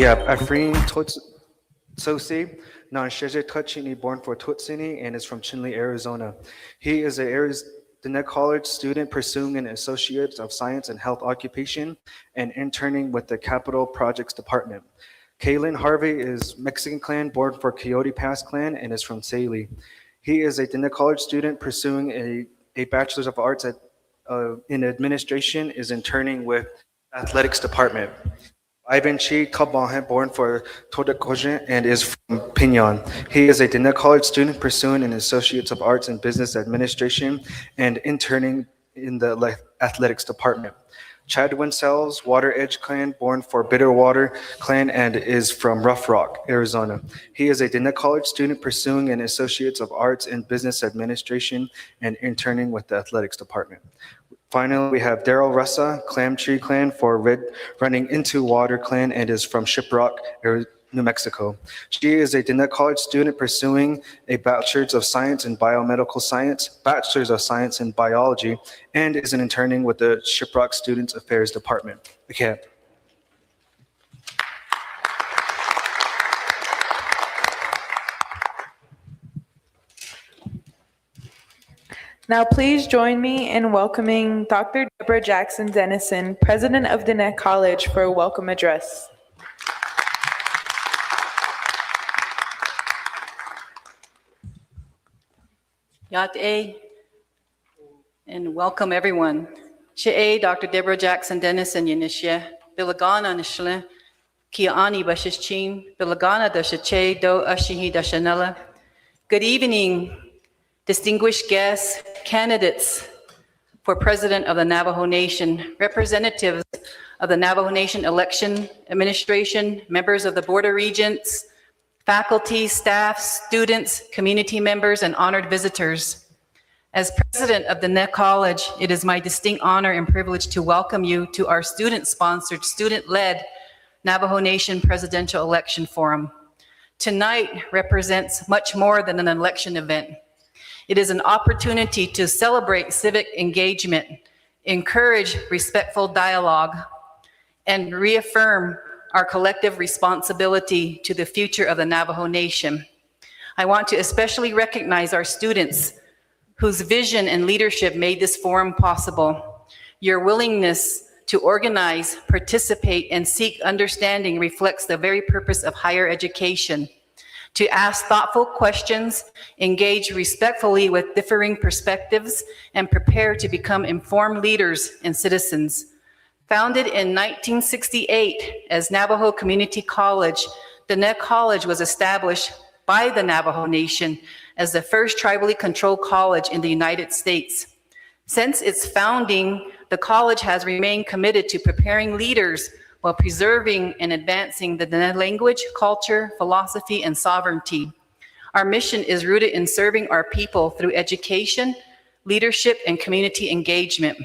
We have Afreen Tsosi, non-Sheje Tutsini, born for Tutsini, and is from Chinle, Arizona. He is a Diné College student pursuing an Associate of Science in Health Occupation and interning with the Capital Projects Department. Kaylin Harvey is Mexican clan, born for Coyote Pass clan, and is from Tsaile. He is a Diné College student pursuing a Bachelor's of Arts in Administration, is interning with Athletics Department. Ivan Chi Kabahan, born for Todakojan, and is from Pinyon. He is a Diné College student pursuing an Associates of Arts in Business Administration and interning in the Athletics Department. Chad Winsells, Water Edge clan, born for Bitterwater clan, and is from Rough Rock, Arizona. He is a Diné College student pursuing an Associates of Arts in Business Administration and interning with the Athletics Department. Finally, we have Daryl Russa, Clam Tree clan for Running Into Water clan, and is from Shiprock, New Mexico. She is a Diné College student pursuing a Bachelor's of Science in Biomedical Science, Bachelor's of Science in Biology, and is an interning with the Shiprock Students Affairs Department. Okay. Now please join me in welcoming Dr. Deborah Jackson Dennison, President of Diné College, for a welcome address. Yat-A, and welcome everyone. She'e Dr. Deborah Jackson Dennison Yanishya, Bilagana Nishle, Kiani Bashichin, Bilagana Dashache, Do Ashihi Dashanella. Good evening, distinguished guests, candidates for President of the Navajo Nation, representatives of the Navajo Nation Election Administration, members of the Board of Regents, faculty, staff, students, community members, and honored visitors. As President of Diné College, it is my distinct honor and privilege to welcome you to our student-sponsored, student-led Navajo Nation Presidential Election Forum. Tonight represents much more than an election event. It is an opportunity to celebrate civic engagement, encourage respectful dialogue, and reaffirm our collective responsibility to the future of the Navajo Nation. I want to especially recognize our students whose vision and leadership made this forum possible. Your willingness to organize, participate, and seek understanding reflects the very purpose of higher education. To ask thoughtful questions, engage respectfully with differing perspectives, and prepare to become informed leaders and citizens. Founded in 1968 as Navajo Community College, Diné College was established by the Navajo Nation as the first tribally controlled college in the United States. Since its founding, the college has remained committed to preparing leaders while preserving and advancing the Diné language, culture, philosophy, and sovereignty. Our mission is rooted in serving our people through education, leadership, and community engagement.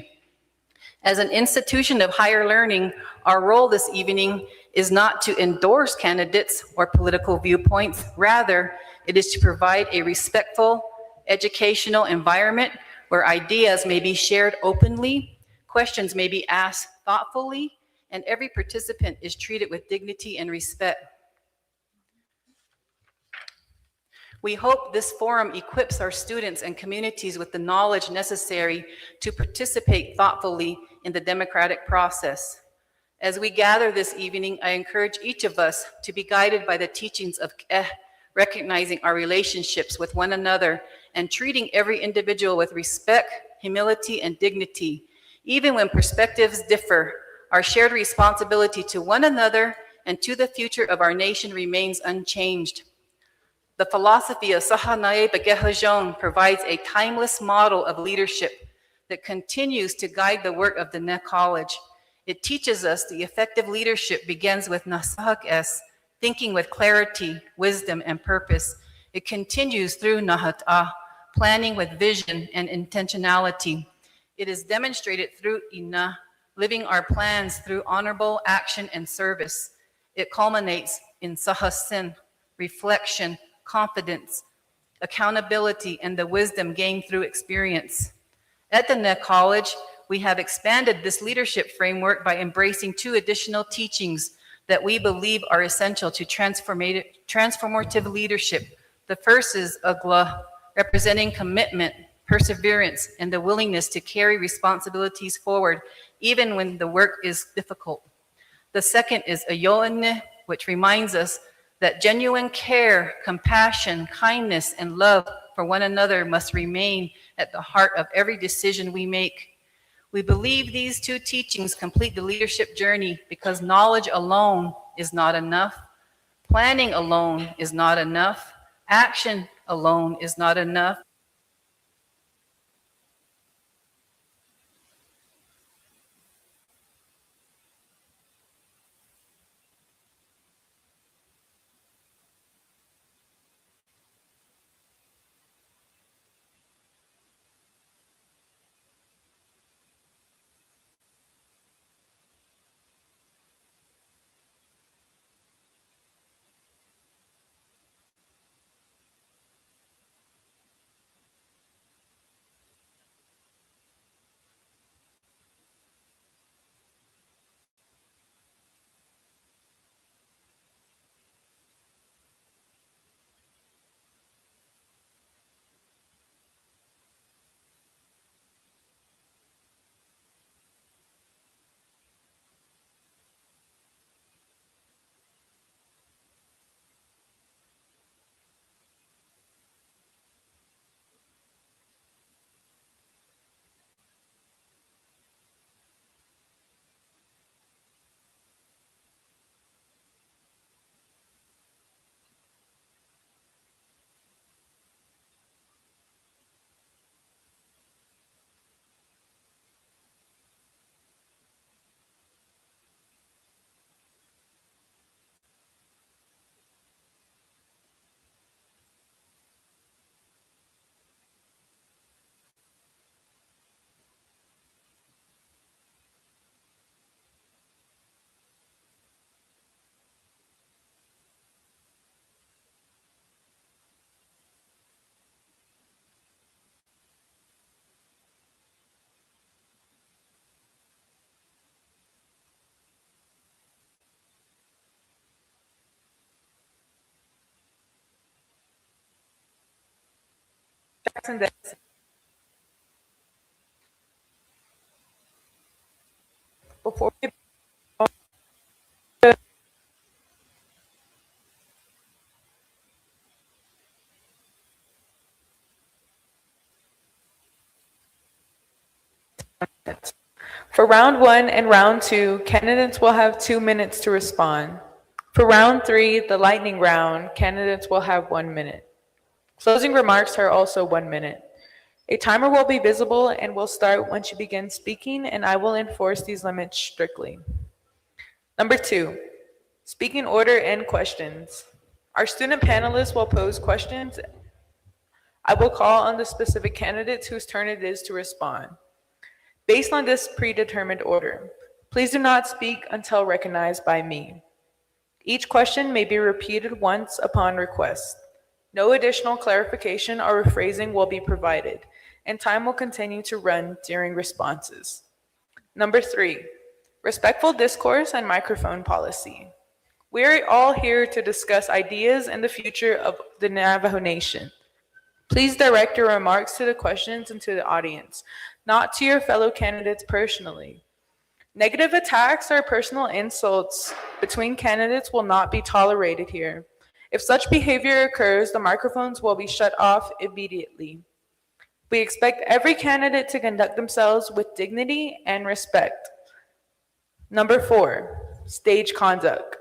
As an institution of higher learning, our role this evening is not to endorse candidates or political viewpoints. Rather, it is to provide a respectful educational environment where ideas may be shared openly, questions may be asked thoughtfully, and every participant is treated with dignity and respect. We hope this forum equips our students and communities with the knowledge necessary to participate thoughtfully in the democratic process. As we gather this evening, I encourage each of us to be guided by the teachings of recognizing our relationships with one another and treating every individual with respect, humility, and dignity. Even when perspectives differ, our shared responsibility to one another and to the future of our nation remains unchanged. The philosophy of Sahanae Begehajon provides a timeless model of leadership that continues to guide the work of Diné College. It teaches us the effective leadership begins with Nasahak Es, thinking with clarity, wisdom, and purpose. It continues through Nahat-Ah, planning with vision and intentionality. It is demonstrated through Ina, living our plans through honorable action and service. It culminates in Sahasin, reflection, confidence, accountability, and the wisdom gained through experience. At Diné College, we have expanded this leadership framework by embracing two additional teachings, that we believe are essential to transformative leadership. The first is Agla, representing commitment, perseverance, and the willingness to carry responsibilities forward, even when the work is difficult. The second is Ayoane, which reminds us that genuine care, compassion, kindness, and love for one another must remain at the heart of every decision we make. We believe these two teachings complete the leadership journey because knowledge alone is not enough, planning alone is not enough, action alone is not enough. Jackson Dennison. Before we For round one and round two, candidates will have 2 minutes to respond. For round three, the lightning round, candidates will have 1 minute. Closing remarks are also 1 minute. A timer will be visible and will start once you begin speaking, and I will enforce these limits strictly. Number two, speaking order and questions. Our student panelists will pose questions. I will call on the specific candidates whose turn it is to respond. Based on this predetermined order, please do not speak until recognized by me. Each question may be repeated once upon request. No additional clarification or rephrasing will be provided, and time will continue to run during responses. Number three, respectful discourse and microphone policy. We are all here to discuss ideas and the future of the Navajo Nation. Please direct your remarks to the questions and to the audience, not to your fellow candidates personally. Negative attacks or personal insults between candidates will not be tolerated here. If such behavior occurs, the microphones will be shut off immediately. We expect every candidate to conduct themselves with dignity and respect. Number four, stage conduct.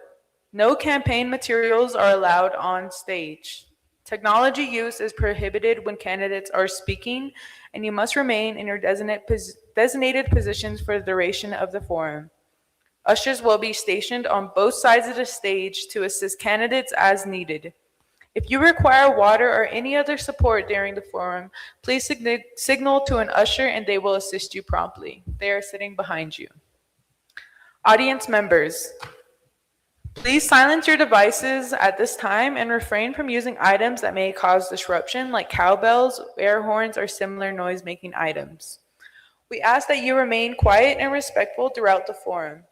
No campaign materials are allowed on stage. Technology use is prohibited when candidates are speaking, and you must remain in your designated positions for the duration of the forum. Ushers will be stationed on both sides of the stage to assist candidates as needed. If you require water or any other support during the forum, please signal to an usher and they will assist you promptly. They are sitting behind you. Audience members, please silence your devices at this time and refrain from using items that may cause disruption like cowbells, air horns, or similar noise-making items. We ask that you remain quiet and respectful throughout the forum.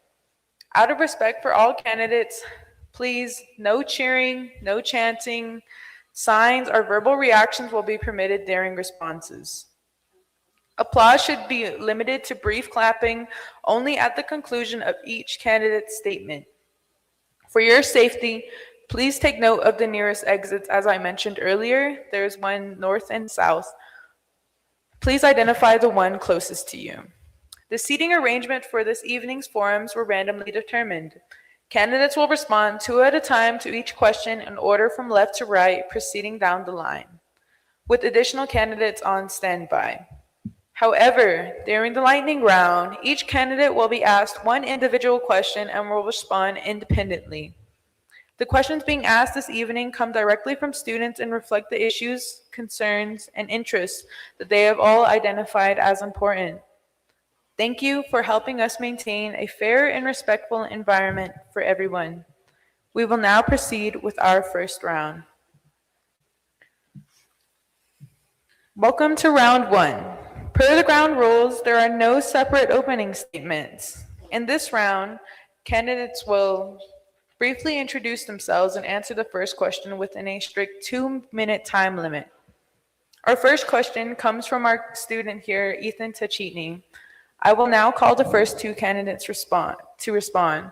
Out of respect for all candidates, please, no cheering, no chanting. Signs or verbal reactions will be permitted during responses. Applause should be limited to brief clapping only at the conclusion of each candidate's statement. For your safety, please take note of the nearest exits. As I mentioned earlier, there's one north and south. Please identify the one closest to you. The seating arrangement for this evening's forums were randomly determined. Candidates will respond 2 at a time to each question in order from left to right, proceeding down the line, with additional candidates on standby. However, during the lightning round, each candidate will be asked one individual question and will respond independently. The questions being asked this evening come directly from students and reflect the issues, concerns, and interests that they have all identified as important. Thank you for helping us maintain a fair and respectful environment for everyone. We will now proceed with our first round. Welcome to round 1. Per the ground rules, there are no separate opening statements. In this round, candidates will briefly introduce themselves and answer the first question within a strict 2-minute time limit. Our first question comes from our student here, Ethan Tachitni. I will now call the first 2 candidates to respond.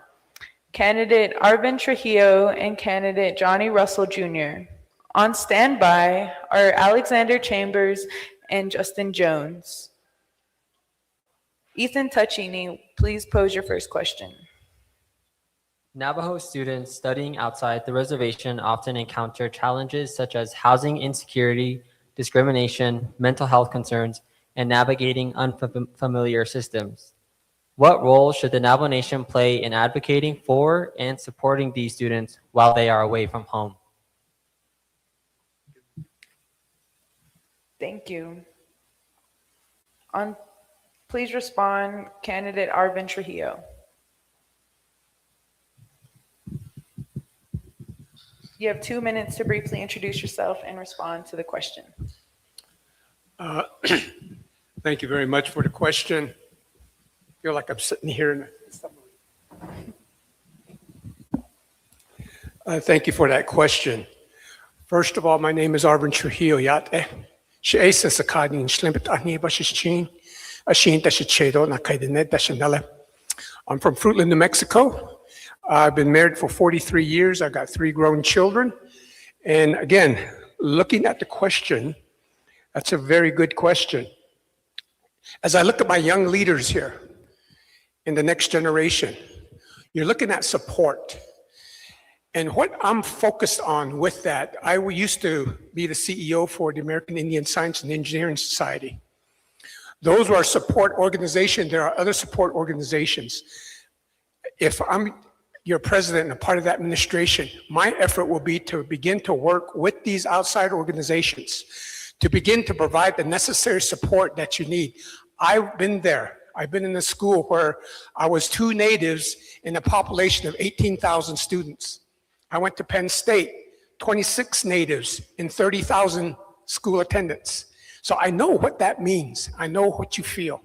Candidate Arvin Trujillo and candidate Johnny Russell Jr. On standby are Alexander Chambers and Justin Jones. Ethan Tachitni, please pose your first question. Navajo students studying outside the reservation often encounter challenges such as housing insecurity, discrimination, mental health concerns, and navigating unfamiliar systems. What role should the Navajo Nation play in advocating for and supporting these students while they are away from home? Thank you. Please respond, candidate Arvin Trujillo. You have 2 minutes to briefly introduce yourself and respond to the question. Thank you very much for the question. I feel like I'm sitting here in thank you for that question. First of all, my name is Arvin Trujillo. I'm from Fruitland, New Mexico. I've been married for 43 years. I've got 3 grown children. And again, looking at the question, that's a very good question. As I look at my young leaders here in the next generation, you're looking at support. And what I'm focused on with that, I used to be the CEO for the American Indian Science and Engineering Society. Those were our support organizations. There are other support organizations. If I'm your president and a part of that administration, my effort will be to begin to work with these outside organizations to begin to provide the necessary support that you need. I've been there. I've been in a school where I was 2 natives in a population of 18,000 students. I went to Penn State, 26 natives in 30,000 school attendance. So I know what that means. I know what you feel.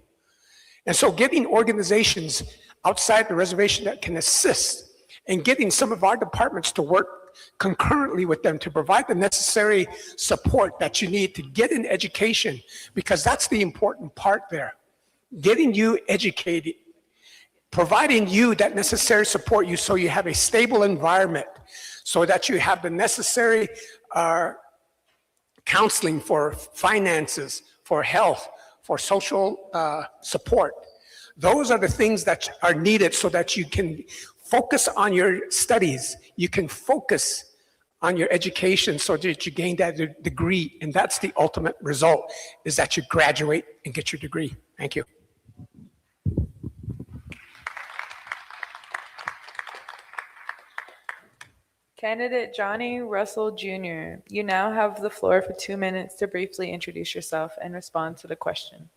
And so getting organizations outside the reservation that can assist and getting some of our departments to work concurrently with them to provide the necessary support that you need to get an education, because that's the important part there. Getting you educated, providing you that necessary support you so you have a stable environment, so that you have the necessary counseling for finances, for health, for social support. Those are the things that are needed so that you can focus on your studies. You can focus on your education so that you gain that degree. And that's the ultimate result, is that you graduate and get your degree. Thank you. Candidate Johnny Russell Jr., you now have the floor for 2 minutes to briefly introduce yourself and respond to the question.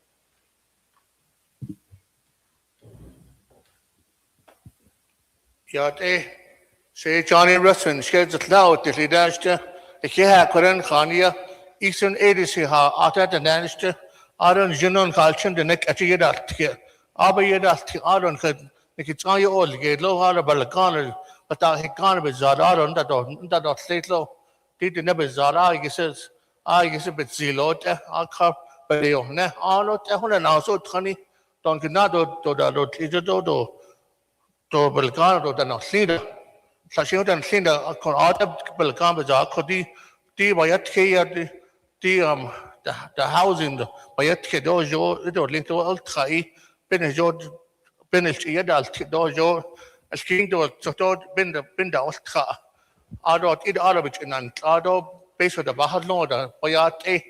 Say Johnny Russell, sheds the cloud, the leadership, the Kiha Koran Khania, Eastern Edisiha, Ata the Nanister, Aron Junon Kalchin, the neck at Yadaltia, Abba Yadalti, Aron Nikitaya all gate low hard balakana, but I can't be Zara on that state low. Did never Zara, I guess a bit zilote, I'll carp by the ne, Arno Tehon and also Tony, Don Ganado to the teacher to Balkano to the Cedar. Sashim and Cinder, a corata Balkan Bazaar, Cody, Bayat the housing, Bayat Dojo, it would link to Ultra, Benejo. Finish yadal dojo as king to binda ostra adot id arabich in an ado base with the bahad loda bayate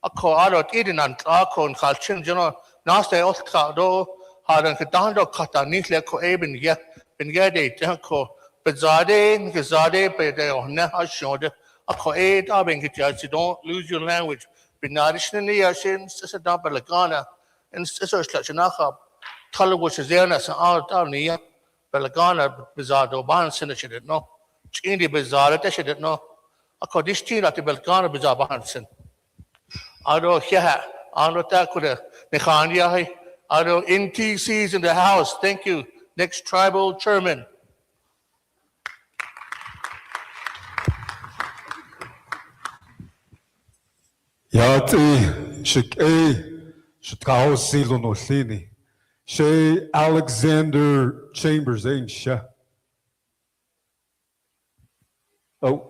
a co adot id in an akon kalchin general nasta ostra do hadan kitando kata nisle ko eben ya bin gade tanko bezade be de on ha shode a co aid abing you don't lose your language binadishni yashin sisa dabalagana and sisa slachanaha Tell which is there, and down here. Belagana Bizarro, Ban Senator, no. Chindi Bizarre, Teshed, no. A Codistin at the Belgana Bizarre Banson. I don't hear, I don't tackle the Nehania. I don't NTCs in the house. Thank you. Next tribal chairman. Yati Shikao Silo no Sini. Shay Alexander Chambers, ain't she? Oh.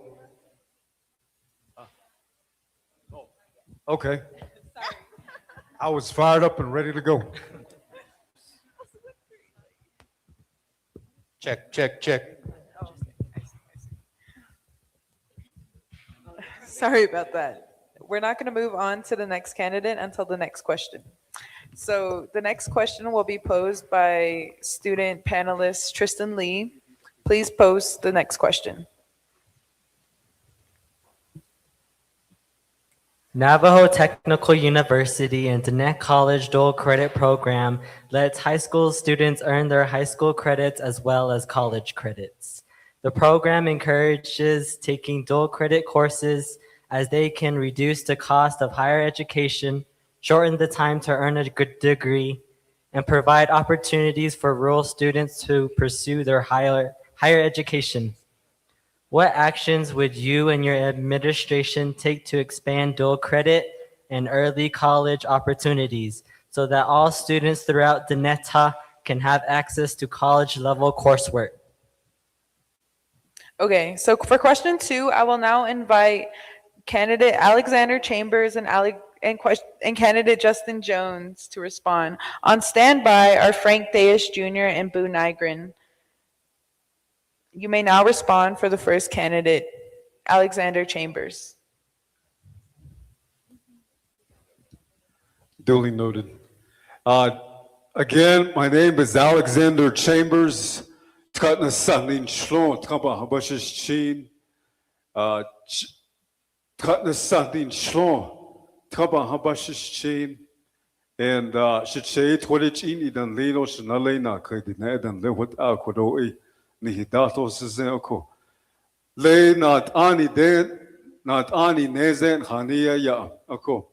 Okay. I was fired up and ready to go. Check. Sorry about that. We're not going to move on to the next candidate until the next question. So the next question will be posed by student panelist Tristan Lee. Please pose the next question. Navajo Technical University and Diné College Dual Credit Program lets high school students earn their high school credits as well as college credits. The program encourages taking dual credit courses as they can reduce the cost of higher education, shorten the time to earn a good degree, and provide opportunities for rural students to pursue their higher education. What actions would you and your administration take to expand dual credit and early college opportunities so that all students throughout Dineta can have access to college-level coursework? Okay, so for question 2, I will now invite candidate Alexander Chambers and candidate Justin Jones to respond. On standby are Frank Dayes Jr. and Buu Nygren. You may now respond for the first candidate, Alexander Chambers. Duly noted. Again, my name is Alexander Chambers. Tkatna Sandin Shlon, Tkaba Habashish Chin. Tkatna Sandin Shlon, Tkaba Habashish Chin. And Shichay Twitch dan Lino Shanalena Kadina and Lewat Aquadoi Nihidato Sizenko. Lay not ani den, not ani nezen Hania ya ako.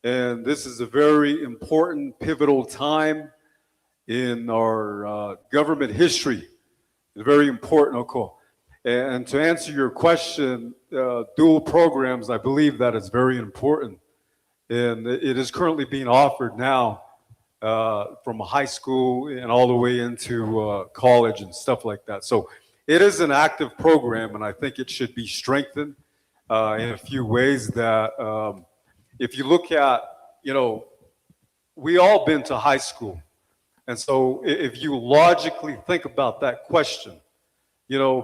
And this is a very important, pivotal time in our government history. It's very important, okay. And to answer your question, dual programs, I believe that is very important. And it is currently being offered now from high school and all the way into college and stuff like that. So it is an active program, and I think it should be strengthened in a few ways that if you look at, we all been to high school. And so if you logically think about that question,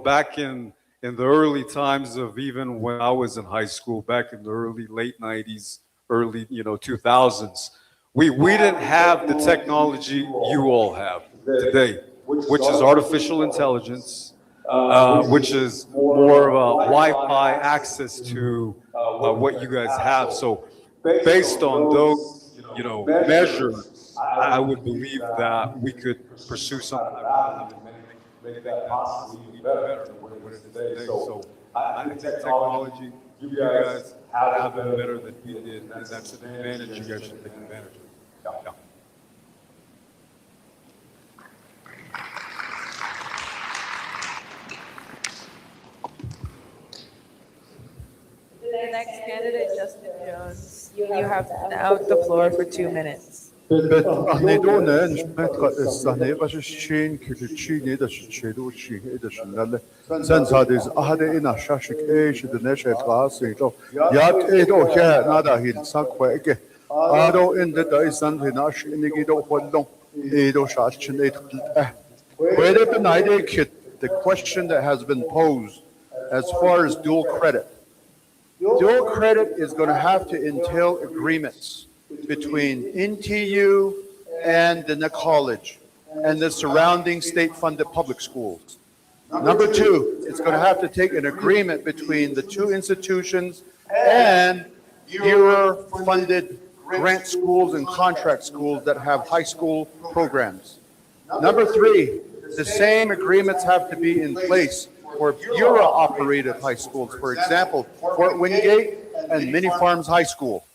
back in the early times of even when I was in high school, back in the late 90s, early, 2000s, we didn't have the technology you all have today, which is artificial intelligence, which is more of a Wi-Fi access to what you guys have. So based on those, measures, I would believe that we could pursue something like that and make that possibly even better than what it is today. So I think technology, you guys have been better than we did, and that's an advantage you guys should take advantage of. Yeah. Candidate Justin Jones, you have now the floor for 2 minutes. Bet ahnedonen metka esane bashin kilichini da shichedo shi da shinale sensades ahade ina shashik the neshe class ito yat edo ke nada hil sakwege ado in the daisan hinash inigido hollong edo shachin et where the night kit the question that has been posed as far as dual credit is going to have to entail agreements between NTU and Diné College and the surrounding state-funded public schools. Number two, it's going to have to take an agreement between the two institutions and Bureau-funded grant schools and contract schools that have high school programs. Number three, the same agreements have to be in place for Bureau-operated high schools. For example, Fort Wingate and Mini Farms High School.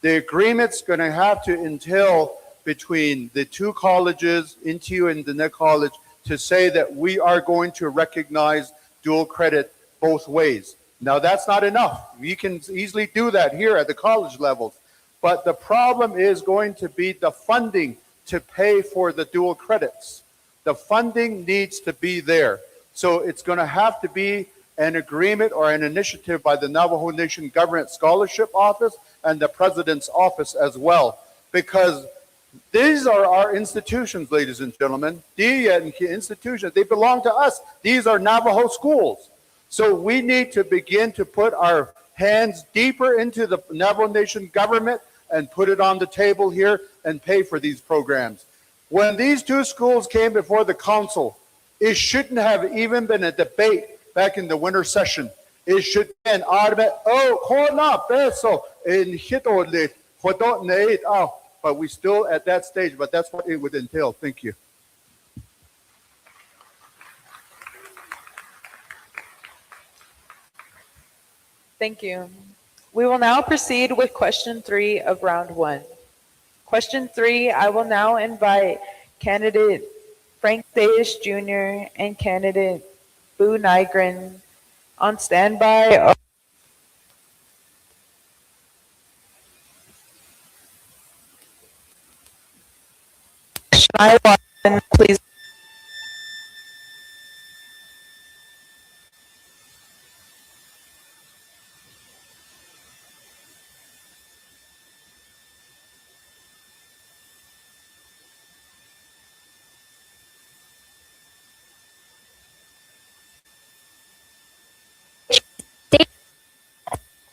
The agreement's going to have to entail between the two colleges, NTU and Diné College, to say that we are going to recognize dual credit both ways. Now, that's not enough. We can easily do that here at the college levels. But the problem is going to be the funding to pay for the dual credits. The funding needs to be there. So it's going to have to be an agreement or an initiative by the Navajo Nation Government Scholarship Office and the President's Office as well. Because these are our institutions, ladies and gentlemen. These institutions, they belong to us. These are Navajo schools. So we need to begin to put our hands deeper into the Navajo Nation government and put it on the table here and pay for these programs. When these two schools came before the council, it shouldn't have even been a debate back in the winter session. It should be an automatic, but we still at that stage, but that's what it would entail. Thank you. Thank you. We will now proceed with question 3 of round 1. Question 3, I will now invite candidate Frank Davis Jr. and candidate Buu Nygren on standby. Please.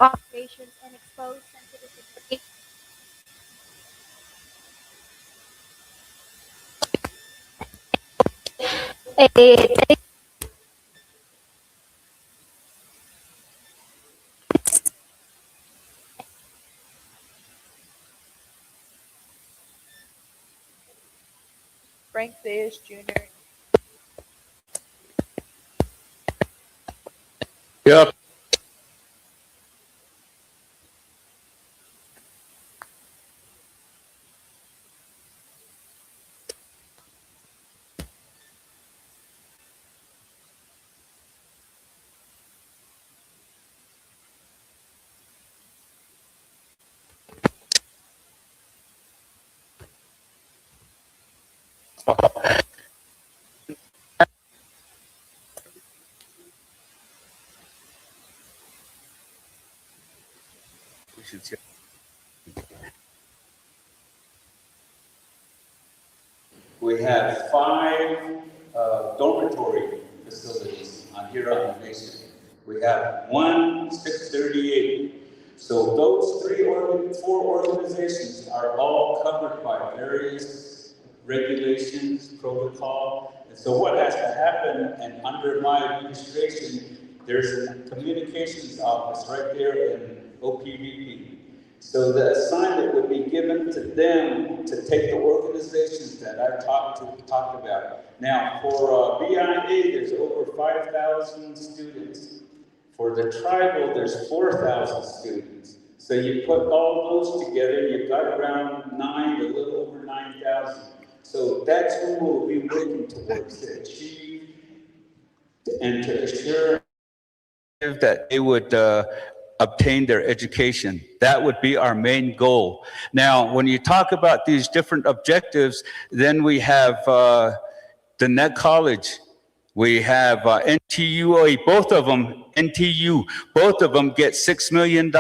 Operations and expose sensitive information. Frank Davis Jr. Yep. We have 5 dormitory facilities here on the nation. We have 638. So those 4 organizations are all covered by various regulations, protocol. And so what has to happen, and under my administration, there's a communications office right there in OPVP. So the assignment would be given to them to take the organizations that I talked about. Now, for BIA, there's over 5,000 students. For the tribal, there's 4,000 students. So you put all those together, you've got around a little over 9,000. So that's what we'll be working towards to achieve and to assure that they would obtain their education. That would be our main goal. Now, when you talk about these different objectives, then we have Diné College. We have NTUA, both of them, NTU, both of them get $6 million.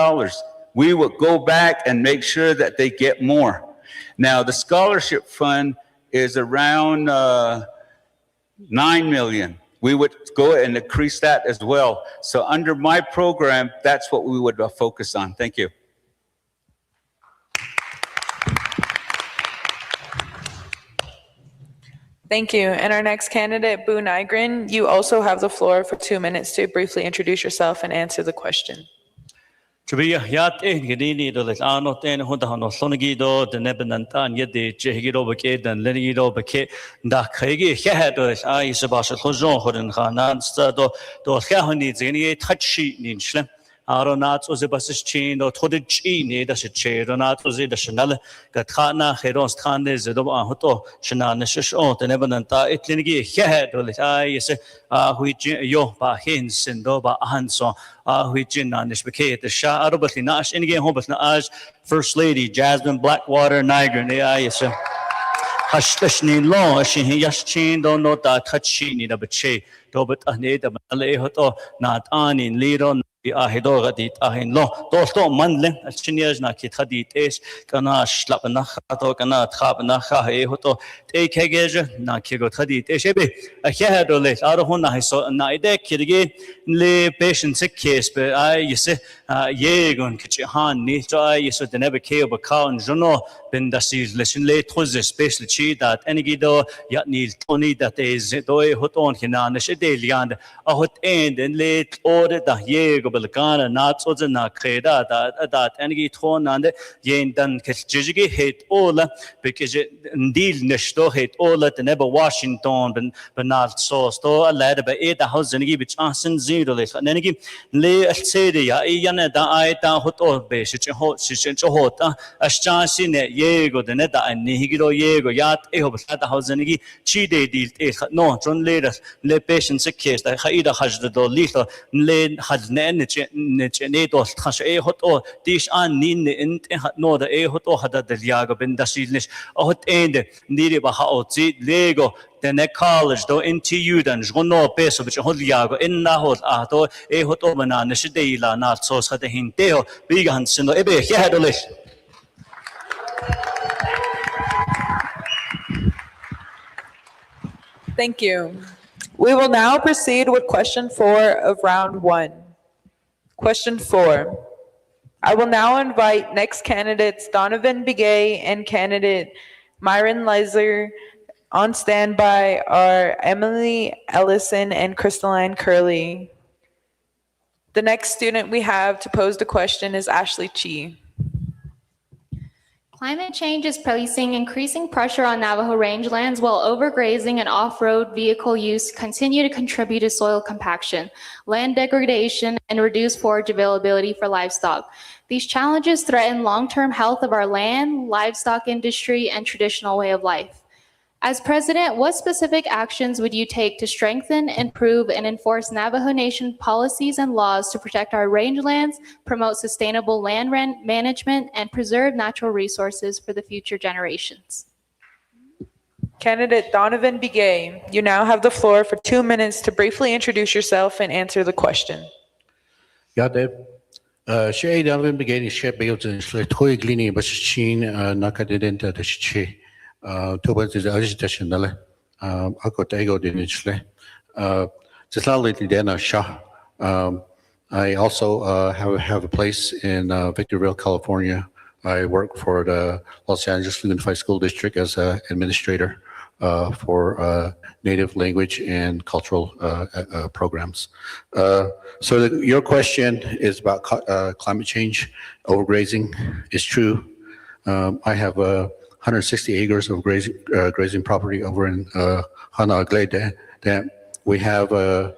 We would go back and make sure that they get more. Now, the scholarship fund is around 9 million. We would go and increase that as well. So under my program, that's what we would focus on. Thank you. Thank you. And our next candidate, Buu Nygren, you also have the floor for 2 minutes to briefly introduce yourself and answer the question. Chubia yat gidini do les ano ten hunda hano sonagido the nebenantan yedi jehigido bake dan lenigido bake da khegi he do les ai sebas khojon khoden khanan sta do khahni zeni tachi nin shlem aronat oze basis chin do thodchi ne da se cheronat oze da shnal gathana kheros khane zedo hoto shna neshish o the nebenanta etlenigi he do les ai se hui yo ba hin sindo ba hanso hui jin na nishbake the sha arobati nash inige hobas na aj First Lady Jasmine Blackwater Nygren ai se hashni lo shin yashin do no ta tachi ni da bache do but ane da ale hoto nat anin liron ahido gadit ahin lo dosto manle chinyaj na kit hadit es kana shlap na khato kana khab na kha he hoto te kege na kigo hadit es ebe a khado le arhon na so na ide kirge le patient sick case be I yese ye gon kichi han ni so I yeso de never ke ba kaun jono ben dasis lesson le troz special chi that enigido yat ni toni that is do hoton hina na shede liand a hot end and le order da ye Belgana not so the Nakreda that energy thrown and yen dan Kishigi hate all because deal Nishto hate all at the never Washington but not so store a lad by 8 house and give it asin zero less and energy lay say the Yana da I down hot or base hot hota as chance in Yego the net and Nihiro Yego yat a house and chi de deal no John later le patients a case that Haida has the door little lane has neto khas e hoto dish an nin in no the e hoto hada the liago ben dasilnish hot end nire ba haoti lego Diné College do NTU dan jono peso bich hot liago in na hot ato e hoto bana nishdeila na so sa de hinteo bigan sino ebe hedolish. Thank you. We will now proceed with question 4 of round 1. Question 4. I will now invite next candidates Donovan Begay and candidate Myron Leiser. On standby are Emily Ellison and Crystalline Curley. The next student we have to pose the question is Ashley Chi. Climate change is placing increasing pressure on Navajo rangelands while overgrazing and off-road vehicle use continue to contribute to soil compaction, land degradation, and reduced forage availability for livestock. These challenges threaten long-term health of our land, livestock industry, and traditional way of life. As president, what specific actions would you take to strengthen, improve, and enforce Navajo Nation policies and laws to protect our rangelands, promote sustainable land management, and preserve natural resources for the future generations? Candidate Donovan Begay, you now have the floor for 2 minutes to briefly introduce yourself and answer the question. Yadeb, she Donovan Begay, she built in Toy Glini, but she Nakadenta, the she. Towards the agitation, Akotego Dinichle. Just lately, then Shah. I also have a place in Victorville, California. I work for the Los Angeles Unified School District as an administrator for native language and cultural programs. So your question is about climate change, overgrazing. It's true. I have 160 acres of grazing property over in Hana Glade that we have a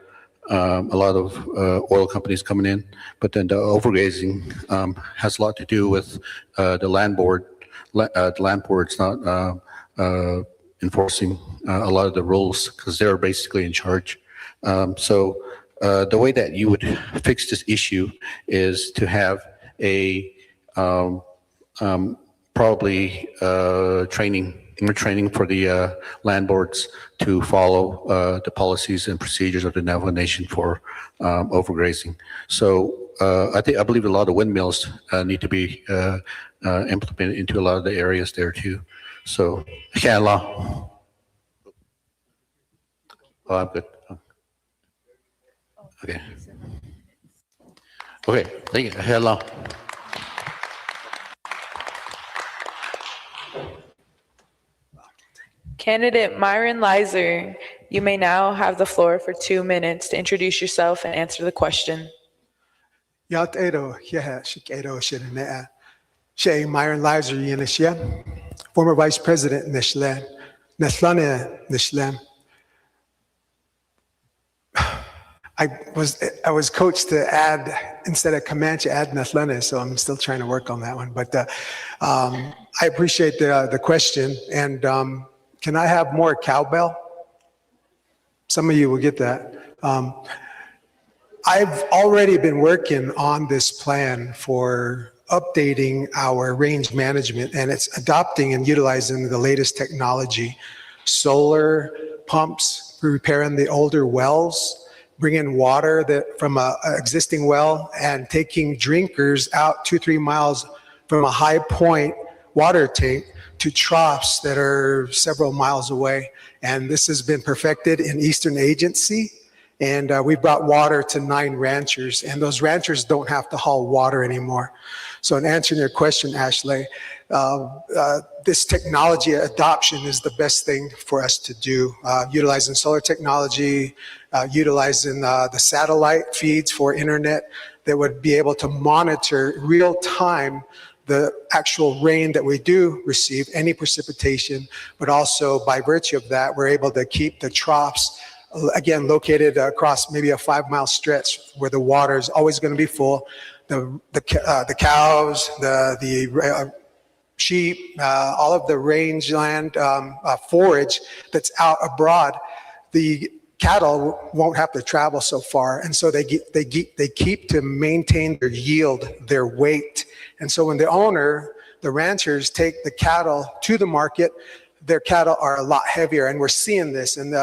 lot of oil companies coming in, but then the overgrazing has a lot to do with the land board. The land board's not enforcing a lot of the rules because they're basically in charge. So the way that you would fix this issue is to have a probably training for the landlords to follow the policies and procedures of the Navajo Nation for overgrazing. So I believe a lot of windmills need to be implemented into a lot of the areas there too. So, oh, I'm good. Okay. Okay, thank you. Hello. Candidate Myron Lizer, you may now have the floor for 2 minutes to introduce yourself and answer the question. Yat Edo, yeah, Shik Edo Shirinea. Shay Myron Lizer Yinishia, former Vice President Nishlan, Neslane Nishlan. I was coached to add, instead of Comanche, add Neslane, so I'm still trying to work on that one. But I appreciate the question. And can I have more cowbell? Some of you will get that. I've already been working on this plan for updating our range management, and it's adopting and utilizing the latest technology. Solar pumps, repairing the older wells, bringing water from an existing well, and taking drinkers out 2-3 miles from a high point water tank to troughs that are several miles away. And this has been perfected in Eastern Agency. And we brought water to 9 ranchers, and those ranchers don't have to haul water anymore. So in answering your question, Ashley, this technology adoption is the best thing for us to do. Utilizing solar technology, utilizing the satellite feeds for internet that would be able to monitor real time the actual rain that we do receive, any precipitation, but also by virtue of that, we're able to keep the troughs, again, located across maybe a 5-mile stretch where the water is always going to be full. The cows, the sheep, all of the rangeland forage that's out abroad, the cattle won't have to travel so far, and so they keep to maintain their yield, their weight. And so when the ranchers take the cattle to the market, their cattle are a lot heavier, and we're seeing this, and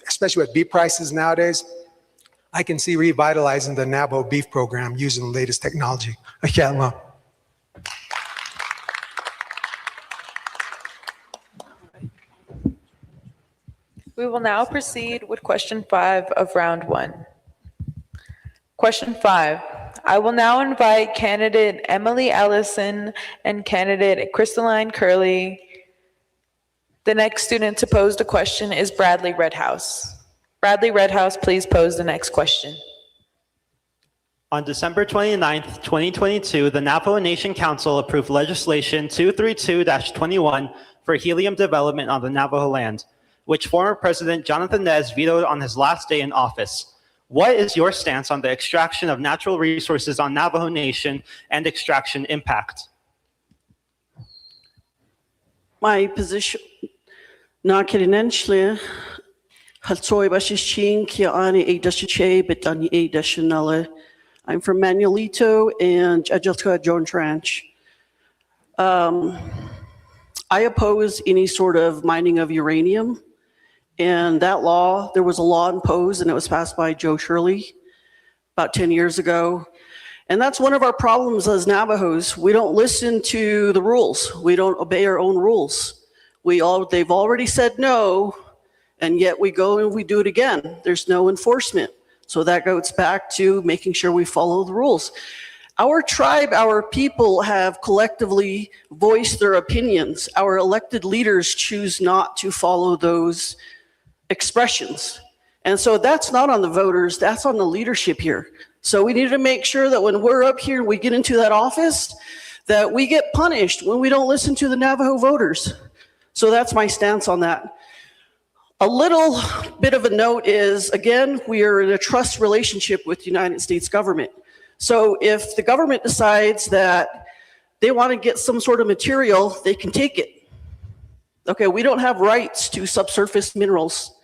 especially with beef prices nowadays, I can see revitalizing the Navajo beef program using the latest technology. We will now proceed with question 5 of round 1. Question 5. I will now invite candidate Emily Ellison and candidate Crystalline Curley. The next student to pose the question is Bradley Redhouse. Bradley Redhouse, please pose the next question. On December 29th, 2022, the Navajo Nation Council approved legislation 232-21 for helium development on the Navajo land, which former President Jonathan Nez vetoed on his last day in office. What is your stance on the extraction of natural resources on Navajo Nation and extraction impact? My position, na kirinenshli, halsoi bashishin kia ani e dashiche betani e dashinale. I'm from Manuelito and Ajalka Jones Ranch. I oppose any sort of mining of uranium. And that law, there was a law imposed and it was passed by Joe Shirley about 10 years ago. And that's one of our problems as Navajos. We don't listen to the rules. We don't obey our own rules. They've already said no, and yet we go and we do it again. There's no enforcement. So that goes back to making sure we follow the rules. Our tribe, our people have collectively voiced their opinions. Our elected leaders choose not to follow those expressions. And so that's not on the voters, that's on the leadership here. So we need to make sure that when we're up here and we get into that office, that we get punished when we don't listen to the Navajo voters. So that's my stance on that. A little bit of a note is, again, we are in a trust relationship with the United States government. So if the government decides that they want to get some sort of material, they can take it. Okay, we don't have rights to subsurface minerals.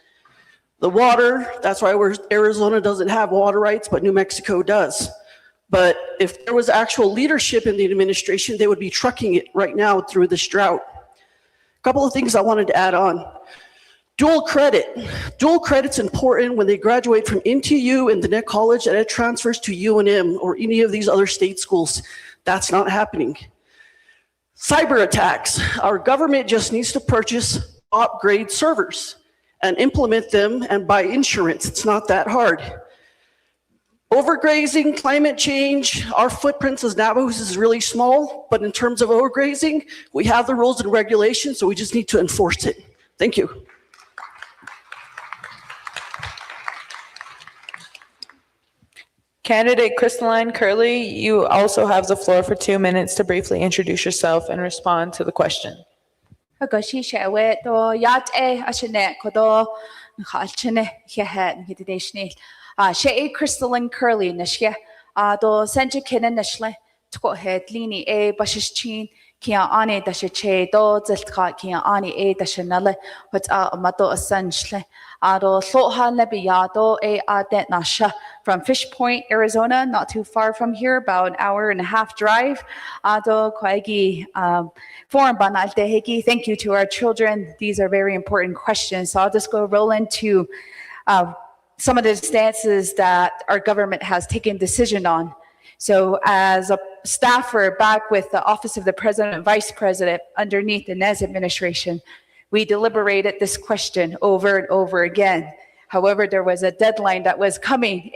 The water, that's why Arizona doesn't have water rights, but New Mexico does. But if there was actual leadership in the administration, they would be trucking it right now through this drought. A couple of things I wanted to add on. Dual credit. Dual credit's important when they graduate from NTU and Diné College and it transfers to UNM or any of these other state schools. That's not happening. Cyber attacks. Our government just needs to purchase upgrade servers and implement them and buy insurance. It's not that hard. Overgrazing, climate change, our footprints as Navajos is really small, but in terms of overgrazing, we have the rules and regulations, so we just need to enforce it. Thank you. Candidate Crystalline Curley, you also have the floor for 2 minutes to briefly introduce yourself and respond to the question. Hagoshi shewe do yat ashene kodo khalchene hehe ngidishni she Crystalline Curley nashye do senje kenen nashle tko headlini bashichin kia ani dashe do zeltka kia ani dashanale what mato asanshle ado sloha nebiyado adet nasha from Fish Point, Arizona, not too far from here, about an hour and a half drive. Ado kwaigi forum banalteheki. Thank you to our children. These are very important questions. So I'll just go roll into some of the stances that our government has taken decision on. So as a staffer back with the Office of the President and Vice President underneath the Nez administration, we deliberated this question over and over again. However, there was a deadline that was coming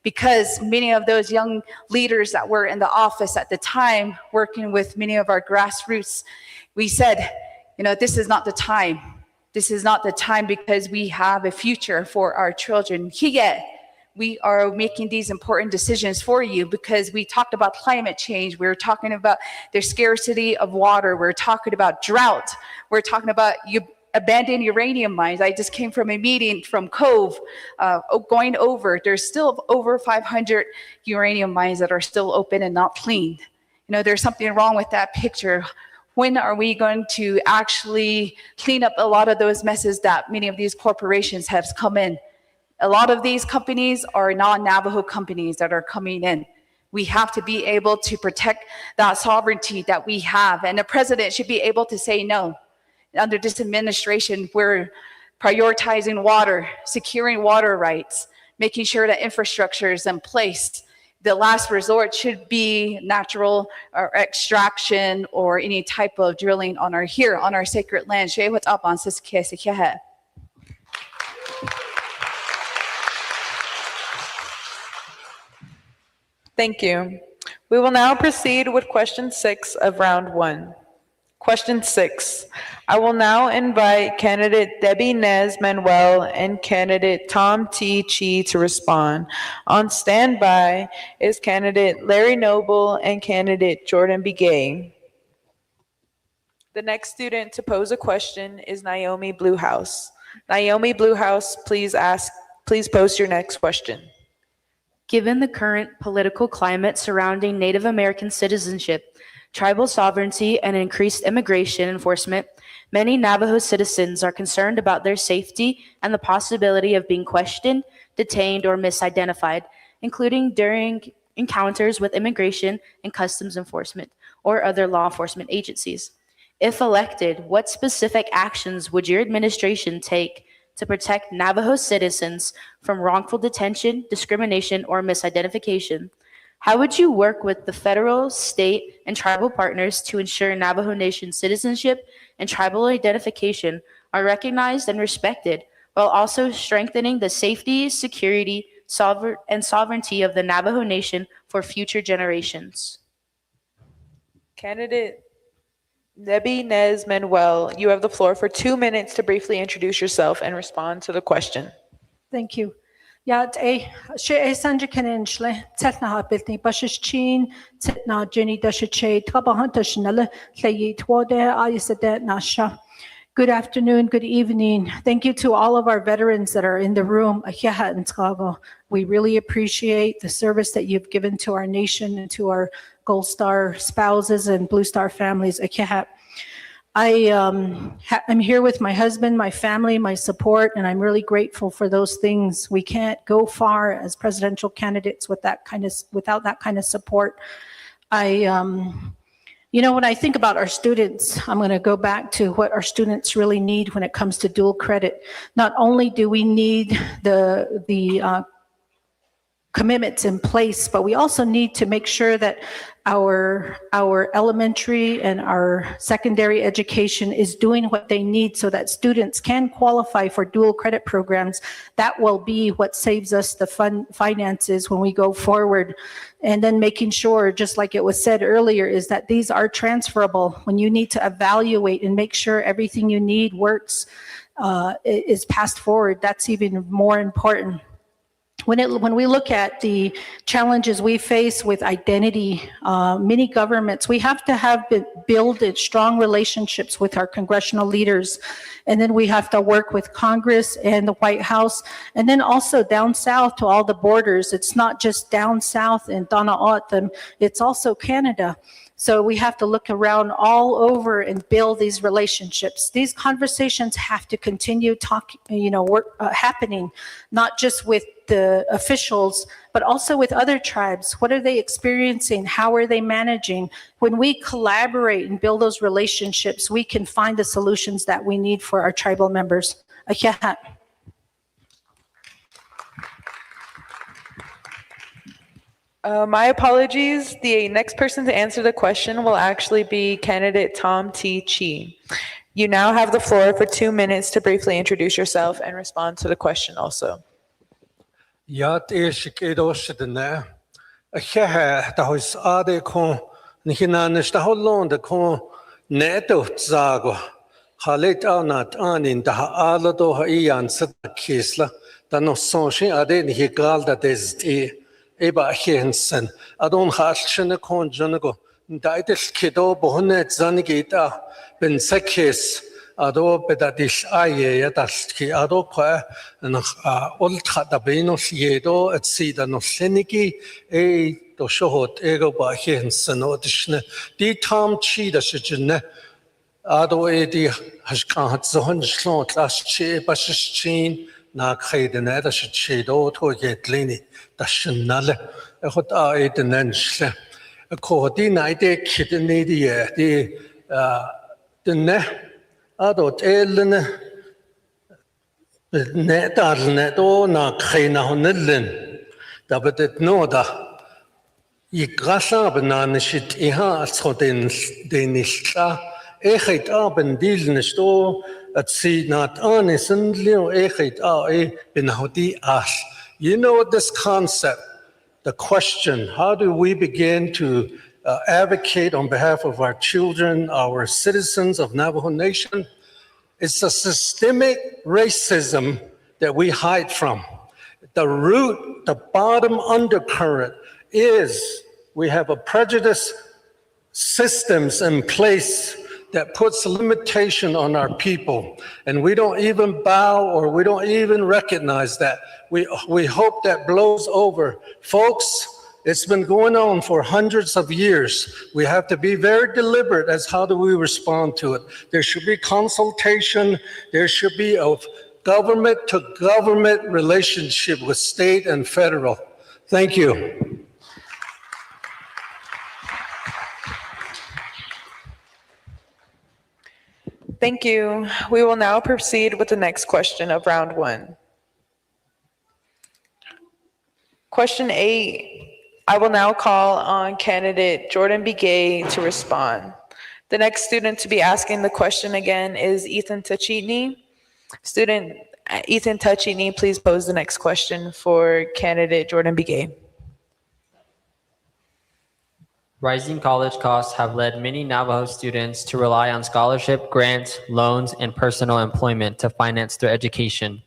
because many of those young leaders that were in the office at the time, working with many of our grassroots, we said, this is not the time. This is not the time because we have a future for our children. We are making these important decisions for you because we talked about climate change. We were talking about the scarcity of water. We're talking about drought. We're talking about abandoned uranium mines. I just came from a meeting from Cove going over. There's still over 500 uranium mines that are still open and not cleaned. There's something wrong with that picture. When are we going to actually clean up a lot of those messes that many of these corporations have come in? A lot of these companies are non-Navajo companies that are coming in. We have to be able to protect that sovereignty that we have. And the president should be able to say no. Under this administration, we're prioritizing water, securing water rights, making sure that infrastructure is in place. The last resort should be natural or extraction or any type of drilling on our sacred land. What's up on Siskiyah? Thank you. We will now proceed with question 6 of round 1. Question 6. I will now invite candidate Debbie Nez Manuel and candidate Tom T. Chi to respond. On standby is candidate Larry Noble and candidate Jordan B. Gay. The next student to pose a question is Naomi Bluehouse. Naomi Bluehouse, please post your next question. Given the current political climate surrounding Native American citizenship, tribal sovereignty, and increased immigration enforcement, many Navajo citizens are concerned about their safety and the possibility of being questioned, detained, or misidentified, including during encounters with immigration and customs enforcement or other law enforcement agencies. If elected, what specific actions would your administration take to protect Navajo citizens from wrongful detention, discrimination, or misidentification? How would you work with the federal, state, and tribal partners to ensure Navajo Nation citizenship and tribal identification are recognized and respected, while also strengthening the safety, security, and sovereignty of the Navajo Nation for future generations? Candidate Debbie Nez Manuel, you have the floor for 2 minutes to briefly introduce yourself and respond to the question. Thank you. She sanje kenenchle tetna biltni bashichin tetna Jenny dashiche trabahantashnale clayi twode ayisade nasha. Good afternoon, good evening. Thank you to all of our veterans that are in the room. We really appreciate the service that you've given to our nation and to our Gold Star spouses and Blue Star families. I'm here with my husband, my family, my support, and I'm really grateful for those things. We can't go far as presidential candidates without that kind of support. When I think about our students, I'm going to go back to what our students really need when it comes to dual credit. Not only do we need the commitments in place, but we also need to make sure that our elementary and our secondary education is doing what they need so that students can qualify for dual credit programs. That will be what saves us the finances when we go forward. And then making sure, just like it was said earlier, is that these are transferable. When you need to evaluate and make sure everything you need works, is passed forward, that's even more important. When we look at the challenges we face with identity, many governments, we have to build strong relationships with our congressional leaders. And then we have to work with Congress and the White House, and then also down south to all the borders. It's not just down south in Danaot, it's also Canada. So we have to look around all over and build these relationships. These conversations have to continue happening, not just with the officials, but also with other tribes. What are they experiencing? How are they managing? When we collaborate and build those relationships, we can find the solutions that we need for our tribal members. My apologies. The next person to answer the question will actually be candidate Tom T. Chi. You now have the floor for 2 minutes to briefly introduce yourself and respond to the question also. Yat ishikidoshdene. Aheha tahus ade kon nihinanish taholon de kon neto zago. Halit anat anin daha alado ian satakisla. Dano sonshi ade nihigal da desdi. Eba Hensen, Adon Harshana Conjunago, Daitis Kido Bohnet Zanigita, Ben Sekis, Ado Bedadish Aye, Yataski, Ado Qua, and Old Hatabenos Yedo, at Sida no Seniki, to Shohot Ego by Hensen, Odishne, D. Tom Chi, the Shijane, Ado Edi Hashkan Zon Slot, last Che, Bashin. Na khayden ada shido to get lini da shnale khot a idnensle ko di naide kidni di ne adot elne ne darne do na khayna honlen da betet no da igrasa benan shit iha aschoden denishla echit aben dilne sto at see not honest and little you know this concept, the question, how do we begin to advocate on behalf of our children, our citizens of Navajo Nation? It's a systemic racism that we hide from. The root, the bottom undercurrent is we have a prejudice systems in place that puts a limitation on our people. And we don't even bow or we don't even recognize that. We hope that blows over. Folks, it's been going on for hundreds of years. We have to be very deliberate as how do we respond to it. There should be consultation. There should be a government to government relationship with state and federal. Thank you. Thank you. We will now proceed with the next question of round 1. Question 8, I will now call on candidate Jordan B. Gay to respond. The next student to be asking the question again is Ethan Tachini. Student Ethan Tachini, please pose the next question for candidate Jordan B. Gay. Rising college costs have led many Navajo students to rely on scholarship, grants, loans, and personal employment to finance their education.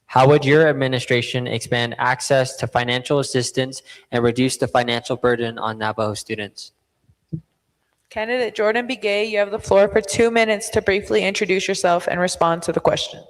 How would your administration expand access to financial assistance and reduce the financial burden on Navajo students? Candidate Jordan B. Gay, you have the floor for 2 minutes to briefly introduce yourself and respond to the question.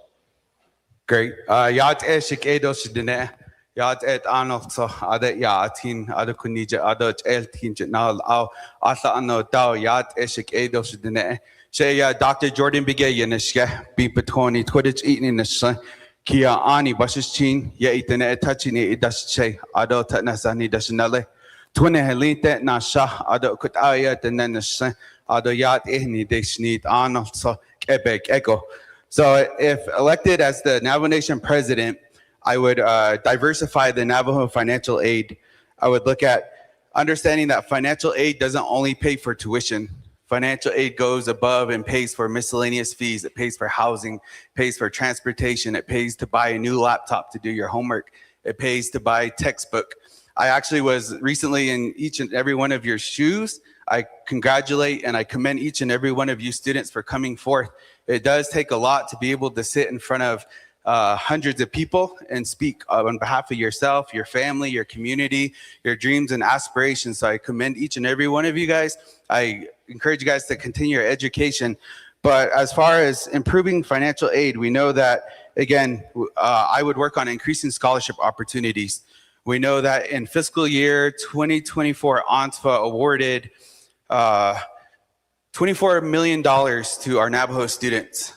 Great. Yat eshik edos dine. Yat et anok so ada yatin ada kunija ada eltin jnal au asa ano dao yat eshik edos dine. She Dr. Jordan Bigay Yanishke be petoni twitch eating in the sun. Kia ani bashin ya itene touching it does che ado tatnasani dasnale. Twine helite na sha ado kutaya tenen the sun ado yat ehni de sneed anok so Quebec echo. So if elected as the Navajo Nation President, I would diversify the Navajo financial aid. I would look at understanding that financial aid doesn't only pay for tuition. Financial aid goes above and pays for miscellaneous fees. It pays for housing, pays for transportation. It pays to buy a new laptop to do your homework. It pays to buy textbook. I actually was recently in each and every one of your shoes. I congratulate and I commend each and every one of you students for coming forth. It does take a lot to be able to sit in front of hundreds of people and speak on behalf of yourself, your family, your community, your dreams and aspirations. So I commend each and every one of you guys. I encourage you guys to continue your education. But as far as improving financial aid, we know that, again, I would work on increasing scholarship opportunities. We know that in fiscal year 2024, ONSFA awarded $24 million to our Navajo students,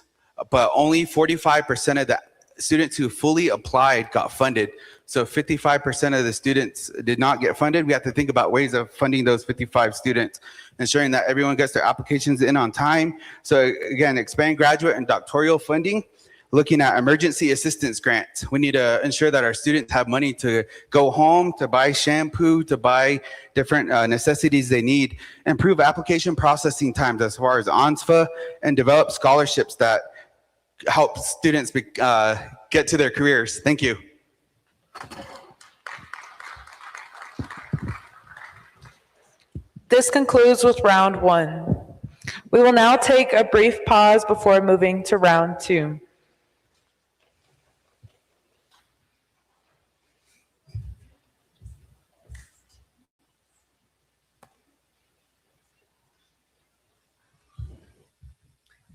but only 45% of the students who fully applied got funded. So 55% of the students did not get funded. We have to think about ways of funding those 55 students, ensuring that everyone gets their applications in on time. So again, expand graduate and doctoral funding, looking at emergency assistance grants. We need to ensure that our students have money to go home, to buy shampoo, to buy different necessities they need, improve application processing times as far as ONSFA, and develop scholarships that help students get to their careers. Thank you. This concludes with round one. We will now take a brief pause before moving to round two.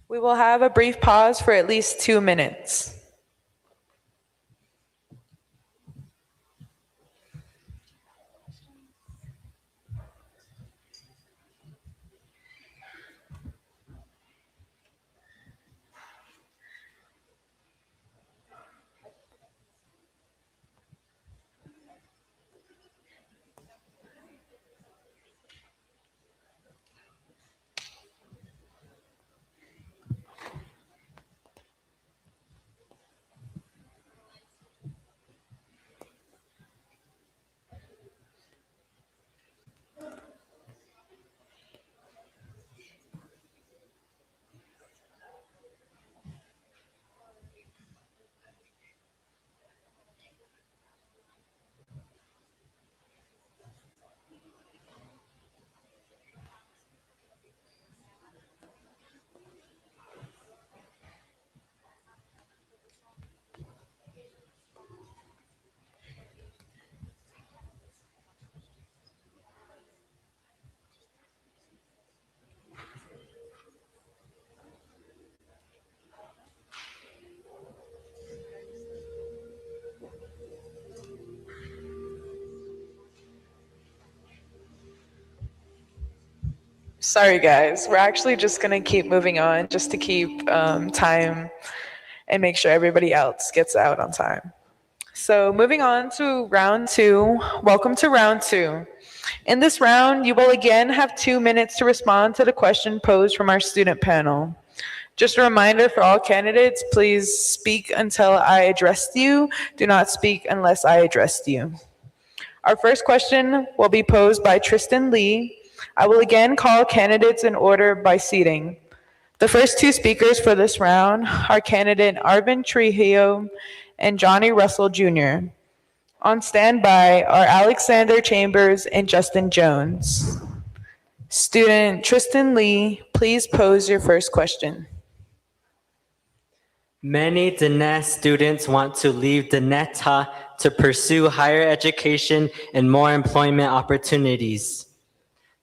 We will have a brief pause for at least 2 minutes. Sorry, guys. We're actually just going to keep moving on just to keep time and make sure everybody else gets out on time. So moving on to round two. Welcome to round two. In this round, you will again have 2 minutes to respond to the question posed from our student panel. Just a reminder for all candidates, please speak until I addressed you. Do not speak unless I addressed you. Our first question will be posed by Tristan Lee. I will again call candidates in order by seating. The first two speakers for this round are candidate Arvin Trujillo and Johnny Russell Jr. On standby are Alexander Chambers and Justin Jones. Student Tristan Lee, please pose your first question. Many Dine students want to leave Dineta to pursue higher education and more employment opportunities.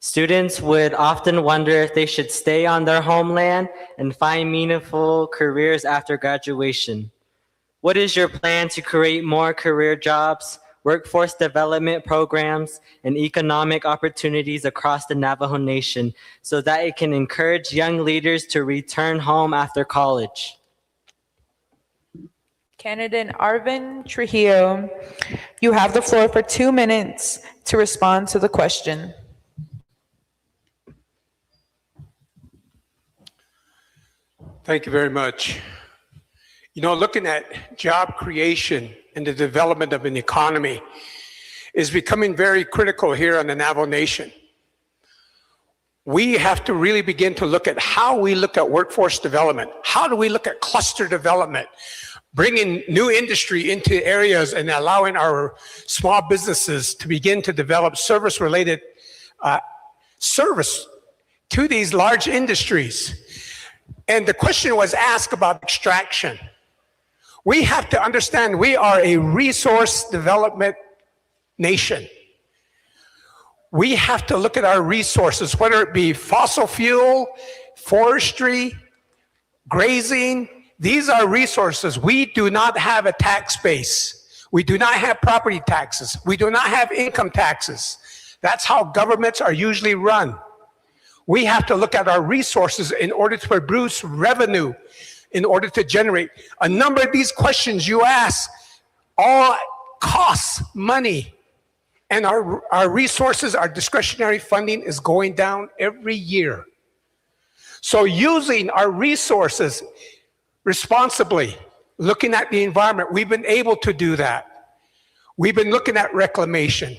Students would often wonder if they should stay on their homeland and find meaningful careers after graduation. What is your plan to create more career jobs workforce development programs, and economic opportunities across the Navajo Nation so that it can encourage young leaders to return home after college. Candidate Arvin Trujillo, you have the floor for 2 minutes to respond to the question. Thank you very much. You know, looking at job creation and the development of an economy is becoming very critical here on the Navajo Nation. We have to really begin to look at how we look at workforce development. How do we look at cluster development? Bringing new industry into areas and allowing our small businesses to begin to develop service-related service to these large industries. And the question was asked about extraction. We have to understand we are a resource development nation. We have to look at our resources, whether it be fossil fuel, forestry, grazing. These are resources. We do not have a tax base. We do not have property taxes. We do not have income taxes. That's how governments are usually run. We have to look at our resources in order to produce revenue, in order to generate. A number of these questions you ask all costs money. And our resources, our discretionary funding is going down every year. So using our resources responsibly, looking at the environment, we've been able to do that. We've been looking at reclamation.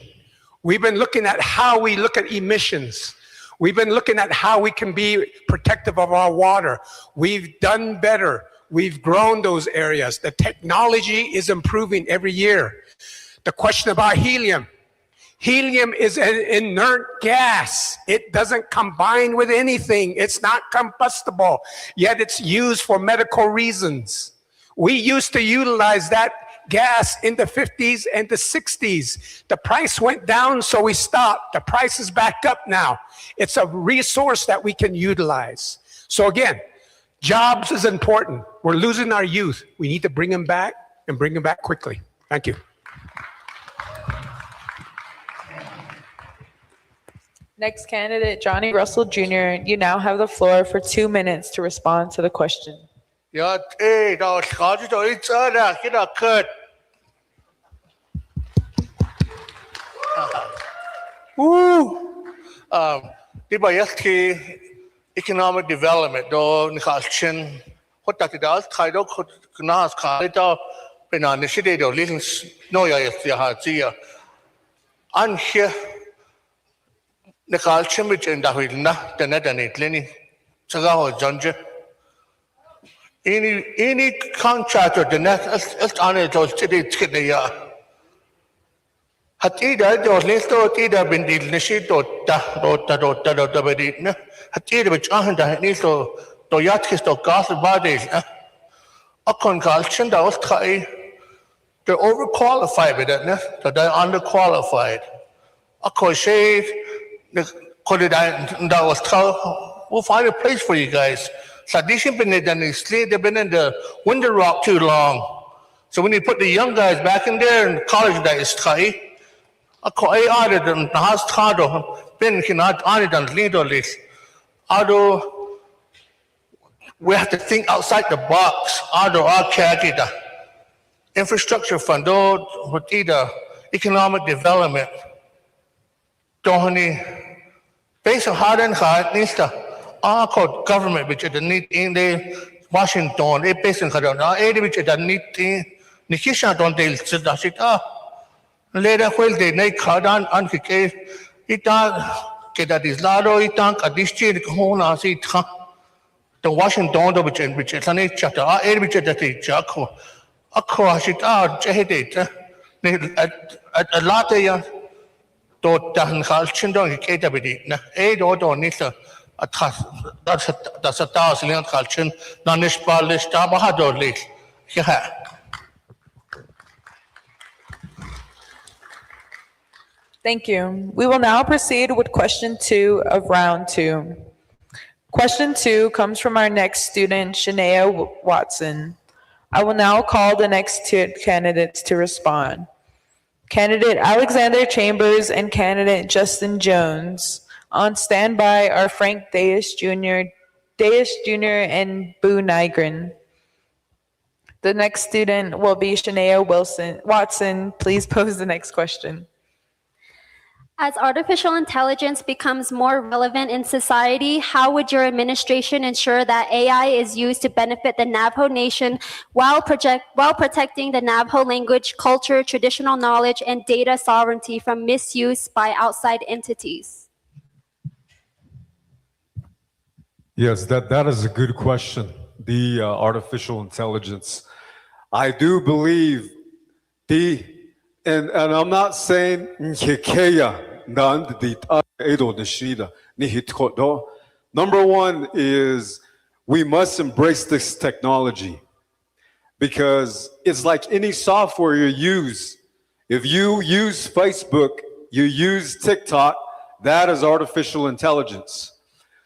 We've been looking at how we look at emissions. We've been looking at how we can be protective of our water. We've done better. We've grown those areas. The technology is improving every year. The question about helium. Helium is an inert gas. It doesn't combine with anything. It's not combustible, yet it's used for medical reasons. We used to utilize that gas in the 50s and the 60s. The price went down, so we stopped. The price is back up now. It's a resource that we can utilize. So again, jobs is important. We're losing our youth. We need to bring them back and bring them back quickly. Thank you. Next candidate, Johnny Russell Jr., you now have the floor for 2 minutes to respond to the question. Economic development do Nichalchin, what that does, Kaido Kunas Kaito, Penanishide, or Little Noya, Yazia. And here, Nichalchin, which in Dahilna, the net and it, Lenny, Sagaho, Jonja. Any contractor, the net, as on it, or city, Tidaya. Hat either the Listo, either been the Nishito, Rota, Hat either which aren't the Nisto, Toyatis, or Gossip bodies. A conculsion that was they're overqualified with that, that they're underqualified. A crochet, that was told, we'll find a place for you guys. So these have been in the sleep, they've been in the window rock too long. So when you put the young guys back in there in college, that is tight. I added them, the house tado, Ben cannot add it on leader list. Although we have to think outside the box, although our care infrastructure fund, with either economic development, Dohani, based on hard and hard, needs to our called government, which is the need in the Washington, a based on Kadona, a which is the need in Nikisha, don't they sit later, when they make Kadan and Kike, it get at this lado, it tank at this chain, Hona, the Washington, which is an eight chapter, a which is a jaco, a cross it out, Jehedate, at a latte, don't Halchin don't get a bit, a don't need a task, that's a 1,000 Halchin, Nanish Palish, Tabahado late. Yeah. Thank you. We will now proceed with question 2 of round 2. Question 2 comes from our next student, Shania Watson. I will now call the next 2 candidates to respond. Candidate Alexander Chambers and candidate Justin Jones. On standby are Frank Dayes Jr. and Buu Nygren. The next student will be Shania Watson. Please pose the next question. As artificial intelligence becomes more relevant in society, how would your administration ensure that AI is used to benefit the Navajo Nation while protecting the Navajo language, culture, traditional knowledge, and data sovereignty from misuse by outside entities? Yes, that is a good question. The artificial intelligence. I do believe and I'm not saying number one is we must embrace this technology because it's like any software you use. If you use Facebook, you use TikTok, that is artificial intelligence.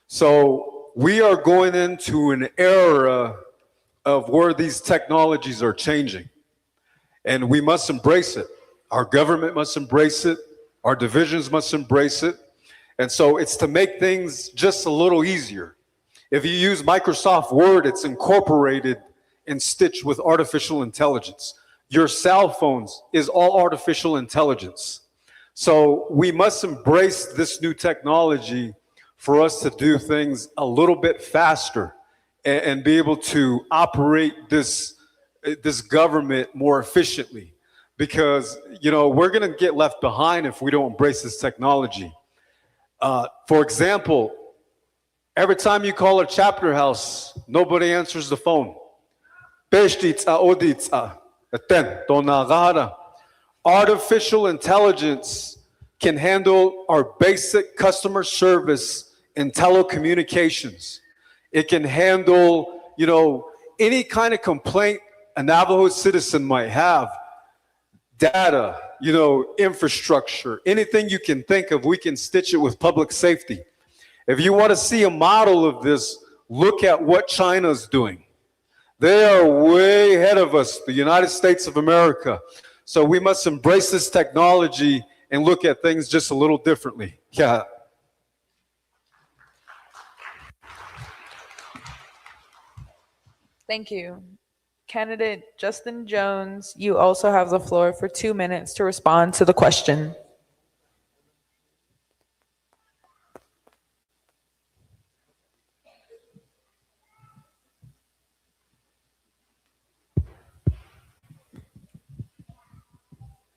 So we are going into an era of where these technologies are changing. And we must embrace it. Our government must embrace it. Our divisions must embrace it. And so it's to make things just a little easier. If you use Microsoft Word, it's incorporated and stitched with artificial intelligence. Your cell phones is all artificial intelligence. So we must embrace this new technology for us to do things a little bit faster and be able to operate this government more efficiently, because we're going to get left behind if we don't embrace this technology. For example, every time you call a chapter house, nobody answers the phone. Artificial intelligence can handle our basic customer service and telecommunications. It can handle, any kind of complaint a Navajo citizen might have, data, infrastructure, anything you can think of, we can stitch it with public safety. If you want to see a model of this, look at what China's doing. They are way ahead of us, the United States of America. So we must embrace this technology and look at things just a little differently. Yeah. Thank you. Candidate Justin Jones, you also have the floor for 2 minutes to respond to the question.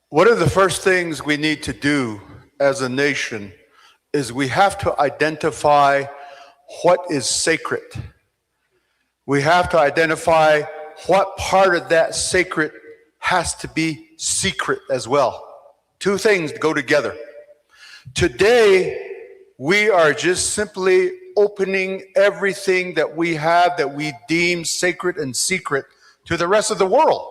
One of the first things we need to do as a nation is we have to identify what is sacred. We have to identify what part of that sacred has to be secret as well. Two things go together. Today, we are just simply opening everything that we have that we deem sacred and secret to the rest of the world.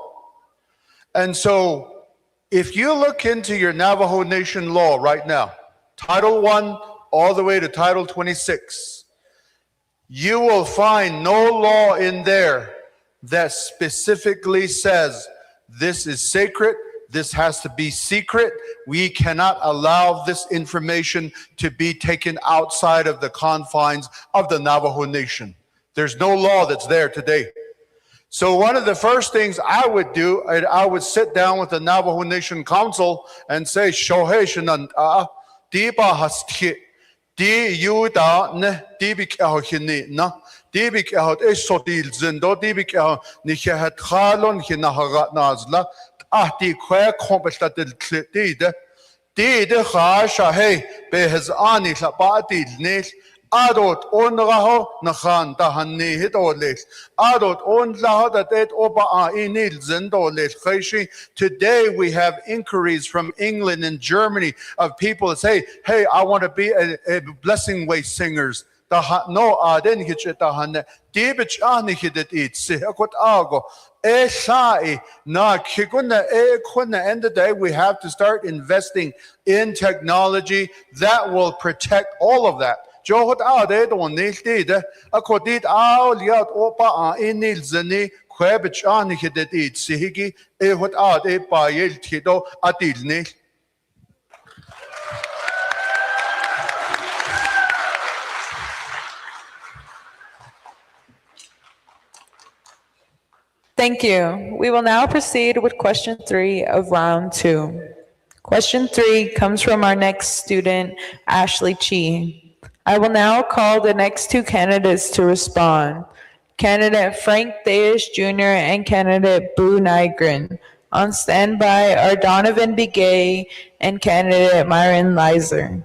And so, if you look into your Navajo Nation law right now, Title 1 all the way to Title 26, you will find no law in there that specifically says this is sacred, this has to be secret. We cannot allow this information to be taken outside of the confines of the Navajo Nation. There's no law that's there today. So one of the first things I would do, I would sit down with the Navajo Nation Council and say, Shohei Shananda, Diba Hasti, Di Yuda, Ne, Dibik Ahini, Na, Dibik Ahot Esodil Zindo, Dibik Ah, Nichahat Halon, Hinaharat Nazla, Ahti Quack Compestatil Clitide, Dide Hasha, hey, Behazani, Labati, Nil. Adot on raho nahan tahani hitoles. Adot on lahadat oba inil zendoles. Today we have inquiries from England and Germany of people that say, hey, I want to be a blessing way singers. No aden hitchetahan. Dibich anihidet it. Sihakot ago. Eshai na kikuna ekuna. End of the day, we have to start investing in technology that will protect all of that. Johot ade don niltide akodit ao liat opa inil zani Kwebich an hidet it sihigi hot out pa yel tido atilni. Thank you. We will now proceed with question 3 of round 2. Question 3 comes from our next student, Ashley Chi. I will now call the next 2 candidates to respond. Candidate Frank Thayes Jr. and candidate Buu Nygren. On standby are Donovan Begay and candidate Myron Lizer.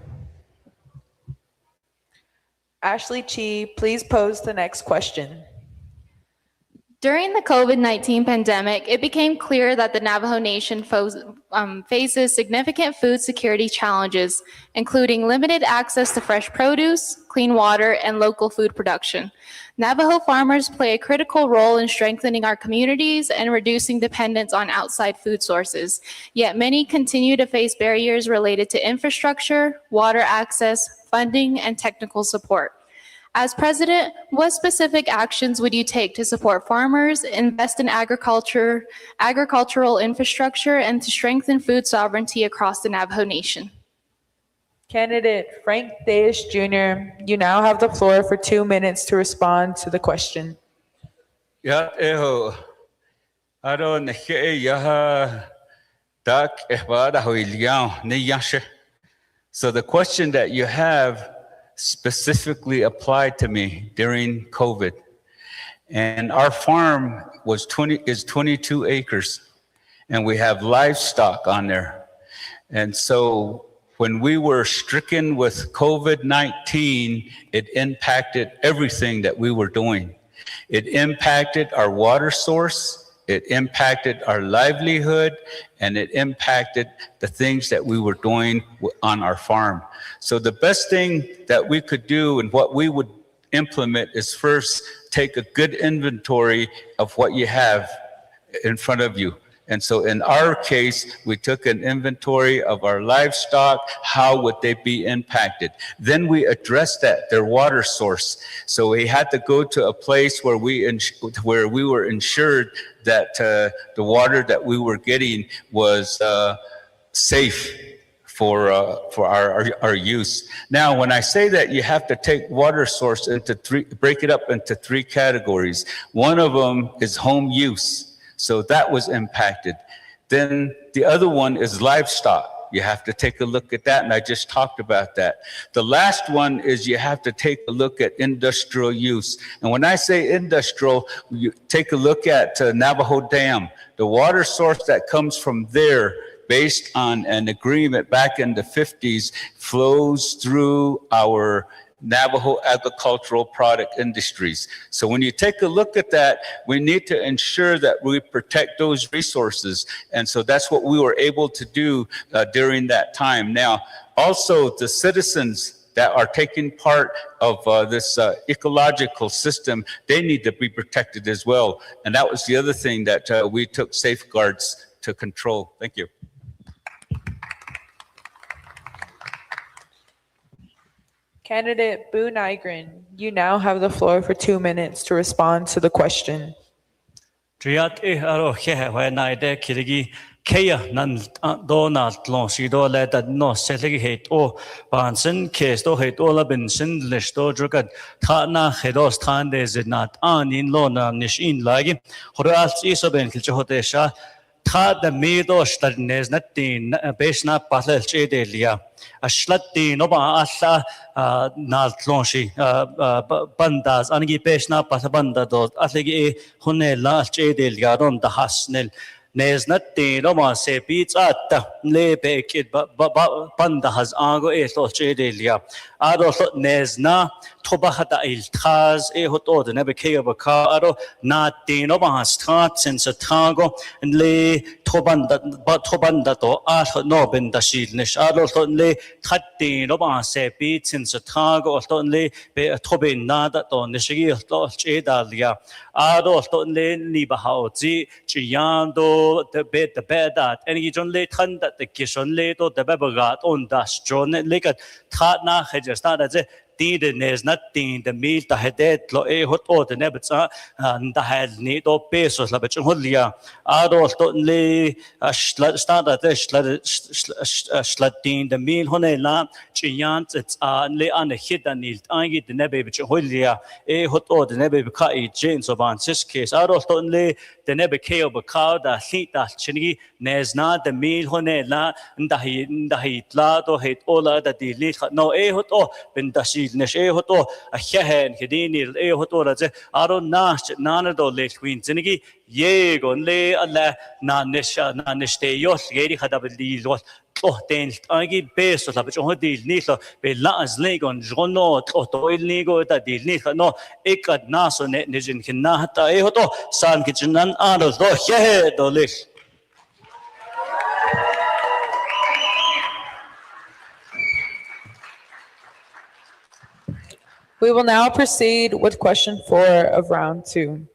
Ashley Chi, please pose the next question. During the COVID-19 pandemic, it became clear that the Navajo Nation faces significant food security challenges, including limited access to fresh produce, clean water, and local food production. Navajo farmers play a critical role in strengthening our communities and reducing dependence on outside food sources. Yet many continue to face barriers related to infrastructure, water access, funding, and technical support. As president, what specific actions would you take to support farmers, invest in agricultural infrastructure, and to strengthen food sovereignty across the Navajo Nation? Candidate Frank Thayes Jr., you now have the floor for 2 minutes to respond to the question. Ya eho aro neke yaha dak ehbada hoiliao ne yashe. So the question that you have specifically applied to me during COVID. And our farm is 22 acres, and we have livestock on there. And so when we were stricken with COVID-19, it impacted everything that we were doing. It impacted our water source, it impacted our livelihood, and it impacted the things that we were doing on our farm. So the best thing that we could do and what we would implement is first take a good inventory of what you have in front of you. And so in our case, we took an inventory of our livestock, how would they be impacted? Then we addressed that, their water source. So we had to go to a place where we were ensured that the water that we were getting was safe for our use. Now, when I say that, you have to take water source break it up into 3 categories. One of them is home use. So that was impacted. Then the other one is livestock. You have to take a look at that, and I just talked about that. The last one is you have to take a look at industrial use. And when I say industrial, you take a look at Navajo Dam. The water source that comes from there, based on an agreement back in the 50s, flows through our Navajo agricultural product industries. So when you take a look at that, we need to ensure that we protect those resources. And so that's what we were able to do during that time. Now, also the citizens that are taking part of this ecological system, they need to be protected as well. And that was the other thing that we took safeguards to control. Thank you. Candidate Buu Nygren, you now have the floor for 2 minutes to respond to the question. Triat aro he na ide kirigi kaya nan Donald long si do le that no selegi het o bansen case do het o la bin sin listo drugat tha na hedos than de zinat anin lo na nishin lagi horal is ben kilche hote sha tha the medo stadnes natin besna patlel che de lia ashlati no ba alla na tlonshi bandas angi besna patbanda do atlegi hunne la che de lia ron da hasnel Nes natin no ma se pizza le bekit banda has ango lo che de lia aro nes na thoba hata il khaz hoto de ne be ke ba ka aro natin no ma start since tango le thobanda to no ben da shil nes aro le khatti no ma se pizza since tango le be thobin na da to nesigi to che da lia aro le ni ba hao ji chiando the bed that any John late hand that the kishon late or the bebagat on dash John legat tatna hedgestan as a tin de nes na tin de mil ta hedet lo e hot o de nebetsa da hel ni do pesos la bech holia aro to le sta de slatin de mil honela chiant it's le an hit anil angi de nebe bech holia e hot o de nebe ka e james of an sis case aro to le de nebe keo ba ka da sita chinigi nes na de mil honela ndahi tla to het ola da di li no e hot o ben da sil nes e hot o a hehen hedini e hot o ra je aro na na do le queen chinigi ye gon le alla na neste yo geri khada li lo to ten agi beso la bech hodil ni lo be la as le gon jono to il ni go da dil ni no ekad na so ne jin kin na hata e hoto san kitchenan aro do he do le. We will now proceed with question 4 of round 2.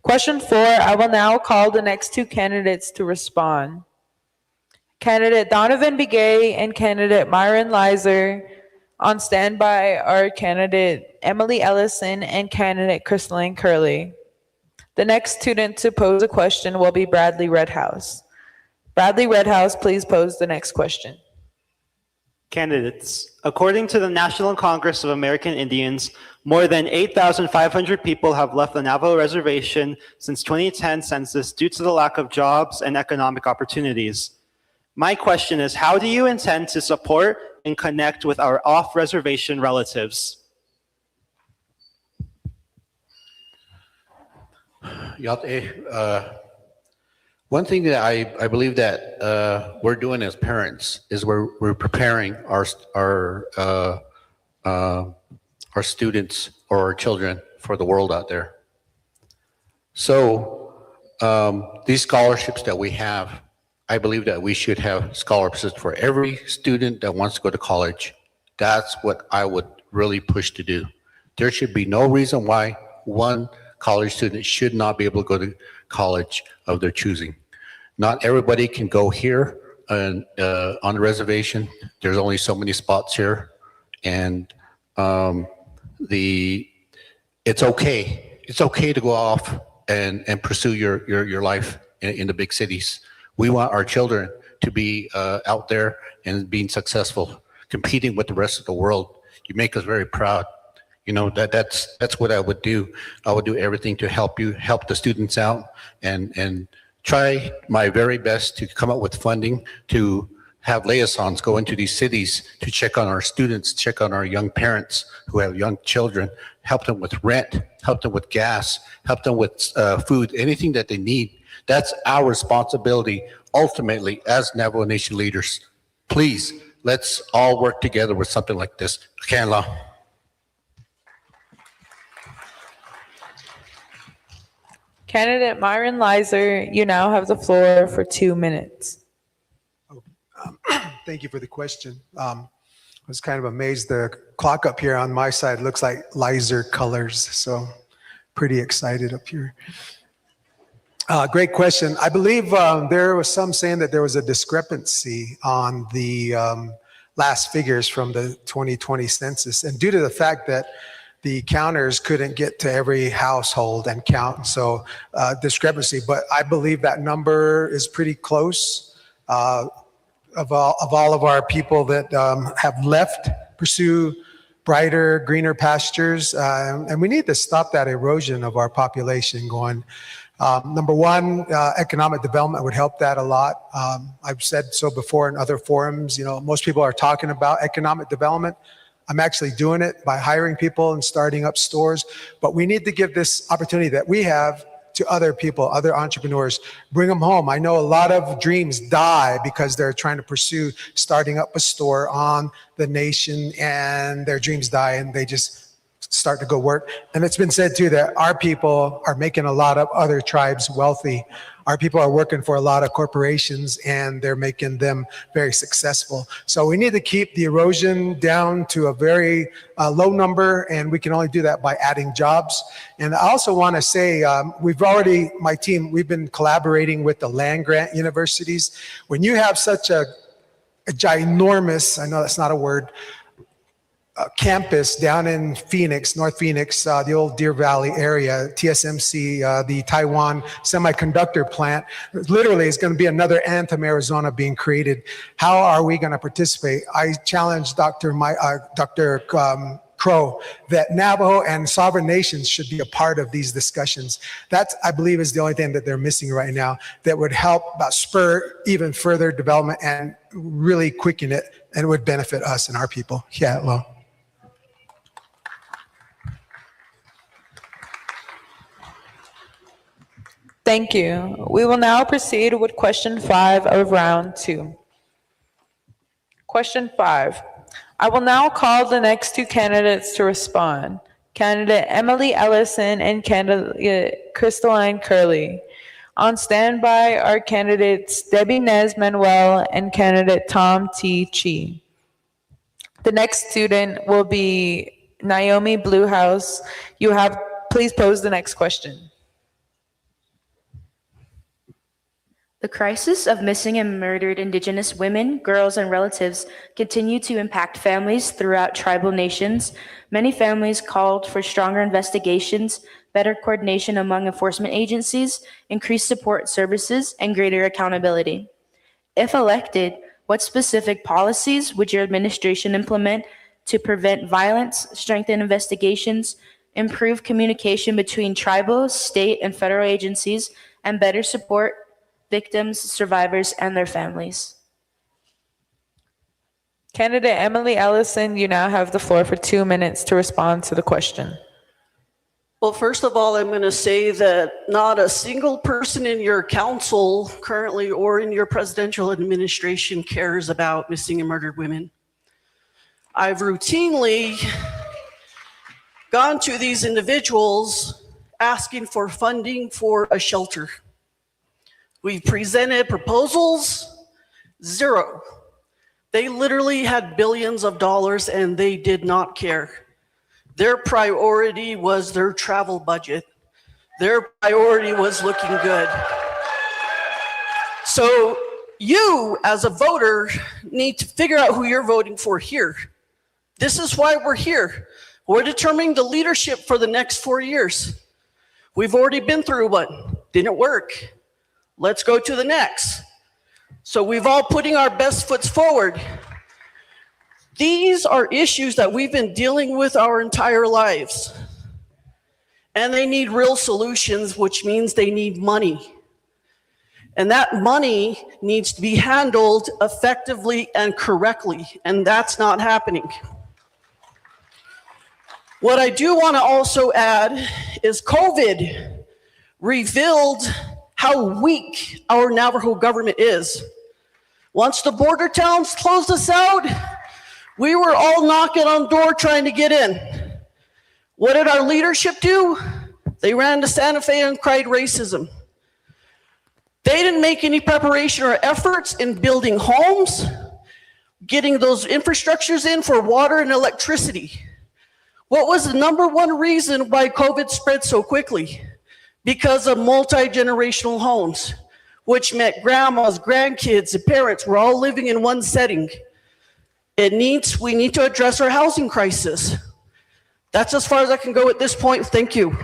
Question 4, I will now call the next two candidates to respond. Candidate Donovan Begay and candidate Myron Lizer. On standby are candidate Emily Ellison and candidate Crystalline Curley. The next student to pose a question will be Bradley Redhouse. Bradley Redhouse, please pose the next question. Candidates, according to the National Congress of American Indians, more than 8,500 people have left the Navajo Reservation since 2010 census due to the lack of jobs and economic opportunities. My question is, how do you intend to support and connect with our off-reservation relatives? One thing that I believe that we're doing as parents is we're preparing our students or our children for the world out there. So these scholarships that we have, I believe that we should have scholarships for every student that wants to go to college. That's what I would really push to do. There should be no reason why one college student should not be able to go to college of their choosing. Not everybody can go here and on the reservation. There's only so many spots here, and it's okay. It's okay to go off and pursue your life in the big cities. We want our children to be out there and being successful, competing with the rest of the world. You make us very proud. You know, that's what I would do. I would do everything to help the students out and try my very best to come up with funding to have liaisons go into these cities to check on our students, check on our young parents who have young children, help them with rent, help them with gas, help them with food, anything that they need. That's our responsibility ultimately as Navajo Nation leaders. Please, let's all work together with something like this. Kanla. Candidate Myron Lizer, you now have the floor for 2 minutes. Thank you for the question. I was kind of amazed. The clock up here on my side looks like Lizer colors, so pretty excited up here. Great question. I believe there was some saying that there was a discrepancy on the last figures from the 2020 census, and due to the fact that the counters couldn't get to every household and count, so discrepancy. But I believe that number is pretty close of all of our people that have left, pursue brighter, greener pastures, and we need to stop that erosion of our population going. Number one, economic development would help that a lot. I've said so before in other forums. You know, most people are talking about economic development. I'm actually doing it by hiring people and starting up stores. But we need to give this opportunity that we have to other people, other entrepreneurs, bring them home. I know a lot of dreams die because they're trying to pursue starting up a store on the nation, and their dreams die and they just start to go work. And it's been said too that our people are making a lot of other tribes wealthy. Our people are working for a lot of corporations and they're making them very successful. So we need to keep the erosion down to a very low number, and we can only do that by adding jobs. And I also want to say, my team, we've been collaborating with the land grant universities. When you have such a ginormous, I know that's not a word, campus down in Phoenix, North Phoenix, the old Deer Valley area, TSMC, the Taiwan semiconductor plant. Literally, it's going to be another Anthem, Arizona being created. How are we going to participate? I challenged Dr. Crow that Navajo and sovereign nations should be a part of these discussions. That, I believe, is the only thing that they're missing right now that would help spur even further development and really quicken it, and it would benefit us and our people. Yeah, well. Thank you. We will now proceed with question 5 of round 2. Question 5. I will now call the next 2 candidates to respond. Candidate Emily Ellison and candidate Crystalline Curley. On standby are candidates Debbie Nez Manuel and candidate Tom T. Chi. The next student will be Naomi Bluehouse. Please pose the next question. The crisis of missing and murdered Indigenous women, girls, and relatives continue to impact families throughout tribal nations. Many families called for stronger investigations, better coordination among enforcement agencies, increased support services, and greater accountability. If elected, what specific policies would your administration implement to prevent violence, strengthen investigations, improve communication between tribal, state, and federal agencies, and better support victims, survivors, and their families? Candidate Emily Ellison, you now have the floor for 2 minutes to respond to the question. Well, first of all, I'm going to say that not a single person in your council currently or in your presidential administration cares about missing and murdered women. I've routinely gone to these individuals asking for funding for a shelter. We've presented proposals, zero. They literally had billions of dollars and they did not care. Their priority was their travel budget. Their priority was looking good. So you, as a voter, need to figure out who you're voting for here. This is why we're here. We're determining the leadership for the next 4 years. We've already been through one, didn't work. Let's go to the next. So we've all putting our best foot forward. These are issues that we've been dealing with our entire lives. And they need real solutions, which means they need money. And that money needs to be handled effectively and correctly, and that's not happening. What I do want to also add is COVID revealed how weak our Navajo government is. Once the border towns closed us out, we were all knocking on door trying to get in. What did our leadership do? They ran to Santa Fe and cried racism. They didn't make any preparation or efforts in building homes, getting those infrastructures in for water and electricity. What was the #1 reason why COVID spread so quickly? Because of multi-generational homes, which meant grandmas, grandkids, and parents were all living in one setting. We need to address our housing crisis. That's as far as I can go at this point. Thank you.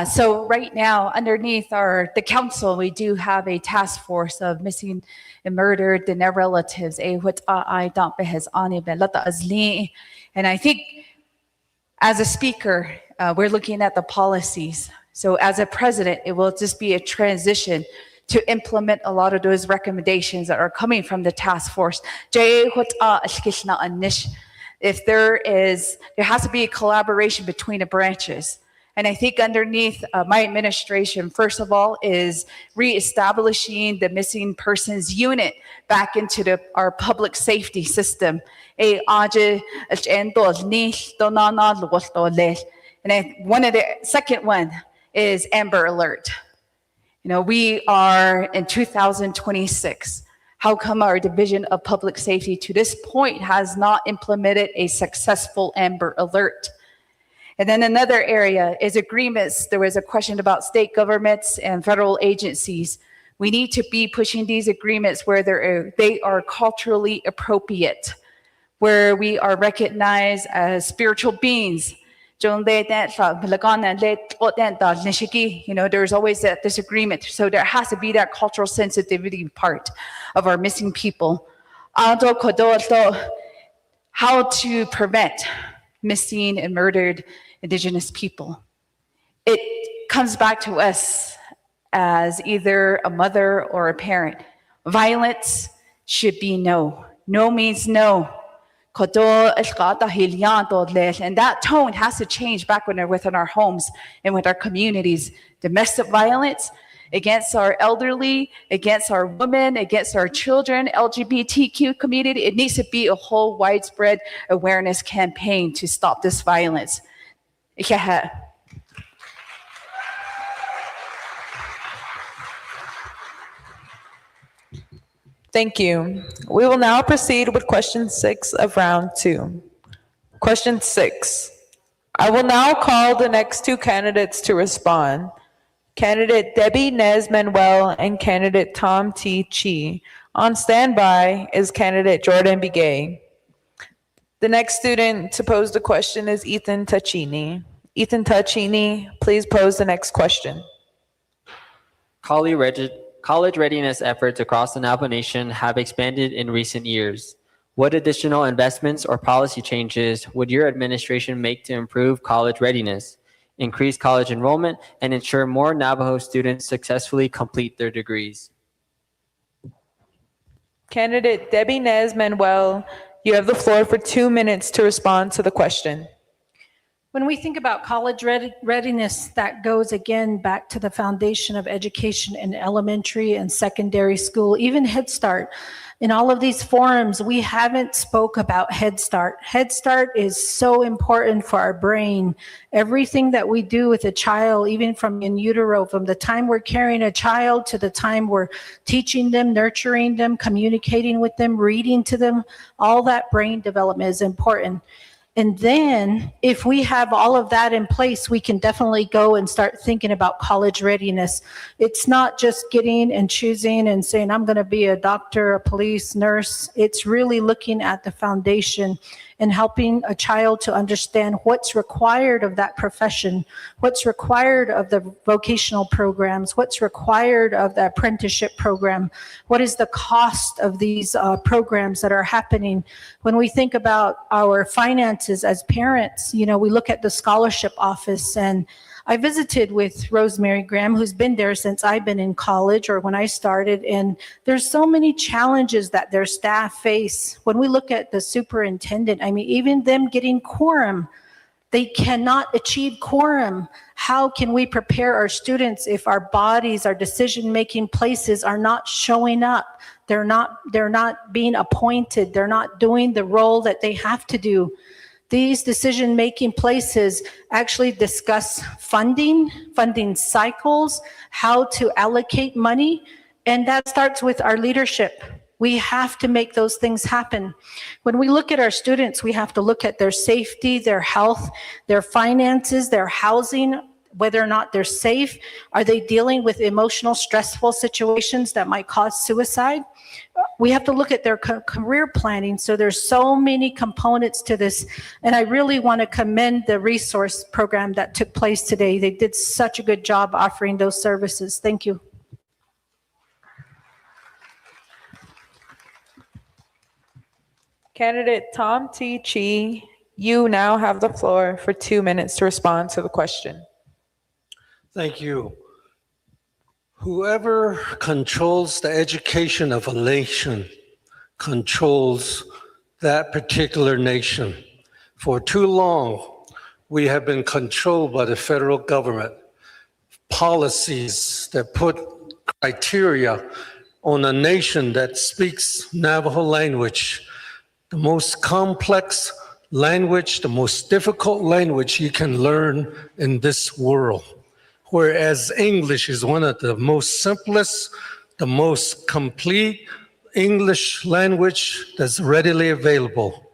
So right now, underneath the council, we do have a task force of missing and murdered and their relatives. And I think as a speaker, we're looking at the policies. So as a president, it will just be a transition to implement a lot of those recommendations that are coming from the task force. If there has to be a collaboration between the branches. And I think underneath my administration, first of all, is reestablishing the missing persons unit back into our public safety system. And the second one is Amber Alert. We are in 2026. How come our Division of Public Safety to this point has not implemented a successful Amber Alert? And then another area is agreements. There was a question about state governments and federal agencies. We need to be pushing these agreements where they are culturally appropriate, where we are recognized as spiritual beings. You know, there's always that disagreement. So there has to be that cultural sensitivity part of our missing people. How to prevent missing and murdered Indigenous people. It comes back to us as either a mother or a parent. Violence should be no. No means no. And that tone has to change back when they're within our homes and with our communities. Domestic violence against our elderly, against our women, against our children, LGBTQ community. It needs to be a whole widespread awareness campaign to stop this violence. Thank you. We will now proceed with question 6 of round 2. Question 6. I will now call the next 2 candidates to respond. Candidate Debbie Nez Manuel and candidate Tom T. Chi. On standby is candidate Jordan Begay. The next student to pose the question is Ethan Tachini. Ethan Tachini, please pose the next question. College readiness efforts across the Navajo Nation have expanded in recent years. What additional investments or policy changes would your administration make to improve college readiness, increase college enrollment, and ensure more Navajo students successfully complete their degrees? Candidate Debbie Nez Manuel, you have the floor for 2 minutes to respond to the question. When we think about college readiness, that goes again back to the foundation of education in elementary and secondary school, even Head Start. In all of these forums, we haven't spoke about Head Start. Head Start is so important for our brain. Everything that we do with a child, even from in utero, from the time we're carrying a child to the time we're teaching them, nurturing them, communicating with them, reading to them, all that brain development is important. And then if we have all of that in place, we can definitely go and start thinking about college readiness. It's not just getting and choosing and saying, I'm going to be a doctor, a police, nurse. It's really looking at the foundation and helping a child to understand what's required of that profession, what's required of the vocational programs, what's required of the apprenticeship program, what is the cost of these programs that are happening. When we think about our finances as parents, you know, we look at the scholarship office, and I visited with Rosemary Graham, who's been there since I've been in college or when I started, and there's so many challenges that their staff face. When we look at the superintendent, I mean, even them getting quorum, they cannot achieve quorum. How can we prepare our students if our bodies, our decision-making places are not showing up? They're not being appointed. They're not doing the role that they have to do. These decision-making places actually discuss funding cycles, how to allocate money, and that starts with our leadership. We have to make those things happen. When we look at our students, we have to look at their safety, their health, their finances, their housing, whether or not they're safe. Are they dealing with emotional, stressful situations that might cause suicide? We have to look at their career planning. So there's so many components to this. And I really want to commend the resource program that took place today. They did such a good job offering those services. Thank you. Candidate Tom T. Chi, you now have the floor for 2 minutes to respond to the question. Thank you. Whoever controls the education of a nation controls that particular nation. For too long, we have been controlled by the federal government. Policies that put criteria on a nation that speaks Navajo language, the most complex language, the most difficult language you can learn in this world. Whereas English is one of the most simplest, the most complete English language that's readily available.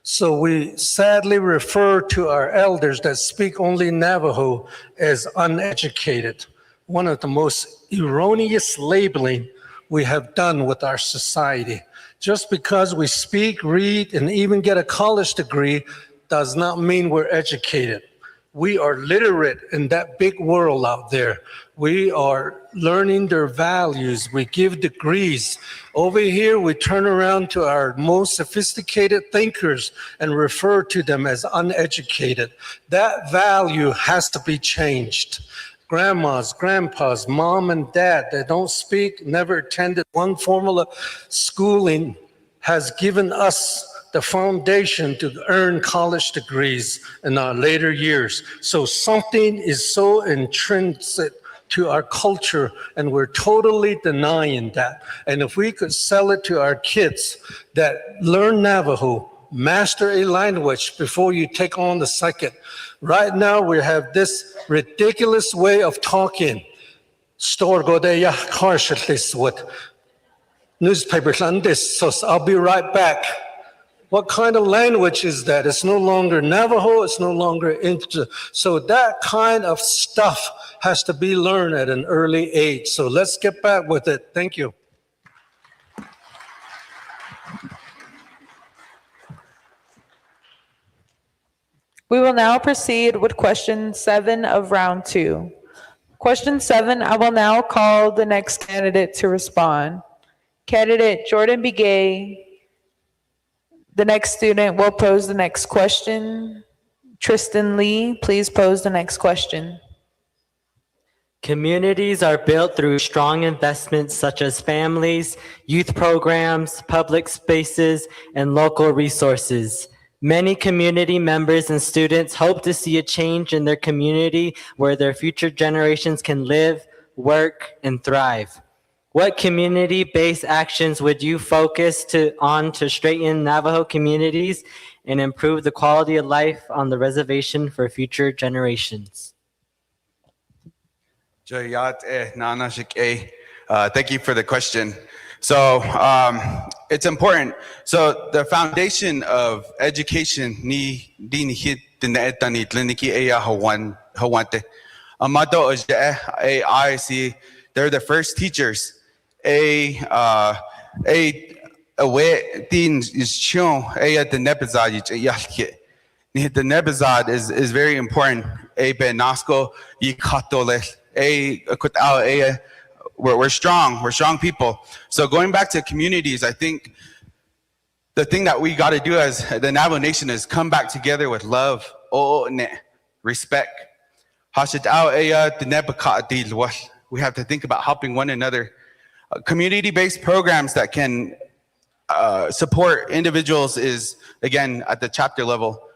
So we sadly refer to our elders that speak only Navajo as uneducated, one of the most erroneous labeling we have done with our society. Just because we speak, read, and even get a college degree does not mean we're educated. We are literate in that big world out there. We are learning their values. We give degrees. Over here, we turn around to our most sophisticated thinkers and refer to them as uneducated. That value has to be changed. Grandmas, grandpas, mom and dad that don't speak, never attended one formal of schooling has given us the foundation to earn college degrees in our later years. So something is so intrinsic to our culture, and we're totally denying that. And if we could sell it to our kids that learn Navajo, master a language before you take on the second. Right now, we have this ridiculous way of talking. With newspapers on this, so I'll be right back. What kind of language is that? It's no longer Navajo, it's no longer so that kind of stuff has to be learned at an early age. So let's get back with it. Thank you. We will now proceed with question 7 of round 2. Question 7, I will now call the next candidate to respond. Candidate Jordan Begay, the next student will pose the next question. Tristan Lee, please pose the next question. Communities are built through strong investments such as families, youth programs, public spaces, and local resources. Many community members and students hope to see a change in their community where their future generations can live, work, and thrive. What community-based actions would you focus on to straighten Navajo communities and improve the quality of life on the reservation for future generations? Thank you for the question. So it's important. So the foundation of education ni dinihit dinetani tliniki eya hawante. Amado I see they're the first teachers. A way din is chon eya the nebazad yalke. The nebazad is very important. A benasco yikatole a we're strong. We're strong people. So going back to communities, I think the thing that we got to do as the Navajo Nation is come back together with love, respect. We have to think about helping one another. Community-based programs that can support individuals is, again, at the chapter level,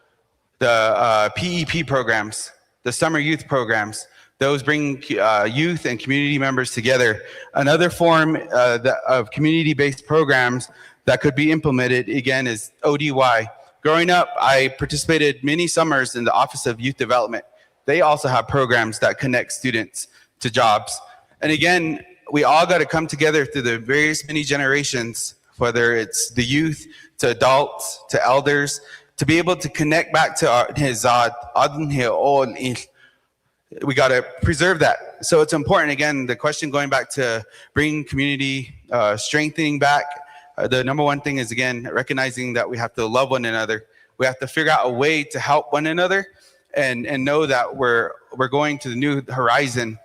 the PEP programs, the summer youth programs. Those bring youth and community members together. Another form of community-based programs that could be implemented, again, is ODY. Growing up, I participated many summers in the Office of Youth Development. They also have programs that connect students to jobs. And again, we all got to come together through the various many generations, whether it's the youth, to adults, to elders, to be able to connect back to our we got to preserve that. So it's important, again, the question going back to bringing community strengthening back. The number one thing is, again, recognizing that we have to love one another. We have to figure out a way to help one another and know that we're going to the new horizon.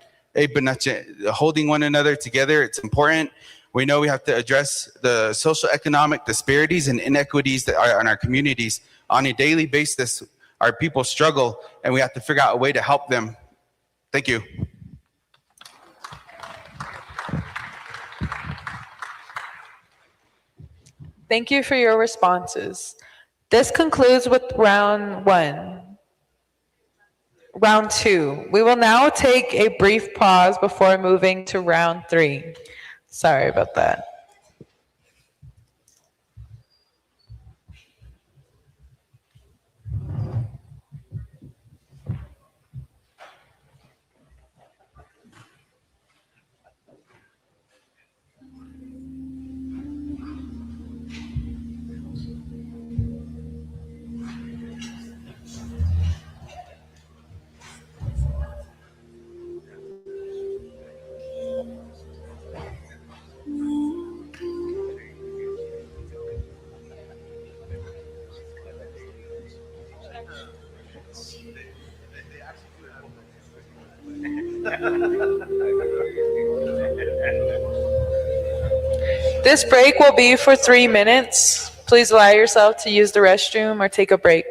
Holding one another together, it's important. We know we have to address the social economic disparities and inequities that are in our communities. On a daily basis, our people struggle, and we have to figure out a way to help them. Thank you. Thank you for your responses. This concludes with round 1. Round 2. We will now take a brief pause before moving to round 3. Sorry about that. This break will be for 3 minutes. Please allow yourself to use the restroom or take a break.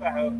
Hello.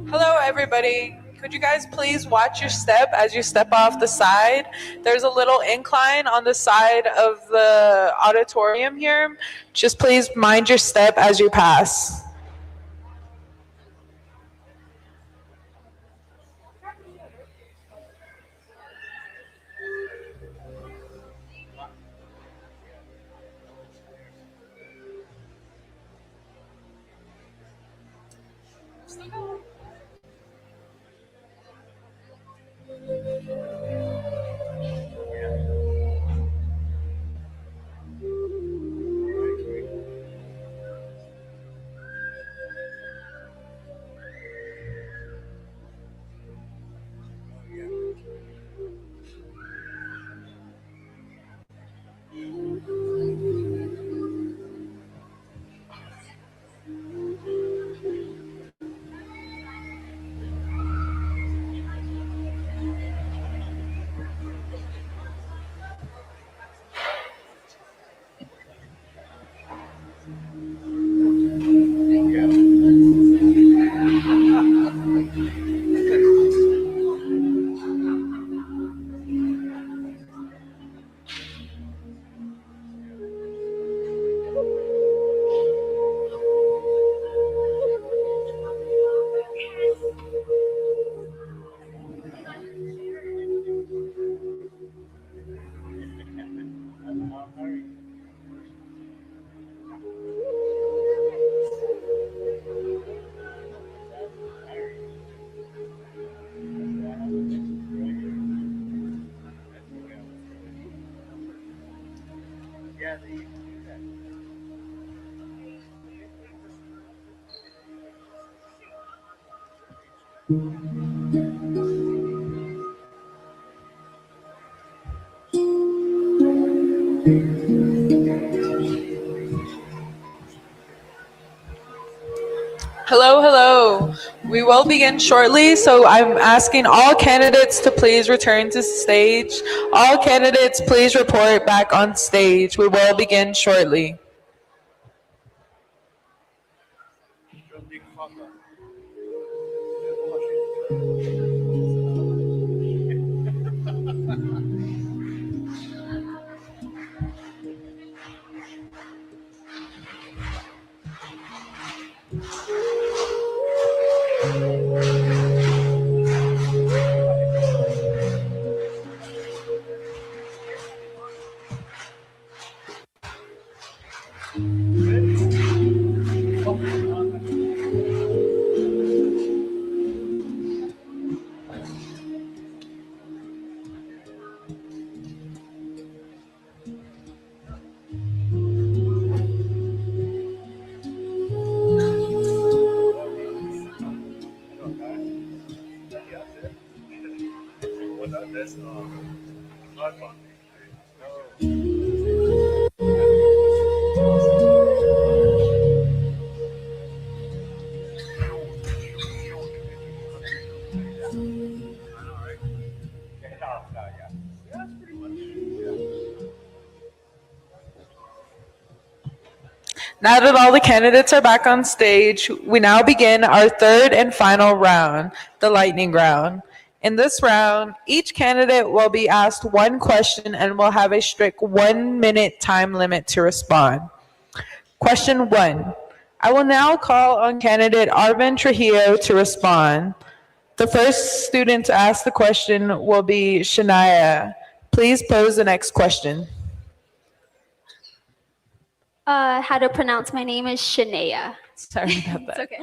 Hello, everybody. Could you guys please watch your step as you step off the side? There's a little incline on the side of the auditorium here. Just please mind your step as you pass. Hello, hello. We will begin shortly, so I'm asking all candidates to please return to stage. All candidates, please report back on stage. We will begin shortly. Now that all the candidates are back on stage, we now begin our third and final round, the lightning round. In this round, each candidate will be asked one question and will have a strict 1 minute time limit to respond. Question 1. I will now call on candidate Arvin Trujillo to respond. The first student to ask the question will be Shania. Please pose the next question. How to pronounce my name is Shania. Sorry about that. It's okay.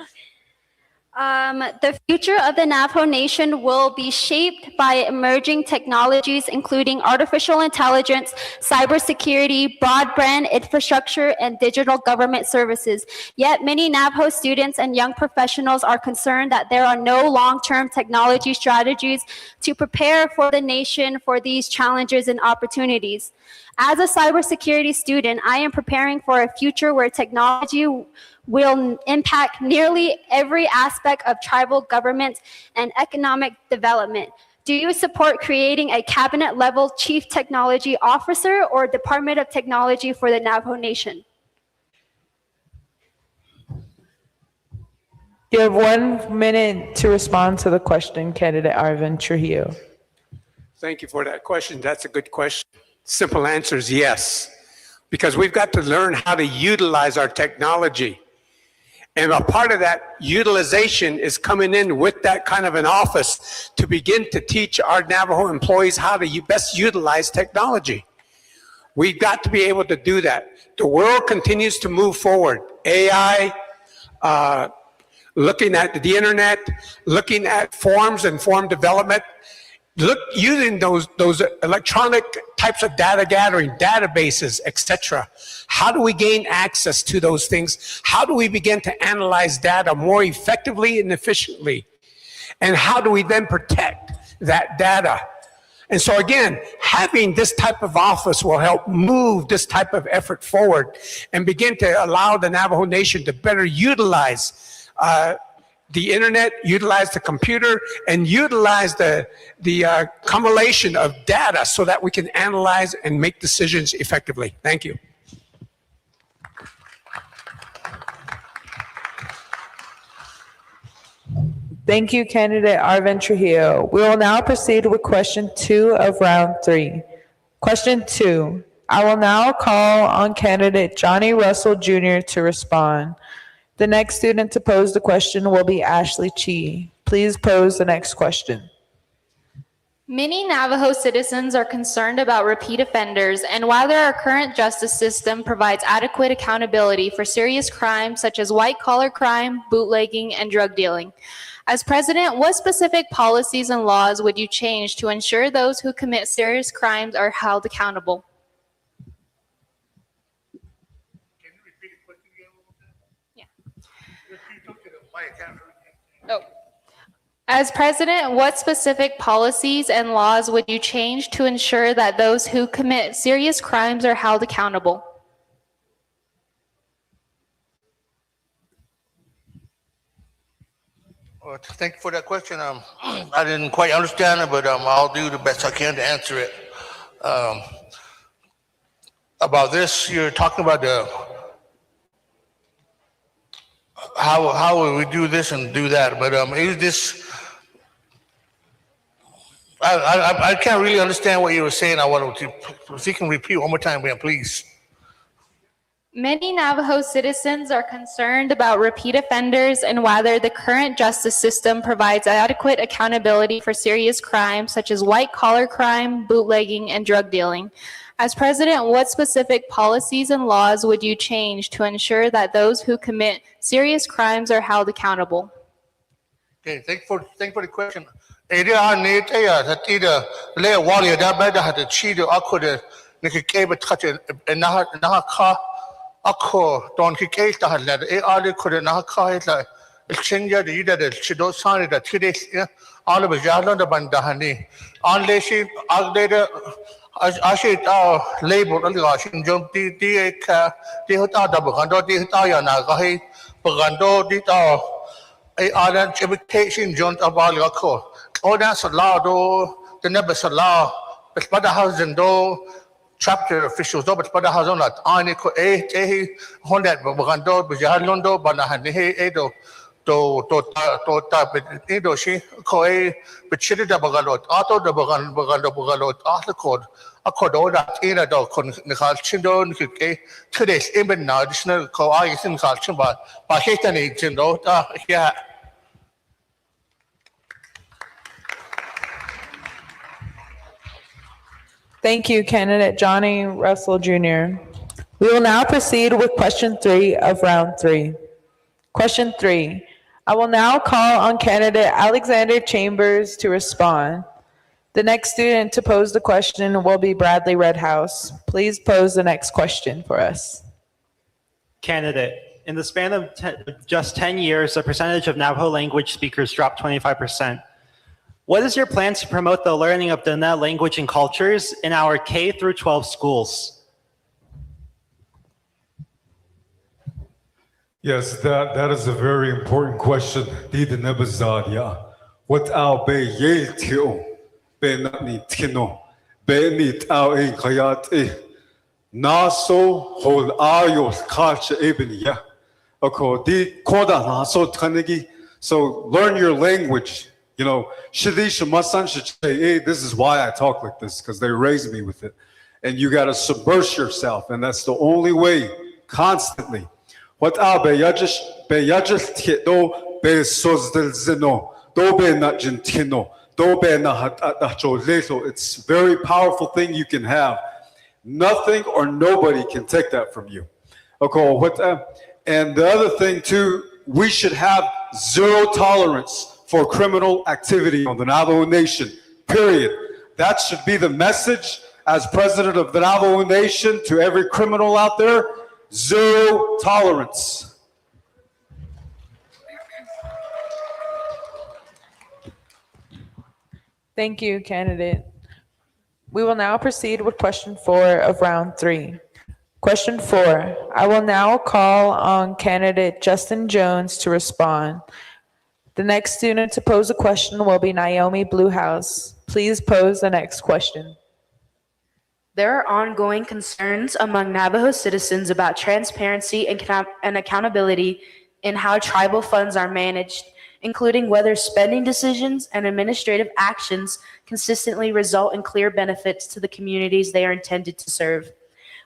The future of the Navajo Nation will be shaped by emerging technologies, including artificial intelligence, cybersecurity, broadband infrastructure, and digital government services. Yet many Navajo students and young professionals are concerned that there are no long-term technology strategies to prepare for the nation for these challenges and opportunities. As a cybersecurity student, I am preparing for a future where technology will impact nearly every aspect of tribal government and economic development. Do you support creating a cabinet-level chief technology officer or Department of Technology for the Navajo Nation? You have 1 minute to respond to the question, candidate Arvin Trujillo. Thank you for that question. That's a good question. Simple answer is yes, because we've got to learn how to utilize our technology. And a part of that utilization is coming in with that kind of an office to begin to teach our Navajo employees how to best utilize technology. We've got to be able to do that. The world continues to move forward. AI, looking at the internet, looking at forms and form development, using those electronic types of data gathering, databases, etc. How do we gain access to those things? How do we begin to analyze data more effectively and efficiently? And how do we then protect that data? And so again, having this type of office will help move this type of effort forward and begin to allow the Navajo Nation to better utilize the internet, utilize the computer, and utilize the accumulation of data so that we can analyze and make decisions effectively. Thank you. Thank you, candidate Arvin Trujillo. We will now proceed with question 2 of round 3. Question 2. I will now call on candidate Johnny Russell Jr. to respond. The next student to pose the question will be Ashley Chi. Please pose the next question. Many Navajo citizens are concerned about repeat offenders and whether our current justice system provides adequate accountability for serious crimes such as white-collar crime, bootlegging, and drug dealing. As president, what specific policies and laws would you change to ensure those who commit serious crimes are held accountable? Oh. As president, what specific policies and laws would you change to ensure that those who commit serious crimes are held accountable? Well, thank you for that question. I didn't quite understand it, but I'll do the best I can to answer it. About this, you're talking about how will we do this and do that, but is this? I can't really understand what you were saying. I want to, if you can repeat one more time, ma'am, please. Many Navajo citizens are concerned about repeat offenders and whether the current justice system provides adequate accountability for serious crimes such as white-collar crime, bootlegging, and drug dealing. As president, what specific policies and laws would you change to ensure that those who commit serious crimes are held accountable? Okay, thank you for the question. Area need that either lay warrior that better had the cheat or could make cable touch and not car don't kick that had let it could not car it like exchange the either the chido sign that 2 days all of a yard the bandahani only she later I should label only washing jump the hotel the bugando the hotel na bugando the island invitation John Abalako. Oh, that's a law, though. The never a law. But by the house and though chapter officials, though, but by the house on that, I need to hold that, but Bugando, Bujalondo, Banahane, Edo, to she, Koe, but she did the Bugalot, Auto the Bugalot, Auto code, a code all that in a dog, Nicole Chindo, 2 days, even now, additional co I is in culture, but Hatan agent, yeah. Thank you, candidate Johnny Russell Jr. We will now proceed with question 3 of round 3. Question 3. I will now call on candidate Alexander Chambers to respond. The next student to pose the question will be Bradley Redhouse. Please pose the next question for us. Candidate, in the span of just 10 years, the percentage of Navajo language speakers dropped 25%. What is your plan to promote the learning of Diné language and cultures in our K through 12 schools? Yes, that is a very important question. What our be ye tio be not ni tino be nit our in kayat naso whole ayos culture even ya. Ako di koda naso tanegi So learn your language. You know, Shadisha, my son should say, hey, this is why I talk like this, because they raised me with it. And you got to submerge yourself. And that's the only way, constantly. What abe yajish do be sozdel zino, do be na gentino, do be na leto. It's a very powerful thing you can have. Nothing or nobody can take that from you. Okay, and the other thing too, we should have zero tolerance for criminal activity on the Navajo Nation, period. That should be the message as president of the Navajo Nation to every criminal out there, zero tolerance. Thank you, candidate. We will now proceed with question 4 of round 3. Question 4, I will now call on candidate Justin Jones to respond. The next student to pose a question will be Naomi Bluehouse. Please pose the next question. There are ongoing concerns among Navajo citizens about transparency and accountability in how tribal funds are managed, including whether spending decisions and administrative actions consistently result in clear benefits to the communities they are intended to serve.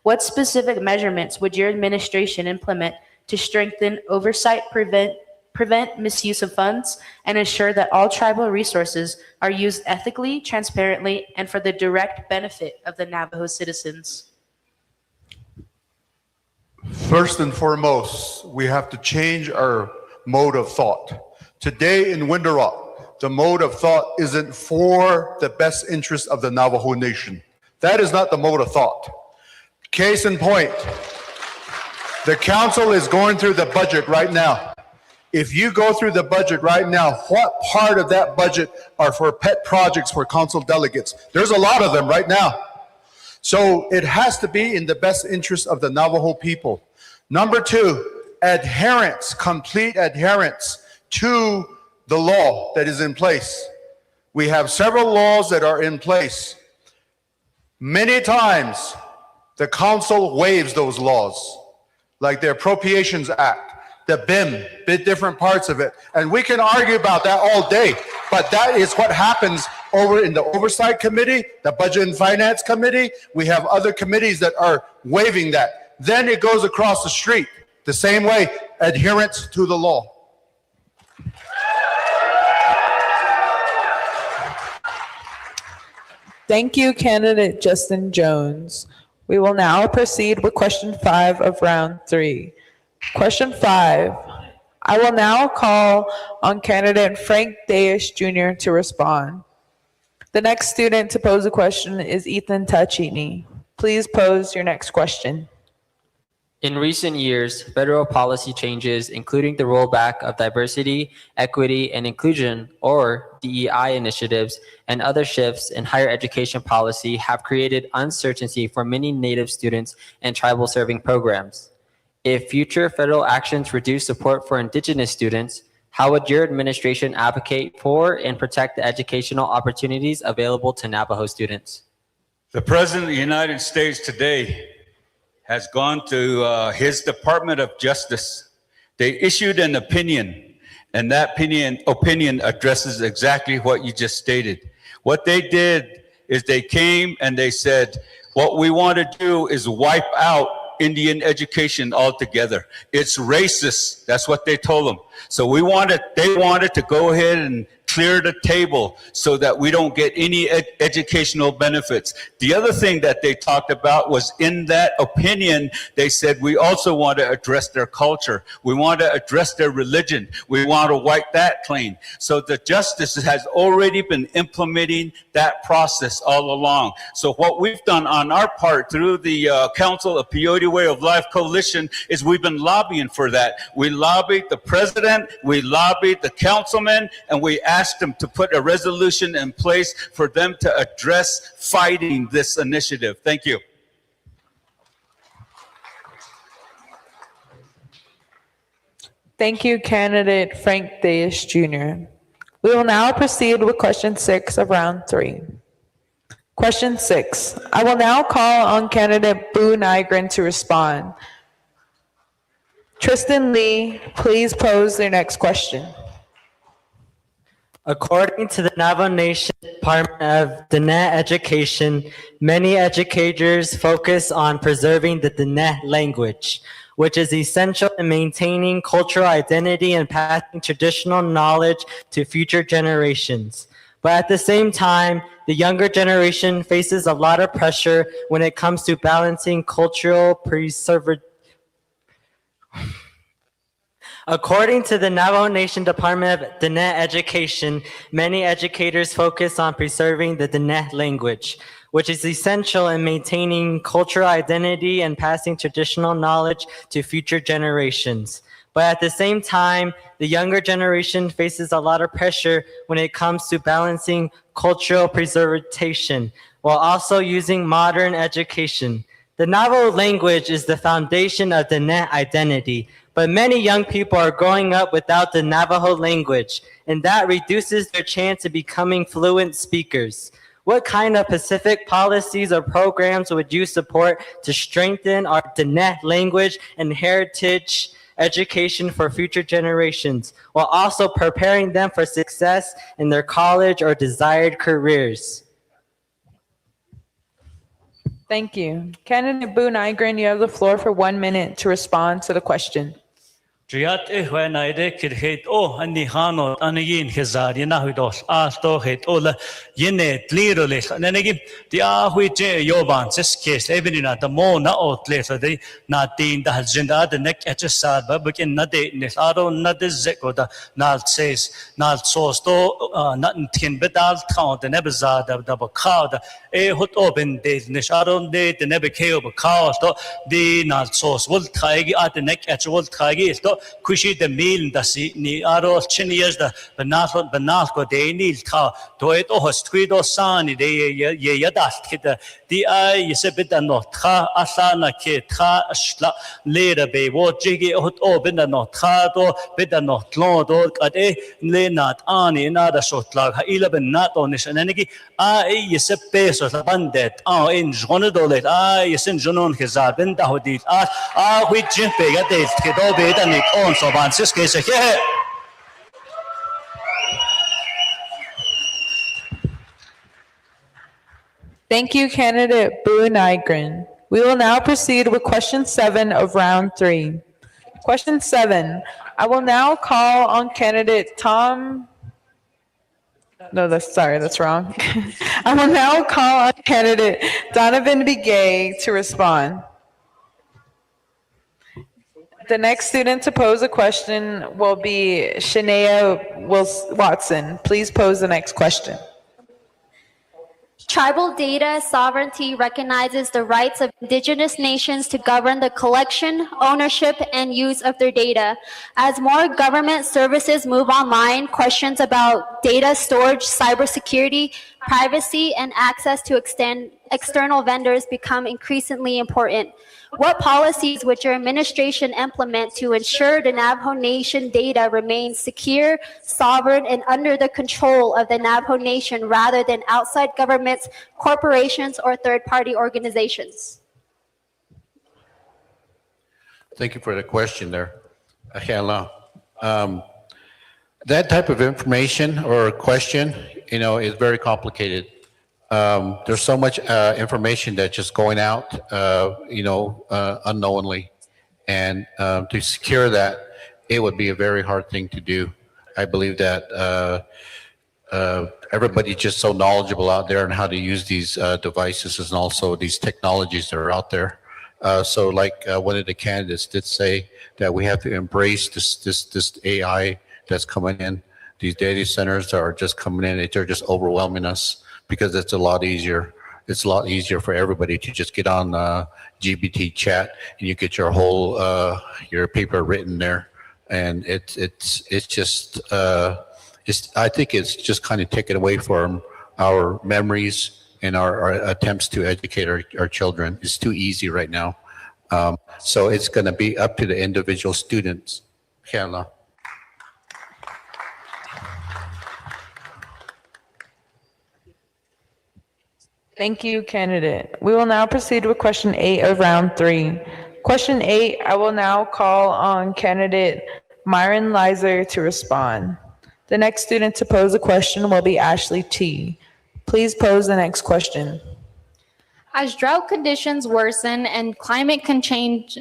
What specific measurements would your administration implement to strengthen oversight, prevent misuse of funds, and ensure that all tribal resources are used ethically, transparently, and for the direct benefit of the Navajo citizens? First and foremost, we have to change our mode of thought. Today in Window Rock, the mode of thought isn't for the best interest of the Navajo Nation. That is not the mode of thought. Case in point, the council is going through the budget right now. If you go through the budget right now, what part of that budget are for pet projects for council delegates? There's a lot of them right now. So it has to be in the best interest of the Navajo people. Number 2, adherence, complete adherence to the law that is in place. We have several laws that are in place. Many times, the council waives those laws, like the Appropriations Act, the BIM, different parts of it. And we can argue about that all day, but that is what happens over in the Oversight Committee, the Budget and Finance Committee. We have other committees that are waiving that. Then it goes across the street, the same way, adherence to the law. Thank you, candidate Justin Jones. We will now proceed with question 5 of round 3. Question 5, I will now call on candidate Frank Dayish Jr. to respond. The next student to pose a question is Ethan Tachini. Please pose your next question. In recent years, federal policy changes, including the rollback of diversity, equity, and inclusion, or DEI initiatives, and other shifts in higher education policy have created uncertainty for many Native students and tribal serving programs. If future federal actions reduce support for Indigenous students, how would your administration advocate for and protect the educational opportunities available to Navajo students? The President of the United States today has gone to his Department of Justice. They issued an opinion, and that opinion addresses exactly what you just stated. What they did is they came and they said, what we want to do is wipe out Indian education altogether. It's racist. That's what they told them. So they wanted to go ahead and clear the table so that we don't get any educational benefits. The other thing that they talked about was in that opinion, they said we also want to address their culture. We want to address their religion. We want to wipe that clean. So the justice has already been implementing that process all along. So what we've done on our part through the Council of Peyote Way of Life Coalition is we've been lobbying for that. We lobbied the president, we lobbied the councilmen, and we asked them to put a resolution in place for them to address fighting this initiative. Thank you. Thank you, candidate Frank Dayish Jr. We will now proceed with question 6 of round 3. Question 6. I will now call on candidate Buu Nygren to respond. Tristan Lee, please pose their next question. According to the Navajo Nation Department of Dine Education, many educators focus on preserving the Dine language, which is essential in maintaining cultural identity and passing traditional knowledge to future generations. But at the same time, the younger generation faces a lot of pressure when it comes to balancing cultural preservation. According to the Navajo Nation Department of Dine Education, many educators focus on preserving the Dine language, which is essential in maintaining cultural identity and passing traditional knowledge to future generations. But at the same time, the younger generation faces a lot of pressure when it comes to balancing cultural preservation while also using modern education. The Navajo language is the foundation of Dine identity, but many young people are growing up without the Navajo language, and that reduces their chance of becoming fluent speakers. What kind of Pacific policies or programs would you support to strengthen our Dine language and heritage education for future generations, while also preparing them for success in their college or desired careers? Thank you. Candidate Buu Nygren, you have the floor for 1 minute to respond to the question. Triat when I decade and the Hano and yin Hezar, Yenahudos, Asto het Ola, Yene, Lirolis, and then again, the Ahuije Yoban, this case, even at the Mona or later, they not deemed the Hajinda, the neck at a sad, but begin not dating, I don't not the Zekoda, not says, not so sto, nothing tin, but I'll count the Nebazad, the double cow, a hot open days, Nisharon date, the Nebekeo, cow, the not sauce, will try at the neck at will try. Kushi the meal da si ni aro 10 years da banal de nil ta to it ohos twido sani de ye yadat kida di ay yesebit no tra asana ke tra ashla leda be wo jigi hot open no tra do bit no tlon do ade le nat ani na da shotlag ha ila ben nat on is anegi ay yesep pesos la bandet in jone dolet ay yesen jonon khizar ben da hodit we jimpe ga de kedo be da ni on so ban sis ke se he. Thank you, candidate Buu Nygren. We will now proceed with question 7 of round 3. Question 7. I will now call on candidate Tom. No, that's wrong. I will now call on candidate Donovan Begay to respond. The next student to pose a question will be Shania Watson. Please pose the next question. Tribal data sovereignty recognizes the rights of indigenous nations to govern the collection, ownership, and use of their data. As more government services move online, questions about data storage, cybersecurity, privacy, and access to external vendors become increasingly important. What policies would your administration implement to ensure the Navajo Nation data remains secure, sovereign, and under the control of the Navajo Nation rather than outside governments, corporations, or third-party organizations? Thank you for the question there, Ahela. That type of information or question, is very complicated. There's so much information that's just going out, unknowingly. And to secure that, it would be a very hard thing to do. I believe that everybody's just so knowledgeable out there on how to use these devices and also these technologies that are out there. So like one of the candidates did say that we have to embrace this AI that's coming in. These data centers are just coming in, they're just overwhelming us. Because it's a lot easier. It's a lot easier for everybody to just get on GBT chat and you get your whole your paper written there, and it's just I think it's just kind of taken away from our memories and our attempts to educate our children. It's too easy right now, so it's going to be up to the individual students. Kayla. Thank you, candidate. We will now proceed with question 8 of round 3. Question 8, I will now call on candidate Myron Lizer to respond. The next student to pose a question will be Ashley T. Please pose the next question. As drought conditions worsen and climate change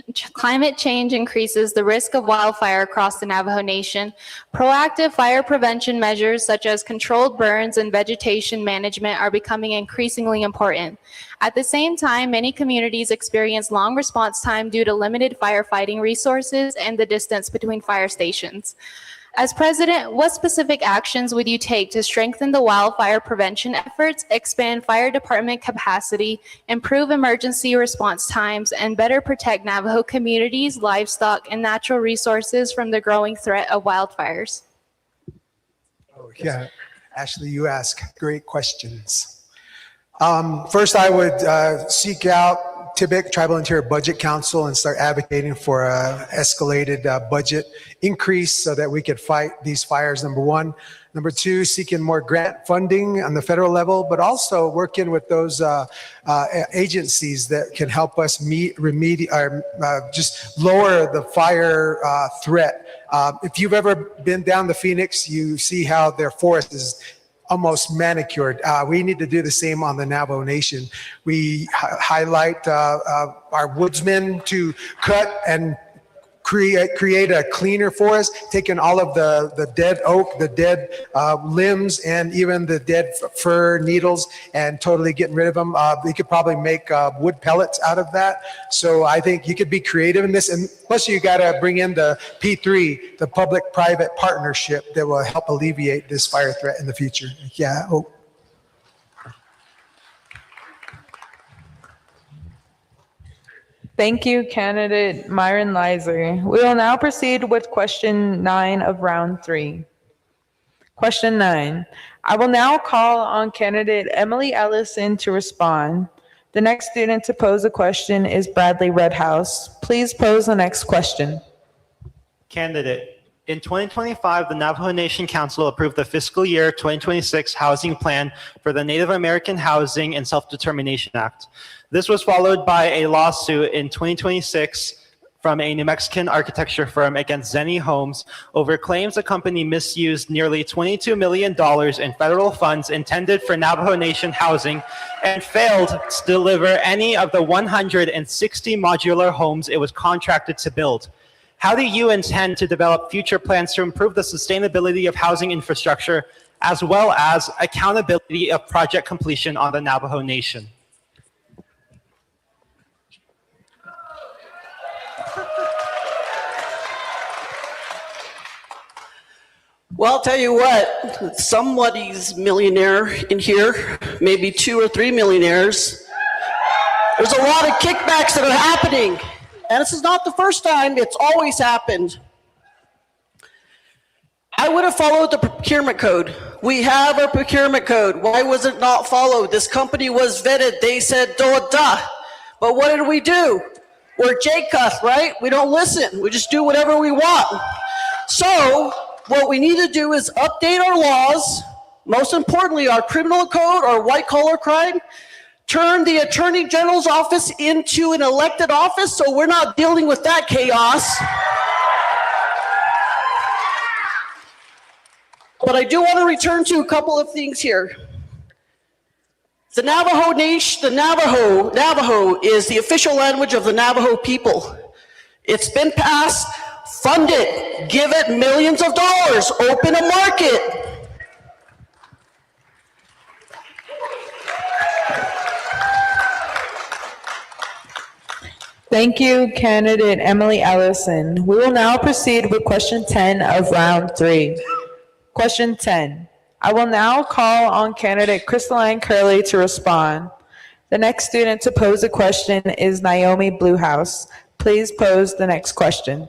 increases the risk of wildfire across the Navajo Nation, proactive fire prevention measures such as controlled burns and vegetation management are becoming increasingly important. At the same time, many communities experience long response time due to limited firefighting resources and the distance between fire stations. As president, what specific actions would you take to strengthen the wildfire prevention efforts, expand fire department capacity, improve emergency response times, and better protect Navajo communities, livestock, and natural resources from the growing threat of wildfires? Oh, yeah, Ashley, you ask great questions. First, I would seek out TIBIC, Tribal Interior Budget Council, and start advocating for a escalated budget increase so that we could fight these fires, number one. Number two, seeking more grant funding on the federal level, but also working with those agencies that can help us just lower the fire threat. If you've ever been down to Phoenix, you see how their forest is almost manicured. We need to do the same on the Navajo Nation. We highlight our woodsmen to cut and create a cleaner forest, taking all of the dead oak, the dead limbs, and even the dead fir needles, and totally getting rid of them. We could probably make wood pellets out of that. So I think you could be creative in this. And plus you got to bring in the P3, the public-private partnership that will help alleviate this fire threat in the future. Yeah. Oh. Thank you, candidate Myron Lizer. We will now proceed with question 9 of round 3. Question 9. I will now call on candidate Emily Ellison to respond. The next student to pose a question is Bradley Redhouse. Please pose the next question. Candidate, in 2025, the Navajo Nation Council approved the fiscal year 2026 housing plan for the Native American Housing and Self-Determination Act. This was followed by a lawsuit in 2026 from a New Mexican architecture firm against Zenny Homes over claims the company misused nearly $22 million in federal funds intended for Navajo Nation housing and failed to deliver any of the 160 modular homes it was contracted to build. How do you intend to develop future plans to improve the sustainability of housing infrastructure as well as accountability of project completion on the Navajo Nation? Well, I'll tell you what, somebody's millionaire in here, maybe 2 or 3 millionaires. There's a lot of kickbacks that are happening. And this is not the first time, it's always happened. I would have followed the procurement code. We have a procurement code. Why was it not followed? This company was vetted. They said, duh. But what did we do? We're J-Cuff, right? We don't listen. We just do whatever we want. So what we need to do is update our laws, most importantly, our criminal code, our white-collar crime, turn the Attorney General's office into an elected office so we're not dealing with that chaos. But I do want to return to a couple of things here. The Navajo Nation, Navajo is the official language of the Navajo people. It's been passed. Fund it, give it millions of dollars, open a market. Thank you, candidate Emily Ellison. We will now proceed with question 10 of round 3. Question 10. I will now call on candidate Crystalline Curley to respond. The next student to pose a question is Naomi Bluehouse. Please pose the next question.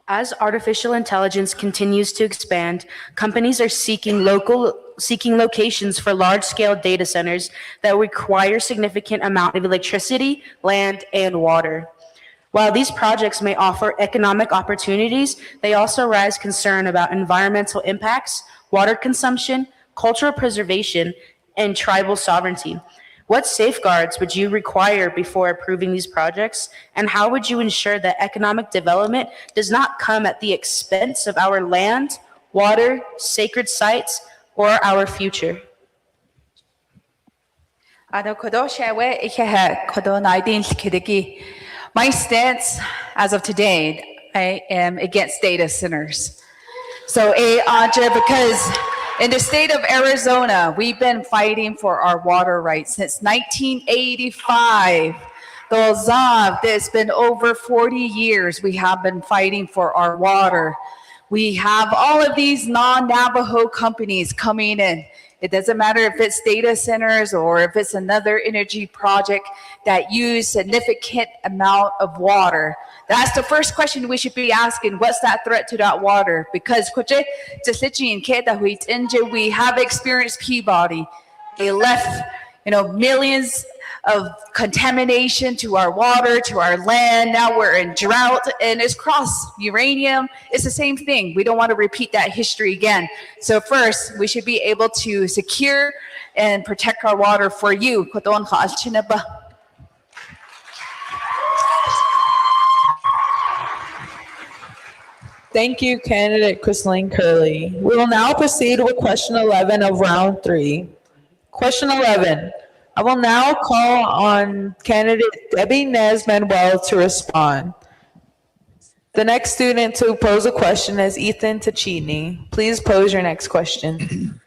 As artificial intelligence continues to expand, companies are seeking locations for large-scale data centers that require significant amount of electricity, land, and water. While these projects may offer economic opportunities, they also raise concern about environmental impacts, water consumption, cultural preservation, and tribal sovereignty. What safeguards would you require before approving these projects, and how would you ensure that economic development does not come at the expense of our land, water, sacred sites, or our future? My stance as of today, I am against data centers. So, because in the state of Arizona, we've been fighting for our water rights since 1985. It's been over 40 years we have been fighting for our water. We have all of these non-Navajo companies coming in. It doesn't matter if it's data centers or if it's another energy project that use significant amount of water. That's the first question we should be asking. What's that threat to that water? Because we have experienced Peabody. They left, millions of contamination to our water, to our land. Now we're in drought, and it's cross uranium. It's the same thing. We don't want to repeat that history again. So first, we should be able to secure and protect our water for you. Thank you, candidate Christine Curley. We will now proceed with question 11 of round 3. Question 11. I will now call on candidate Debbie Nez-Manuel to respond. The next student to pose a question is Ethan Tachini. Please pose your next question.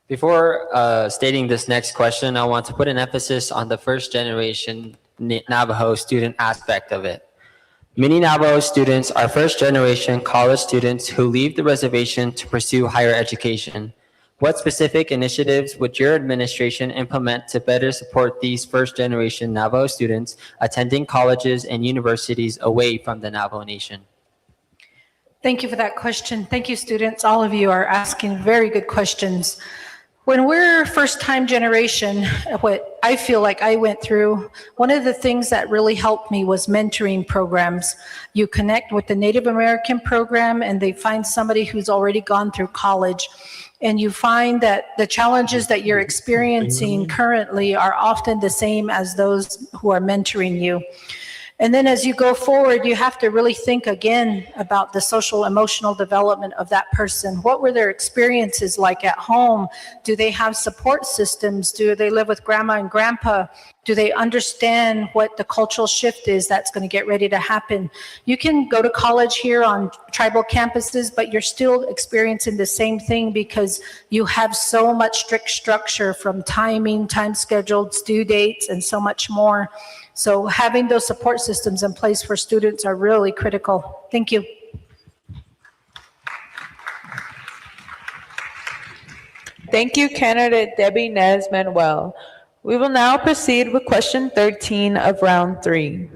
Before stating this next question, I want to put an emphasis on the first generation Navajo student aspect of it. Many Navajo students are first generation college students who leave the reservation to pursue higher education. What specific initiatives would your administration implement to better support these first generation Navajo students attending colleges and universities away from the Navajo Nation? Thank you for that question. Thank you, students. All of you are asking very good questions. When we're first-time generation, what I feel like I went through, one of the things that really helped me was mentoring programs. You connect with the Native American program and they find somebody who's already gone through college. And you find that the challenges that you're experiencing currently are often the same as those who are mentoring you. And then as you go forward, you have to really think again about the social emotional development of that person. What were their experiences like at home? Do they have support systems? Do they live with grandma and grandpa? Do they understand what the cultural shift is that's going to get ready to happen? You can go to college here on tribal campuses, but you're still experiencing the same thing because you have so much strict structure from timing, time scheduled, due dates, and so much more. So having those support systems in place for students are really critical. Thank you. Thank you, candidate Debbie Nez-Manuel. We will now proceed with question 13 of round 3.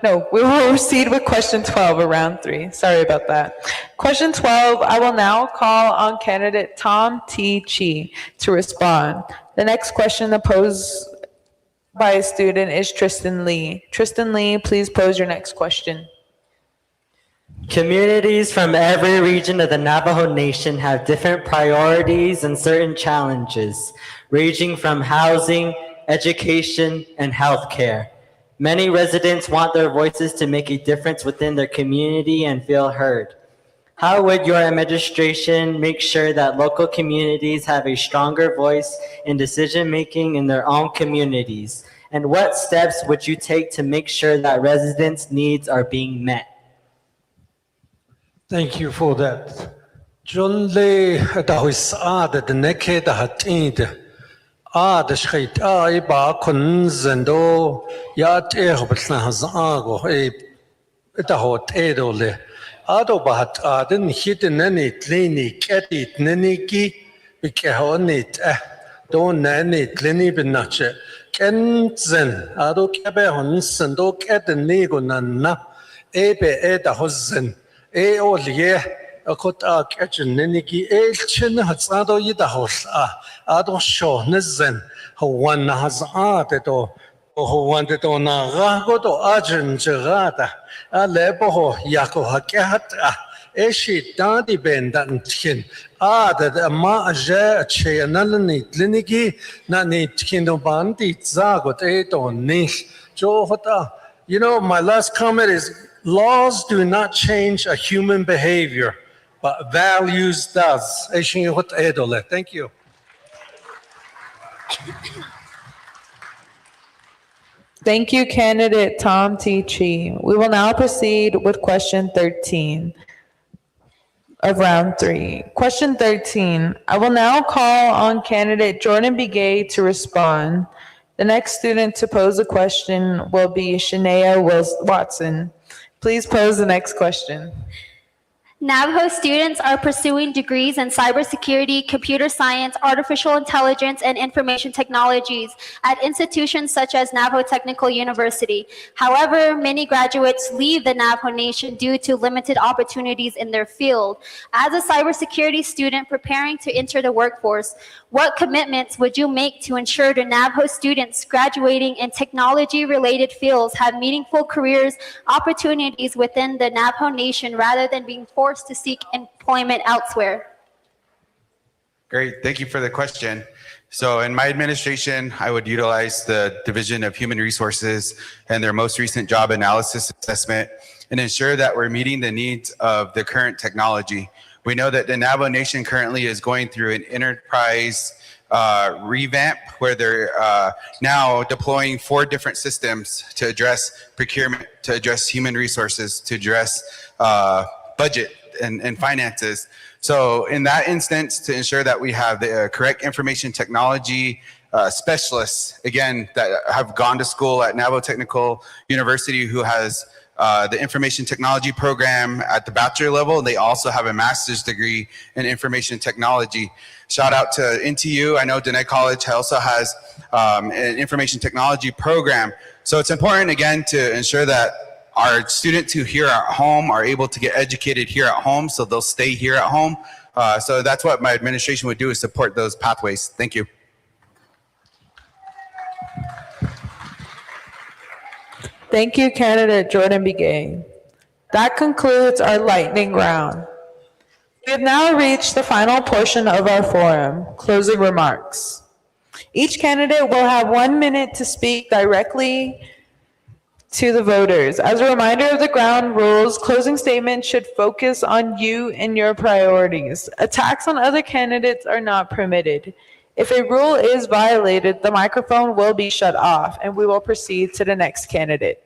No, we will proceed with question 12 of round 3. Sorry about that. Question 12, I will now call on candidate Tom T. Chi to respond. The next question posed by a student is Tristan Lee. Tristan Lee, please pose your next question. Communities from every region of the Navajo Nation have different priorities and certain challenges, ranging from housing, education, and healthcare. Many residents want their voices to make a difference within their community and feel heard. How would your administration make sure that local communities have a stronger voice in decision-making in their own communities? And what steps would you take to make sure that residents' needs are being met? Thank you for that. John Lee, that was the naked hatid. The shite, ba kunzendo, yat erbsnahs ago, a hot edole. Adobat den hidden any clinic at it neniki, bikehonit, don't nanny clinic benache. Kenzen, Ado cabehons and do cat the negonana, ebe ed a hosen, all ye, a cot a catchin neniki, chin has ado yidahos, Ado show nezen, who one has added or who wanted on a rago to argent gerata. A lebo yako hakat eshi daddy bendantin that a ma je cheyanalani kliniki na ni kindobandi zagot eto nish johota. You know, my last comment is laws do not change a human behavior. but values does. Thank you. Thank you, candidate Tom T. Chi. We will now proceed with question 13 of round 3. Question 13. I will now call on candidate Jordan B. Gay to respond. The next student to pose a question will be Shania Watson. Please pose the next question. Navajo students are pursuing degrees in cybersecurity, computer science, artificial intelligence, and information technologies at institutions such as Navajo Technical University. However, many graduates leave the Navajo Nation due to limited opportunities in their field. As a cybersecurity student preparing to enter the workforce, what commitments would you make to ensure the Navajo students graduating in technology-related fields have meaningful careers opportunities within the Navajo Nation rather than being forced to seek employment elsewhere? Great, thank you for the question. So in my administration, I would utilize the Division of Human Resources and their most recent job analysis assessment and ensure that we're meeting the needs of the current technology. We know that the Navajo Nation currently is going through an enterprise revamp where they're now deploying 4 different systems to address procurement, to address human resources, to address budget and finances. So in that instance, to ensure that we have the correct information technology specialists, again, that have gone to school at Navajo Technical University, who has the information technology program at the bachelor level. They also have a master's degree in information technology. Shout out to NTU. I know Diné College also has an information technology program. So it's important, again, to ensure that our students who here at home are able to get educated here at home, so they'll stay here at home. So that's what my administration would do, is support those pathways. Thank you. Thank you, candidate Jordan B. Gay. That concludes our lightning round. We have now reached the final portion of our forum, closing remarks. Each candidate will have 1 minute to speak directly to the voters. As a reminder of the ground rules, closing statements should focus on you and your priorities. Attacks on other candidates are not permitted. If a rule is violated, the microphone will be shut off and we will proceed to the next candidate.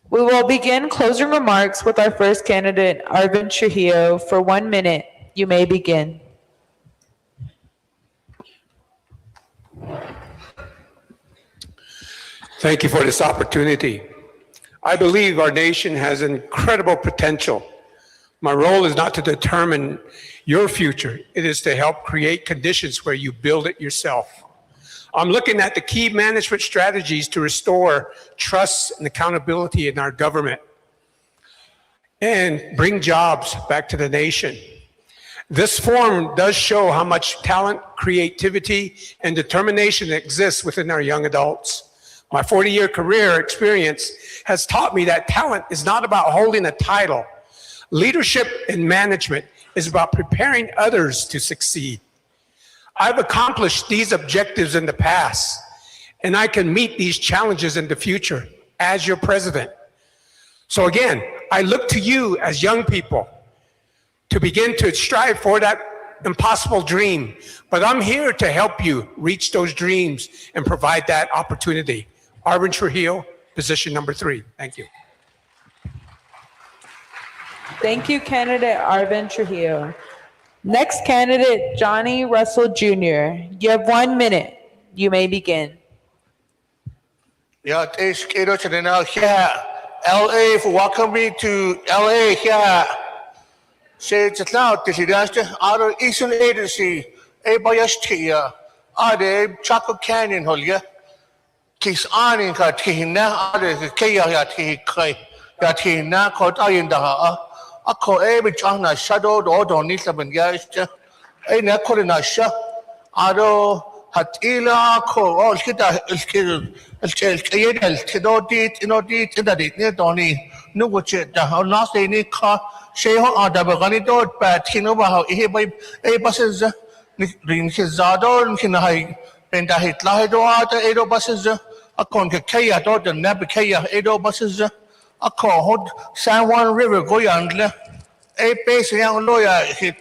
We will begin closing remarks with our first candidate, Arvin Trujillo, for 1 minute. You may begin. Thank you for this opportunity. I believe our nation has incredible potential. My role is not to determine your future. It is to help create conditions where you build it yourself. I'm looking at the key management strategies to restore trust and accountability in our government and bring jobs back to the nation. This forum does show how much talent, creativity, and determination exists within our young adults. My 40-year career experience has taught me that talent is not about holding a title. Leadership and management is about preparing others to succeed. I've accomplished these objectives in the past, and I can meet these challenges in the future as your president. So again, I look to you as young people to begin to strive for that impossible dream. But I'm here to help you reach those dreams and provide that opportunity. Arvin Trujillo, position number 3. Thank you. Thank you, candidate Arvin Trujillo. Next candidate, Johnny Russell Jr. You have 1 minute. You may begin. Yeah, thanks, LA, for welcoming me to LA. Yeah. Say just now, this is our Eastern Agency, Abayastia, Ade, Chaco Canyon, Holia. Kiss Anin Katina, Ade, Kaya Yati, Yatina, Kotayinda. I call every China shadow, or don't need them in Yasha. A Nakorinasha, Ado, Hatila, call all Kita, Kidodit, Inodit, Donny, no what you last day need car, Sheho, Adabagani, but Kinova, he by a buses, Ring his Zado, and Kinai, and I hit Lahido, Edo buses, a Konkaya, daughter, Nabikaya, Edo buses. I call San Juan River Goyandle, base yang lawyer he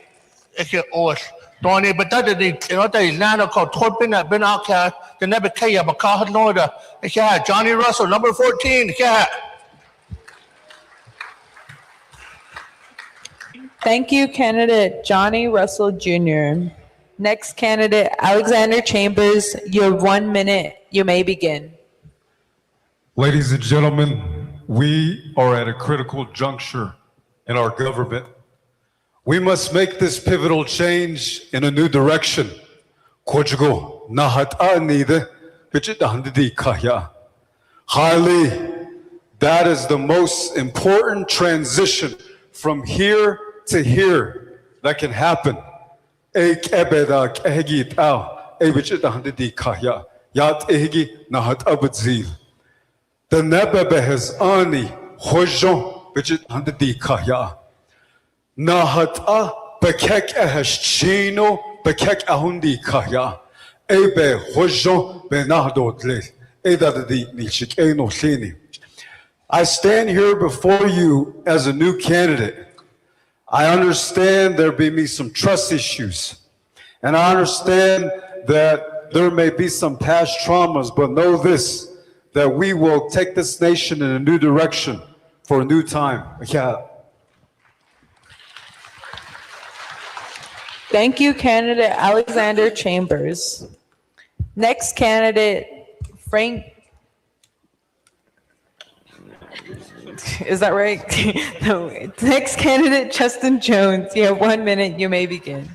os. Tony but that the not the land called Torpin been out the never kaya bakah lawyer. Yeah, Johnny Russell number 14. Yeah. Thank you, candidate Johnny Russell Jr. Next candidate, Alexander Chambers. You have 1 minute. You may begin. Ladies and gentlemen, we are at a critical juncture in our government. We must make this pivotal change in a new direction. Highly, that is the most important transition from here to here that can happen. The nebebe has ani hojon bichet handedi kaya. Nahata bekek ehesh chino bekek ahundi kaya. Ebe hojon benahdotle. Edadadi nilchik eno leni. I stand here before you as a new candidate. I understand there may be some trust issues. And I understand that there may be some past traumas, but know this, that we will take this nation in a new direction for a new time. Yeah. Thank you, candidate Alexander Chambers. Next candidate, Frank. Is that right? No. Next candidate, Justin Jones. You have 1 minute. You may begin.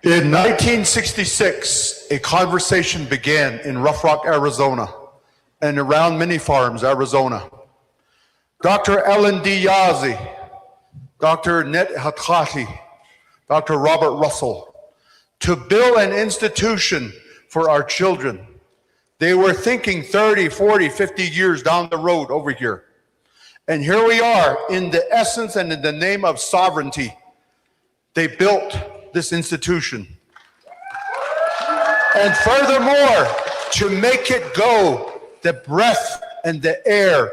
In 1966, a conversation began in Rough Rock, Arizona, and around many farms, Arizona. Dr. Ellen D. Yazzie, Dr. Net Hatkati, Dr. Robert Russell, to build an institution for our children. They were thinking 30, 40, 50 years down the road over here. And here we are in the essence and in the name of sovereignty. They built this institution. And furthermore, to make it go, the breath and the air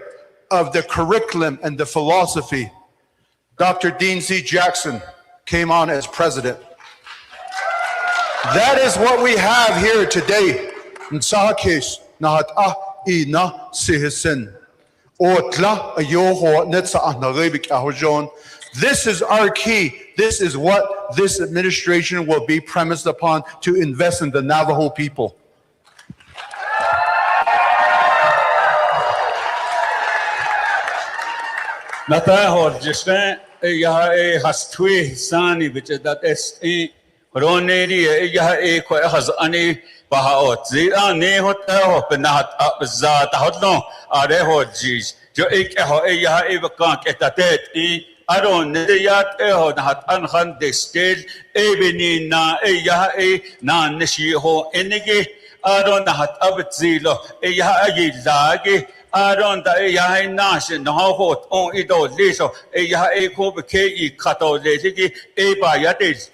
of the curriculum and the philosophy, Dr. Dean C. Jackson came on as president. That is what we have here today. Nsahakes nahat ina sihisen. Otla ayoho netsa anarebik ahojon. This is our key. This is what this administration will be premised upon, to invest in the Navajo people. Nataho Justin Yaha Hastui Sani, which is that S.E. Roneri Yaha has any Bahaot. Zira Nehotel, Penat Zat Hotno, Areho Jis, Jo Ekeho Yaha Eva Kank at that. Aron Nedayat Eho Nahat Anhan de State, Ebony Na Eyaha Na Nishiho Enigi, Aron Nahat Abitzilo, Eyaha Lagi. Aron da Eyaha Nash and Hot on Ido Liso, Eyaha Eko Beke Kato Legi, Eba Yadis,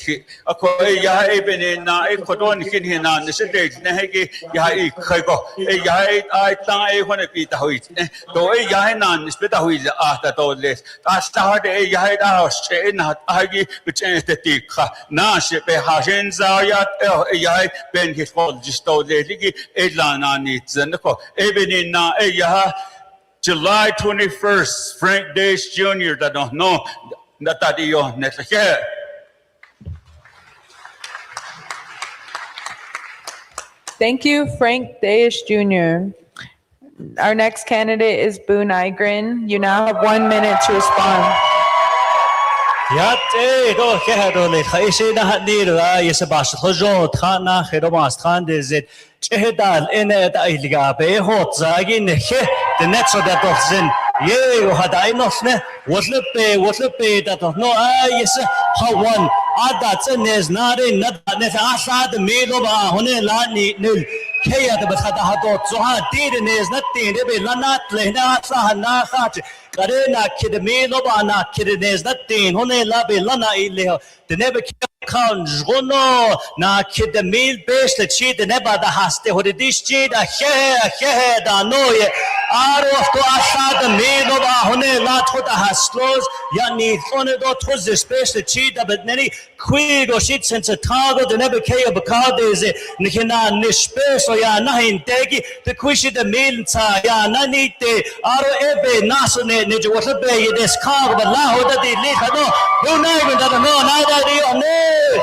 Ako Eyaha Ebony Na Ekodon Kinhina, Nisade, Nehegi, Yaha Kago, Eyaha I tie when a bit of it. Though Eyahan is better with after those less. That's the hard Eyaha house, not Agi, which ends the Tika. Nash, Behashin Zayat, Eyai, Ben his fault, just told Legi, Elana needs and the Ebony Na Eyaha. July 21st, Frank Dace Jr. That don't know that you next year. Thank you, Frank Daesh Jr. Our next candidate is Buu Nygren. You now have 1 minute to respond. Yate do kehado le khaise na hadira yesabas khojo thana khiromas khan dezet chehedal ene da iliga be hot zagin he the next that of zen ye hadai nosne wasle that of no yes how one adat nes nare nad ne asad me do ba hone la ni nil kaya da khada hadot zoha dir nes na tin be lanat lehna sa na khat Karena kid me no ba na kid nes na tin hone la be lana ile the never count Jono, na kid the meal base the cheat the neba the haste what it is cheat a he da noye. Aro of to asha the meal of Ahone not what a has closed. Yani Hone dot was the space the cheat but many quid or shit since a target the never care about is Nikina Nishpace or ya nahin tegi the quishi the meal ya nanite Aro ebe nasone nijo was a bay this car but now that they live no Buu Nygren that no neither do you know.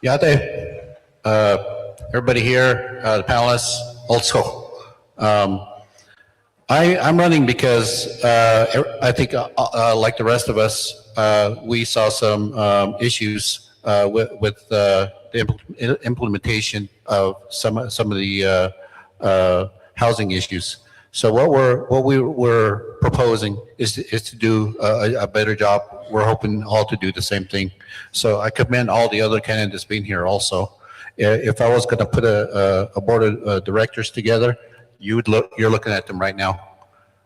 Yate, everybody here, the panelists, also. I'm running because I think, like the rest of us, we saw some issues with the implementation of some of the housing issues. So what we were proposing is to do a better job. We're hoping all to do the same thing. So I commend all the other candidates being here also. If I was going to put a board of directors together, you're looking at them right now.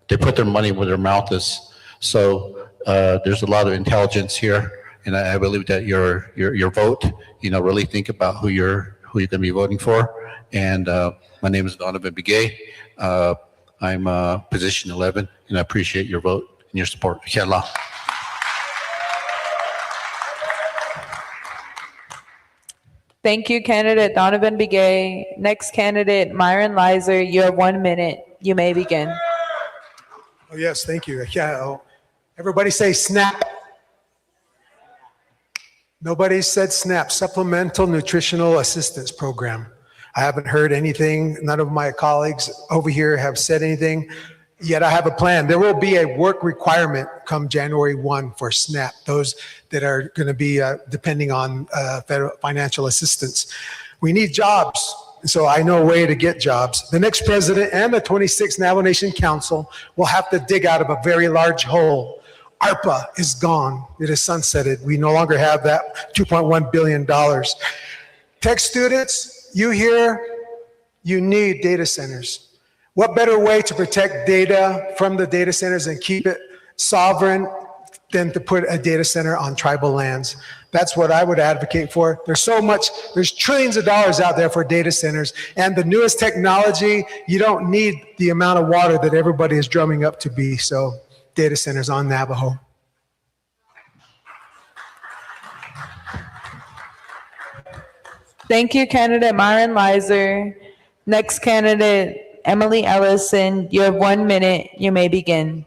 They put their money where their mouth is. So there's a lot of intelligence here, and I believe that your vote, really think about who you're going to be voting for. And my name is Donovan Begay. I'm position 11, and I appreciate your vote and your support. Inshallah. Thank you, candidate Donovan Begay. Next candidate, Myron Lizer. You have 1 minute. You may begin. Oh, yes, thank you. Yeah, everybody say SNAP. Nobody said SNAP, Supplemental Nutritional Assistance Program. I haven't heard anything. None of my colleagues over here have said anything. Yet I have a plan. There will be a work requirement come January 1 for SNAP, those that are going to be depending on federal financial assistance. We need jobs. So I know a way to get jobs. The next president and the 26th Navajo Nation Council will have to dig out of a very large hole. ARPA is gone. It is sunsetted. We no longer have that $2.1 billion. Tech students, you here, you need data centers. What better way to protect data from the data centers and keep it sovereign than to put a data center on tribal lands? That's what I would advocate for. There's trillions of dollars out there for data centers, and the newest technology, you don't need the amount of water that everybody is drumming up to be. So data centers on Navajo. Thank you, candidate Myron Lizer. Next candidate, Emily Ellison. You have 1 minute. You may begin.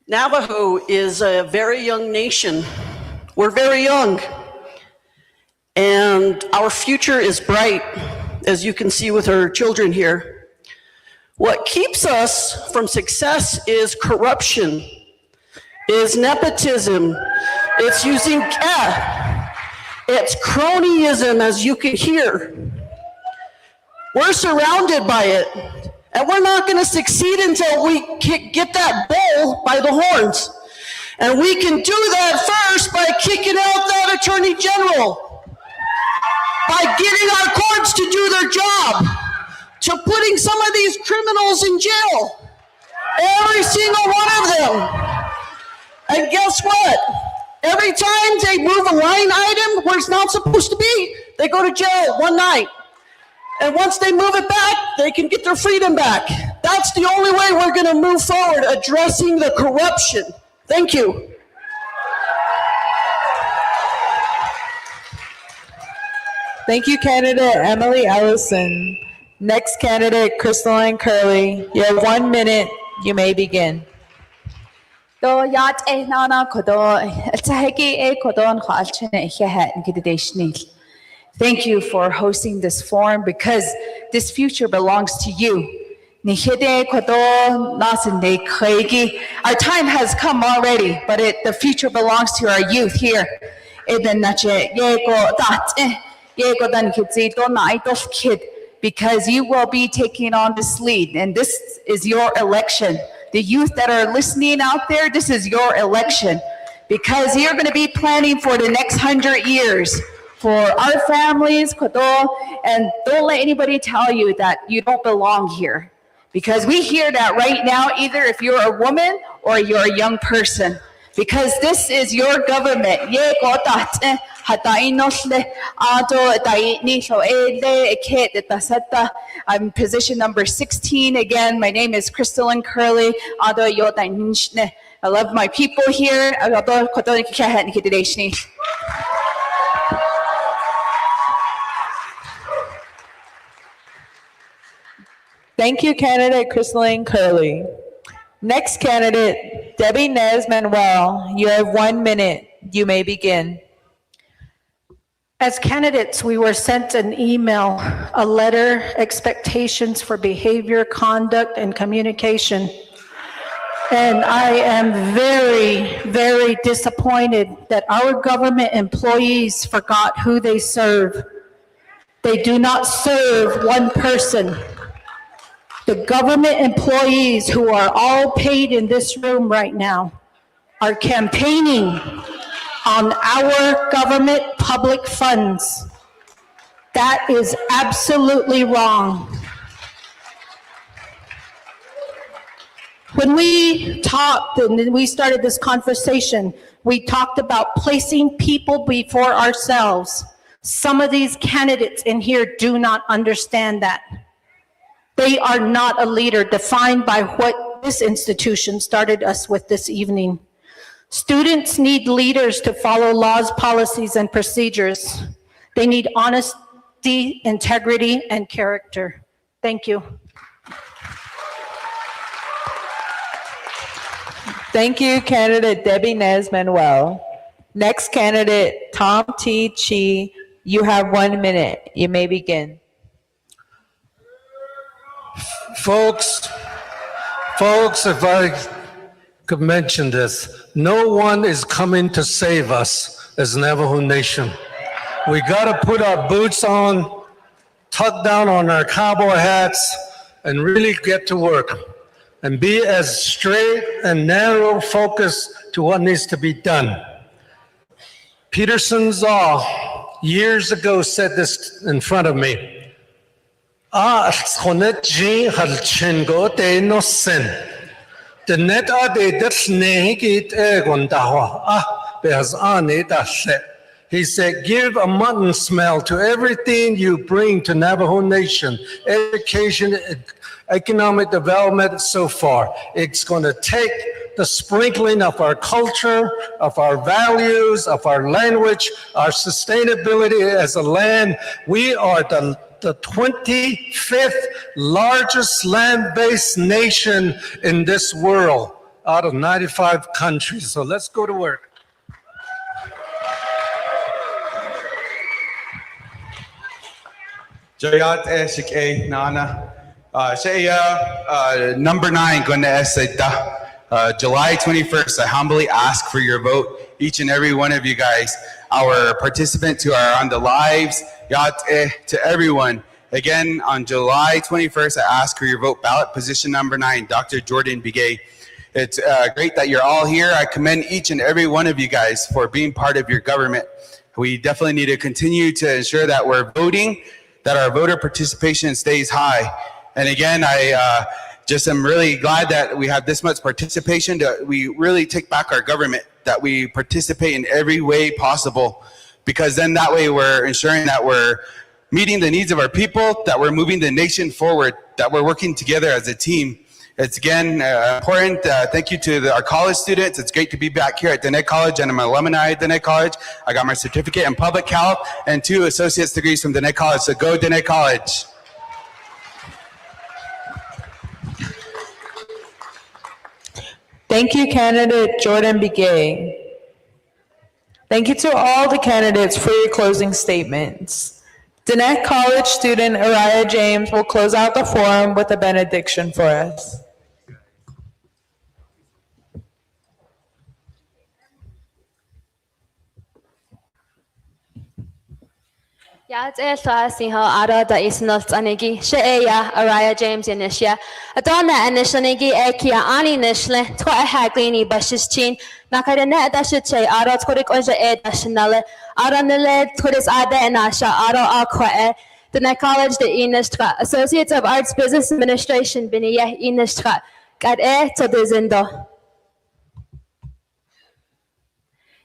Navajo is a very young nation. We're very young. And our future is bright, as you can see with our children here. What keeps us from success is corruption, is nepotism, it's using, it's cronyism, as you can hear. We're surrounded by it. And we're not going to succeed until we get that bull by the horns. And we can do that first by kicking out that attorney general, by getting our courts to do their job, to putting some of these criminals in jail, every single one of them. And guess what? Every time they move a line item where it's not supposed to be, they go to jail one night. And once they move it back, they can get their freedom back. That's the only way we're going to move forward, addressing the corruption. Thank you. Thank you, candidate Emily Ellison. Next candidate, Crystalline Curley. You have 1 minute. You may begin. Thank you for hosting this forum, because this future belongs to you. Our time has come already, but the future belongs to our youth here. because you will be taking on this lead, and this is your election. The youth that are listening out there, this is your election, because you're going to be planning for the next 100 years for our families, and don't let anybody tell you that you don't belong here, because we hear that right now, either if you're a woman or you're a young person, because this is your government. I'm position number 16. Again, my name is Crystalline Curley. I love my people here. Thank you, candidate Crystalline Curley. Next candidate, Debbie Nez Manuel. You have 1 minute. You may begin. As candidates, we were sent an email, a letter, expectations for behavior, conduct, and communication. And I am very, very disappointed that our government employees forgot who they serve. They do not serve one person. The government employees who are all paid in this room right now are campaigning on our government public funds. That is absolutely wrong. When we talked and we started this conversation, we talked about placing people before ourselves. Some of these candidates in here do not understand that. They are not a leader defined by what this institution started us with this evening. Students need leaders to follow laws, policies, and procedures. They need honesty, integrity, and character. Thank you. Thank you, candidate Debbie Nez Manuel. Next candidate, Tom T. Chi. You have 1 minute. You may begin. Folks, if I could mention this, no one is coming to save us as Navajo Nation. We gotta put our boots on, tuck down on our cowboy hats, and really get to work and be as straight and narrow focused to what needs to be done. Peterson Zaw years ago said this in front of me. The net he said, give a mutton smell to everything you bring to Navajo Nation. Education, economic development, and so far. It's going to take the sprinkling of our culture, of our values, of our language, our sustainability as a land. We are the 25th largest land-based nation in this world out of 95 countries. So let's go to work. Jayat Eshik A Nana. Number 9, July 21st, I humbly ask for your vote, each and every one of you guys, our participants who are on the lives, to everyone. Again, on July 21st, I ask for your vote, ballot position number 9, Dr. Jordan Bigay. It's great that you're all here. I commend each and every one of you guys for being part of your government. We definitely need to continue to ensure that we're voting, that our voter participation stays high. And again, I just am really glad that we have this much participation, that we really take back our government, that we participate in every way possible, because then that way we're ensuring that we're meeting the needs of our people, that we're moving the nation forward, that we're working together as a team. It's again important. Thank you to our college students. It's great to be back here at Diné College, and I'm an alumni at Diné College. I got my certificate in public health and 2 associate's degrees from Diné College, so go Diné College. Thank you, candidate Jordan Bigay. Thank you to all the candidates for your closing statements. Diné College student Araya James will close out the forum with a benediction for us. Ya tsa si ho ara da isnal tsanegi she ya Araya James Yanisha adana anishanegi ekia ani nishle twa haglini bashichin nakada net da shiche ara tkorik oja dashnale ara nile tkoris ada enasha ara akwa Diné College de Inishtra Associates of Arts Business Administration biniya Inishtra kad to dizindo.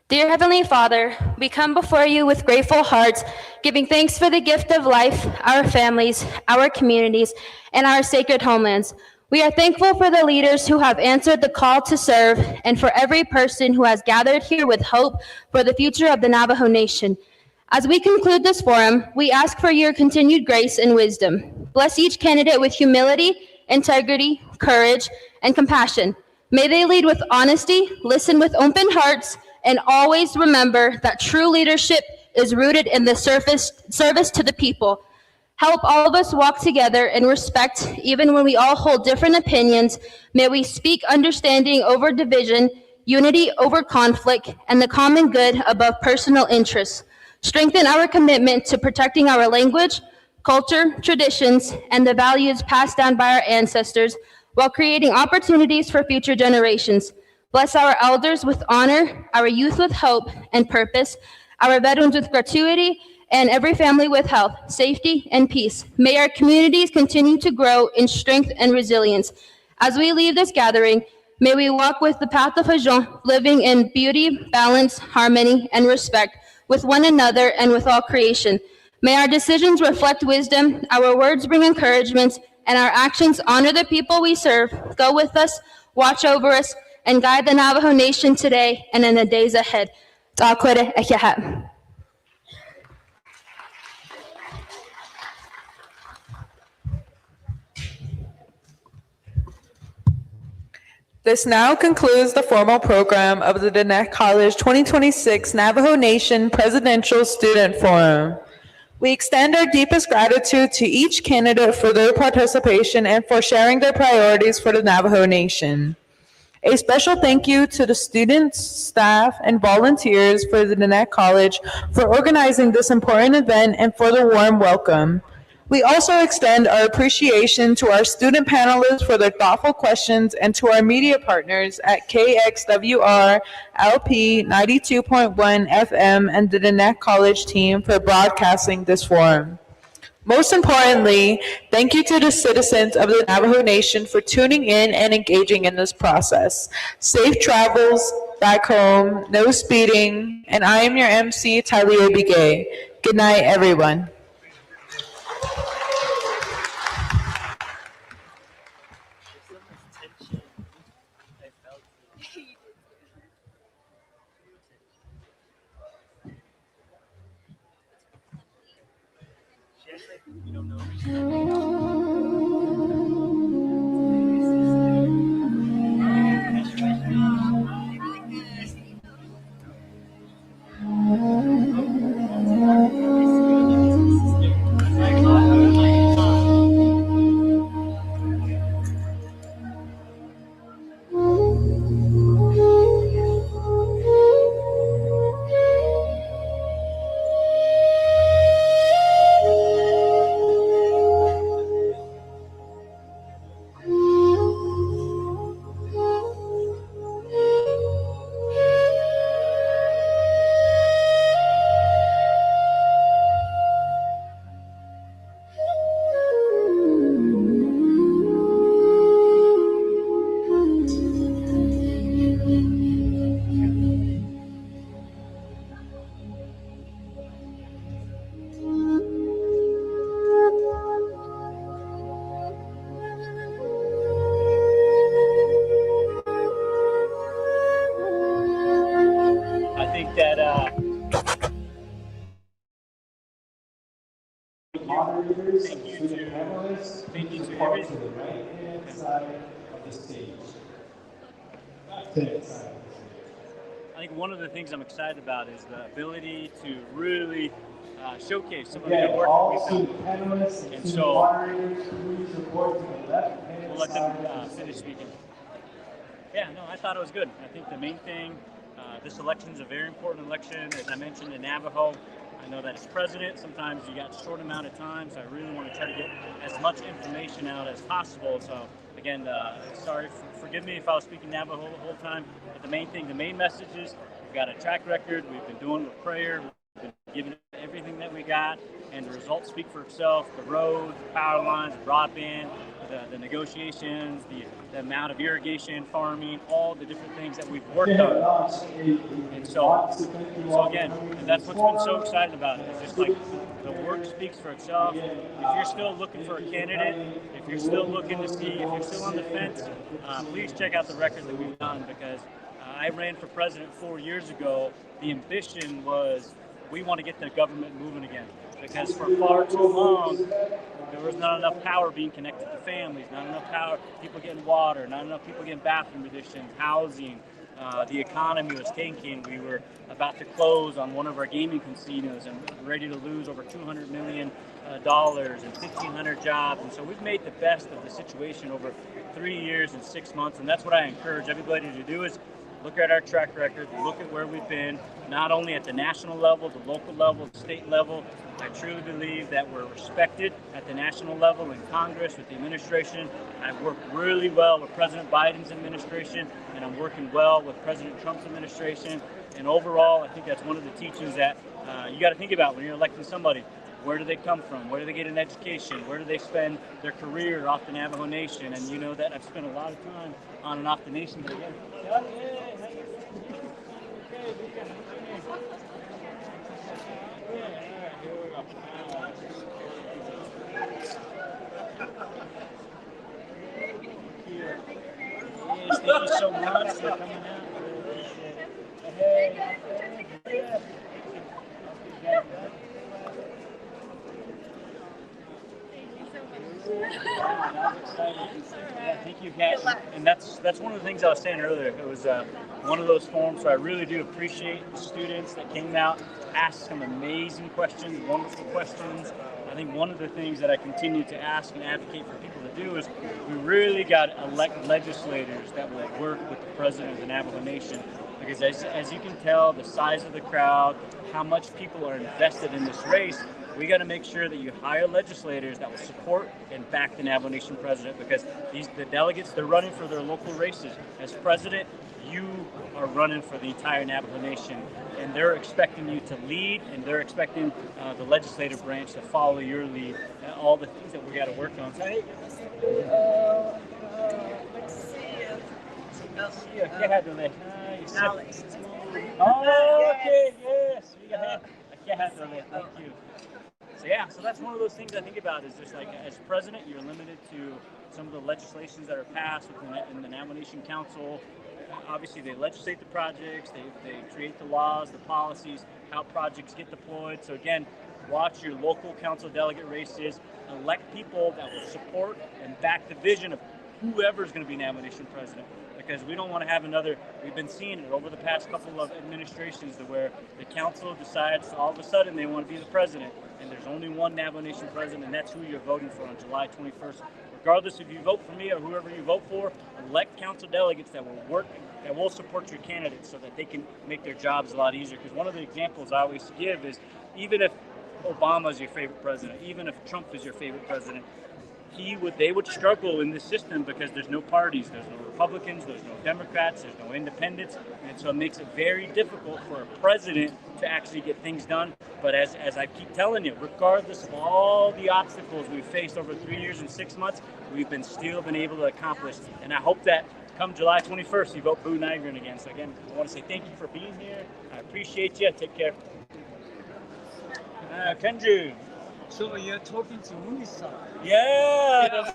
Dear Heavenly Father, we come before you with grateful hearts, giving thanks for the gift of life, our families, our communities, and our sacred homelands. We are thankful for the leaders who have answered the call to serve and for every person who has gathered here with hope for the future of the Navajo Nation. As we conclude this forum, we ask for your continued grace and wisdom. Bless each candidate with humility, integrity, courage, and compassion. May they lead with honesty, listen with open hearts, and always remember that true leadership is rooted in the service to the people. Help all of us walk together in respect, even when we all hold different opinions. May we speak understanding over division, unity over conflict, and the common good above personal interests. Strengthen our commitment to protecting our language, culture, traditions, and the values passed down by our ancestors, while creating opportunities for future generations. Bless our elders with honor, our youth with hope and purpose, our veterans with gratuity, and every family with health, safety, and peace. May our communities continue to grow in strength and resilience. As we leave this gathering, may we walk with the path of Hajon, living in beauty, balance, harmony, and respect with one another and with all creation. May our decisions reflect wisdom, our words bring encouragement, and our actions honor the people we serve. Go with us, watch over us, and guide the Navajo Nation today and in the days ahead. This now concludes the formal program of the Diné College 2026 Navajo Nation Presidential Student Forum. We extend our deepest gratitude to each candidate for their participation and for sharing their priorities for the Navajo Nation. A special thank you to the students, staff, and volunteers for the Diné College for organizing this important event and for the warm welcome. We also extend our appreciation to our student panelists for their thoughtful questions and to our media partners at KXWR LP 92.1 FM and the Diné College team for broadcasting this forum. Most importantly, thank you to the citizens of the Navajo Nation for tuning in and engaging in this process. Safe travels back home, no speeding, and I am your MC, Tsaile Bigay. Good night, everyone. I think that moderators, thank you to panelists, thank you to everyone to the right-hand side of the stage. Left-hand side. I think one of the things I'm excited about is the ability to really showcase some of Again, the work all that we've student done. panelists And and student so moderators, please report to the left-hand we'll let side them of the finish stage. speaking. Yeah, no, I thought it was good. I think the main thing, this election is a very important election. As I mentioned, in Navajo, I know that as president, sometimes you got a short amount of time, so I really want to try to get as much information out as possible. So again, sorry, forgive me if I was speaking Navajo the whole time, but the main message is we've got a track record, we've been doing with prayer, we've been giving everything that we got, and the results speak for itself. The roads, the power lines, the broadband, the negotiations, the amount of irrigation, farming, all the different things that we've worked on. And so again, and that's what's been so exciting about it. It's just like the work speaks for itself. If you're still looking for a candidate, if you're still looking to see, if you're still on the fence, please check out the record that we've done, because I ran for president 4 years ago. The ambition was we want to get the government moving again, because for far too long, there was not enough power being connected to families, not enough power, people getting water, not enough people getting bathroom additions, housing. The economy was tanking. We were about to close on one of our gaming casinos and ready to lose over $200 million and 1,500 jobs. And so we've made the best of the situation over 3 years and 6 months. And that's what I encourage everybody to do, is look at our track record, look at where we've been, not only at the national level, the local level, the state level. I truly believe that we're respected at the national level in Congress, with the administration. I've worked really well with President Biden's administration, and I'm working well with President Trump's administration. And overall, I think that's one of the teachings that you got to think about when you're electing somebody. Where do they come from? Where do they get an education? Where do they spend their career off the Navajo Nation? And you know that I've spent a lot of time on and off the nation. But again, yes, thank you so much for coming out. Yeah, thank you, Kat. And that's one of the things I was saying earlier. It was one of those forums, so I really do appreciate the students that came out, asked some amazing questions, wonderful questions. I think one of the things that I continue to ask and advocate for people to do is we really got to elect legislators that will work with the president of the Navajo Nation. Because as you can tell, the size of the crowd, how much people are invested in this race, we got to make sure that you hire legislators that will support and back the Navajo Nation president, because the delegates, they're running for their local races. As president, you are running for the entire Navajo Nation, and they're expecting you to lead, and they're expecting the legislative branch to follow your lead, all the things that we got to work on. So, hey, Alex. Oh, okay, yes. Thank you. So yeah, so that's one of those things I think about, is just like, as president, you're limited to some of the legislations that are passed in the Navajo Nation Council. Obviously, they legislate the projects, they create the laws, the policies, how projects get deployed. So again, watch your local council delegate races, elect people that will support and back the vision of whoever's going to be Navajo Nation president. Because we don't want to have another, we've been seeing it over the past couple of administrations, to where the council decides all of a sudden they want to be the president, and there's only one Navajo Nation president, and that's who you're voting for on July 21st. Regardless if you vote for me or whoever you vote for, elect council delegates that will work, that will support your candidates, so that they can make their jobs a lot easier. Because one of the examples I always give is, even if Obama is your favorite president, even if Trump is your favorite president, they would struggle in this system, because there's no parties, there's no Republicans, there's no Democrats, there's no independents, and so it makes it very difficult for a president to actually get things done. But as I keep telling you, regardless of all the obstacles we've faced over 3 years and 6 months, we've still been able to accomplish. And I hope that come July 21st, you vote Buu Nygren again. So again, I want to say thank you for being here. I appreciate you. Take care. Kenju. So you're talking to Unisa. Yeah.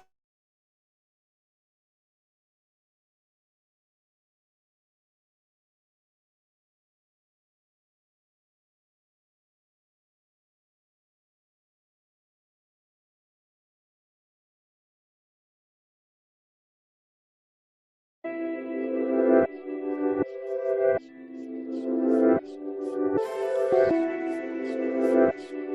Thank you.